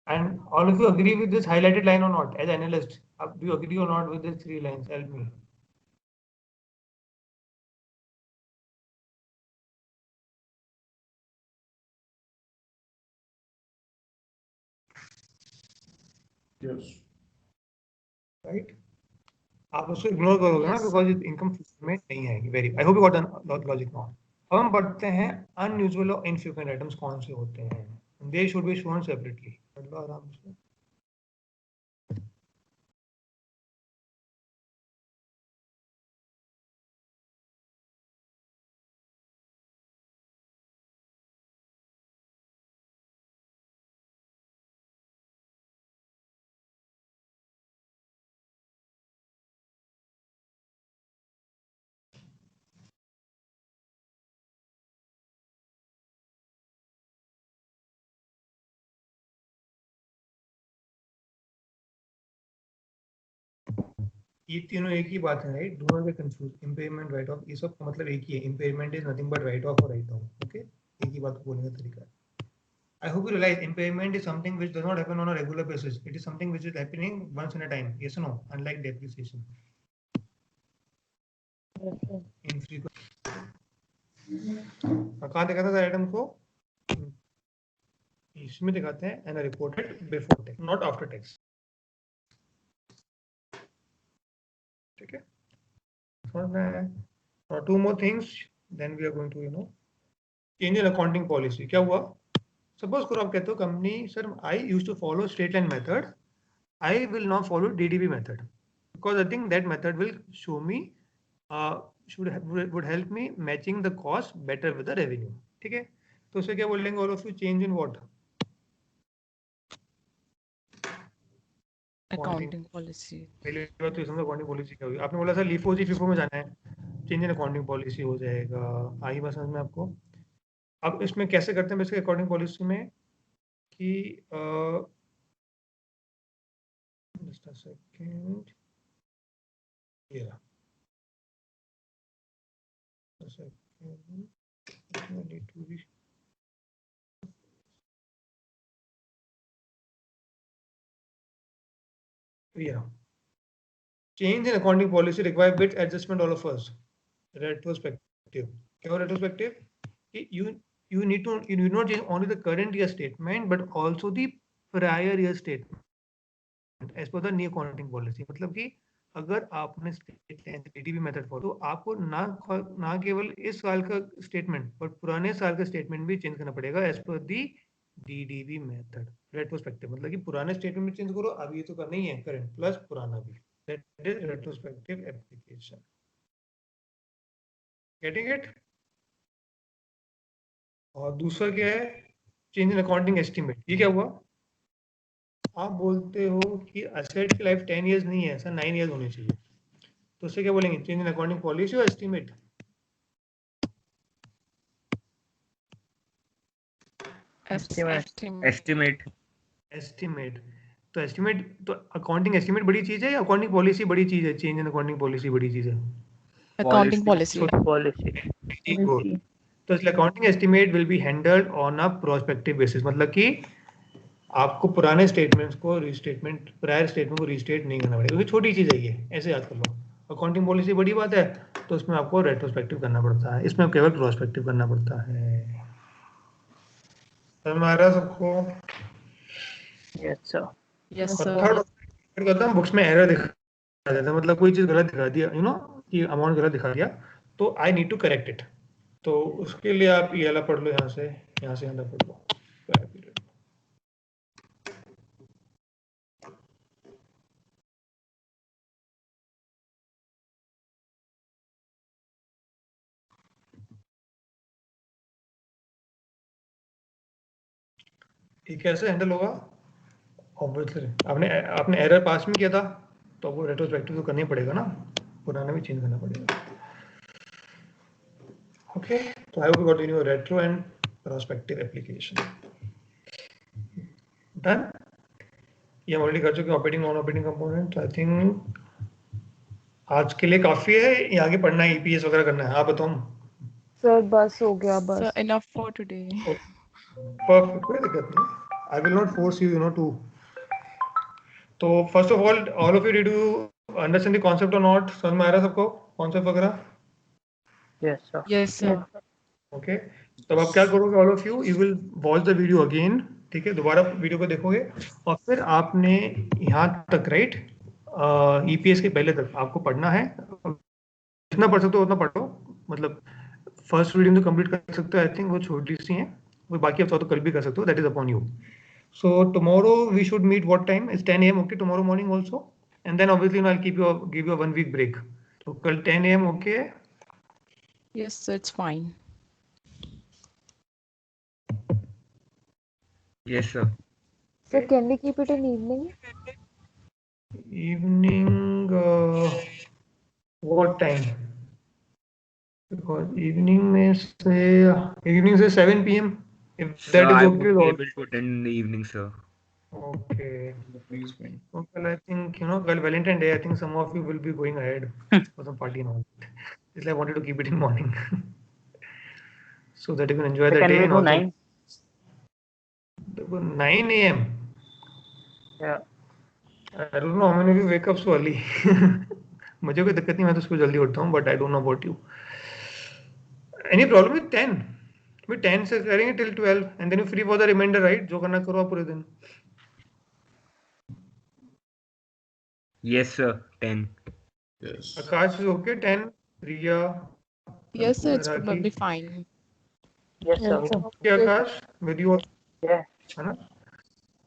And all of you agree with this highlighted line or not? As analyst, do you agree or not with these 3 lines? Help me. Yes. Right? आप उसको ignore करोगे ना, because income में नहीं आएगी। Very, I hope you got the logic now. अब हम पढ़ते हैं अनयूजुअल और इनफ्रीक्वेंट आइटम्स कौन से होते हैं। They should be shown separately. पढ़ लो आराम से। ये तीनों एक ही बात है, right? Do not get confuse. Impairment, right of, ये सब का मतलब एक ही है। Impairment is nothing but right of और राइट ऑफ। ओके, एक ही बात बोलने का तरीका है। I hope you realize impairment is something which does not happen on a regular basis. It is something which is happening once in a time. Yes or no? Unlike depreciation. Infrequent. कहाँ दिखाता था item को? इसमें दिखाते हैं and are reported before tax, not after tax. ठीक है? और 2 more things, then we are going to change in accounting policy. क्या हुआ? Suppose करो आप कहते हो company, sir I used to follow straight line method. I will now follow DDB method because I think that method will show me would help me matching the cost better with the revenue. ठीक है? तो उसे क्या बोलेंगे? all of you change in what? Accounting policy. पहले बात तो समझो अकाउंटिंग पॉलिसी क्या होगी। आपने बोला सर लिफो जी फिफो में जाना है, चेंज इन अकाउंटिंग पॉलिसी हो जाएगा। आई बात समझ में आपको? अब इसमें कैसे करते हैं बेसिकली अकाउंटिंग पॉलिसी में कि just a second. Yeah. A second. I need to be. Yeah. Change in accounting policy require bit adjustment all of us. Retrospective. क्या retrospective? You need not change only the current year statement but also the prior year statement as per the new accounting policy. मतलब कि अगर आपने DDB method follow, तो आपको ना केवल इस साल का स्टेटमेंट पर पुराने साल का स्टेटमेंट भी चेंज करना पड़ेगा एज पर दी DDB मेथड। रेट्रोस्पेक्टिव मतलब कि पुराने स्टेटमेंट में चेंज करो, अभी तो करना ही है करंट प्लस पुराना भी। That is retrospective application. Getting it? और दूसरा क्या है? Change in accounting estimate. ये क्या हुआ? आप बोलते हो कि एसेट की लाइफ 10 इयर्स नहीं है, ऐसा 9 इयर्स होनी चाहिए, तो उससे क्या बोलेंगे? चेंज इन अकाउंटिंग पॉलिसी और एस्टिमेट। एस्टिमेट तो अकाउंटिंग एस्टिमेट बड़ी चीज है या अकाउंटिंग पॉलिसी बड़ी चीज है? चेंज इन अकाउंटिंग पॉलिसी बड़ी चीज है? Accounting policy. तो इसलिए accounting estimate will be handled on a prospective basis, मतलब कि आपको पुराने स्टेटमेंट्स को रीस्टेटमेंट, प्रायर स्टेटमेंट को रीस्टेट नहीं करना पड़ेगा, क्योंकि छोटी चीज है ये, ऐसे याद कर लो। अकाउंटिंग पॉलिसी बड़ी बात है तो उसमें आपको रेट्रोस्पेक्टिव करना पड़ता है, इसमें केवल प्रोस्पेक्टिव करना पड़ता है। समझ में आ रहा है सबको? Yes sir. Yes sir. Third books में एरर दिखा जाता है, मतलब कोई चीज़ गलत दिखा दिया, यू नो, कि अमाउंट गलत दिखा दिया, तो I need to correct it. तो उसके लिए आप ये वाला पढ़ लो, यहाँ से यहाँ तक पढ़ लो। ये कैसे हैंडल होगा? ऑब्वियसली आपने आपने एरर पास में किया था, तो वो रेट्रोस्पेक्टिव तो करना ही पड़ेगा ना, पुराना भी चेंज करना पड़ेगा। ओके, तो I hope you got in your retro and prospective application. Done. ये हम ऑलरेडी कर चुके हैं, operating non operating component. I think आज के लिए काफी है, ये आगे पढ़ना है, ईपीएस वगैरह करना है। आप बताओ। सर बस हो गया So बस। enough for today. परफेक्ट, कोई दिक्कत नहीं। I will not force you, you know, too. तो first of all of you did you understand the concept और नॉट? समझ में आ रहा है सबको कॉन्सेप्ट वगैरह? Yes sir. Yes, sir. Okay, तो अब क्या करोगे all of you? You will watch the video again, ठीक है, दोबारा वीडियो को देखोगे, और फिर आपने यहाँ तक, राइट, ईपीएस के पहले तक आपको पढ़ना है। जितना पढ़ सकते हो उतना पढ़ो, मतलब फर्स्ट रीडिंग तो कंप्लीट कर सकते हो, आई थिंक वो छोटी सी हैं, वो बाकी आप तो कल भी कर सकते हो, that is upon you. So tomorrow we should meet what time? It's 10 a.m. okay tomorrow morning also, and then obviously I'll give you a 1 week break. So kal 10 a.m. okay? Yes, sir, it's fine. Yes, sir. Sir, can we keep it in evening? Evening, what time? Because evening say 7 p.m. If Sir, that is I okay won't with be all. able to attend in the evening, sir. Okay. Please, fine. Okay, I think, you know, well, Valentine Day, I think some of you will be going ahead for some party and all. Isliye I wanted to keep it in morning. So that you can enjoy the Can day we and do also 9? 9 a.m. Yeah. I don't know how many of you wake up so early. मुझे कोई दिक्कत नहीं, मैं तो सुबह जल्दी उठता हूँ, but I don't know about you. Any problem with 10? We 10 से करेंगे till 12 and then you free for the remainder, right? जो करना करो आप पूरे दिन. Yes, sir. 10. Yes. Akash is okay, 10. Riya. Yes, sir, it's Raki. probably fine. Yes sir. Yes, sir. Okay, Akash, with you. Yeah. है ना?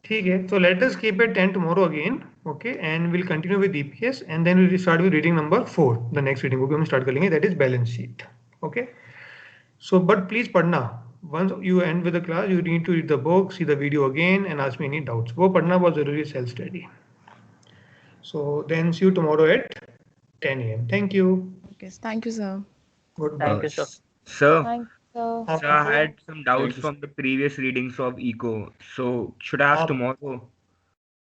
ठीक है, so let us keep it 10 tomorrow again, okay, and we'll continue with EPS and then we'll start with reading number 4. The next reading वो भी हम start कर लेंगे, that is balance sheet, okay. So but please पढ़ना, once you end with the class you need to read the book, see the video again and ask me any doubts. वो पढ़ना बहुत ज़रूरी है, self study. So then see you tomorrow at 10 a.m. Thank you. Okay, thank you, sir. Goodbye. Thank you, sir. Sir, Thank you, sir. आप sir, I had some doubts Thank you, from the previous readings of eco. So should I ask आप tomorrow?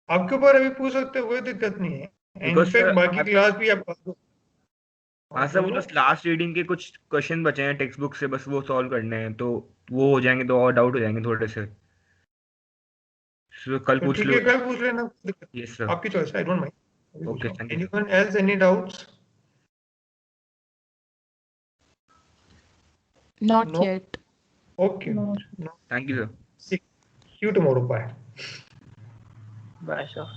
आपके ऊपर अभी पूछ सकते हो, कोई दिक्कत नहीं है. Because sir, इनफैक्ट बाकी क्लास भी आप हाँ सर, वो तो लास्ट रीडिंग के कुछ क्वेश्चन बचे हैं टेक्स्ट बुक से, बस वो सॉल्व करने हैं, तो वो हो जाएंगे तो और डाउट हो जाएंगे थोड़े से. So, कल तो पूछ ठीक लो. है, कल पूछ लेना. Yes, sir. आपकी choice, I don't mind. Okay, thank you, sir. Anyone else, any doubts? Not No. yet. Okay. No. No. Thank you, sir. See you tomorrow. Bye. Bye sir.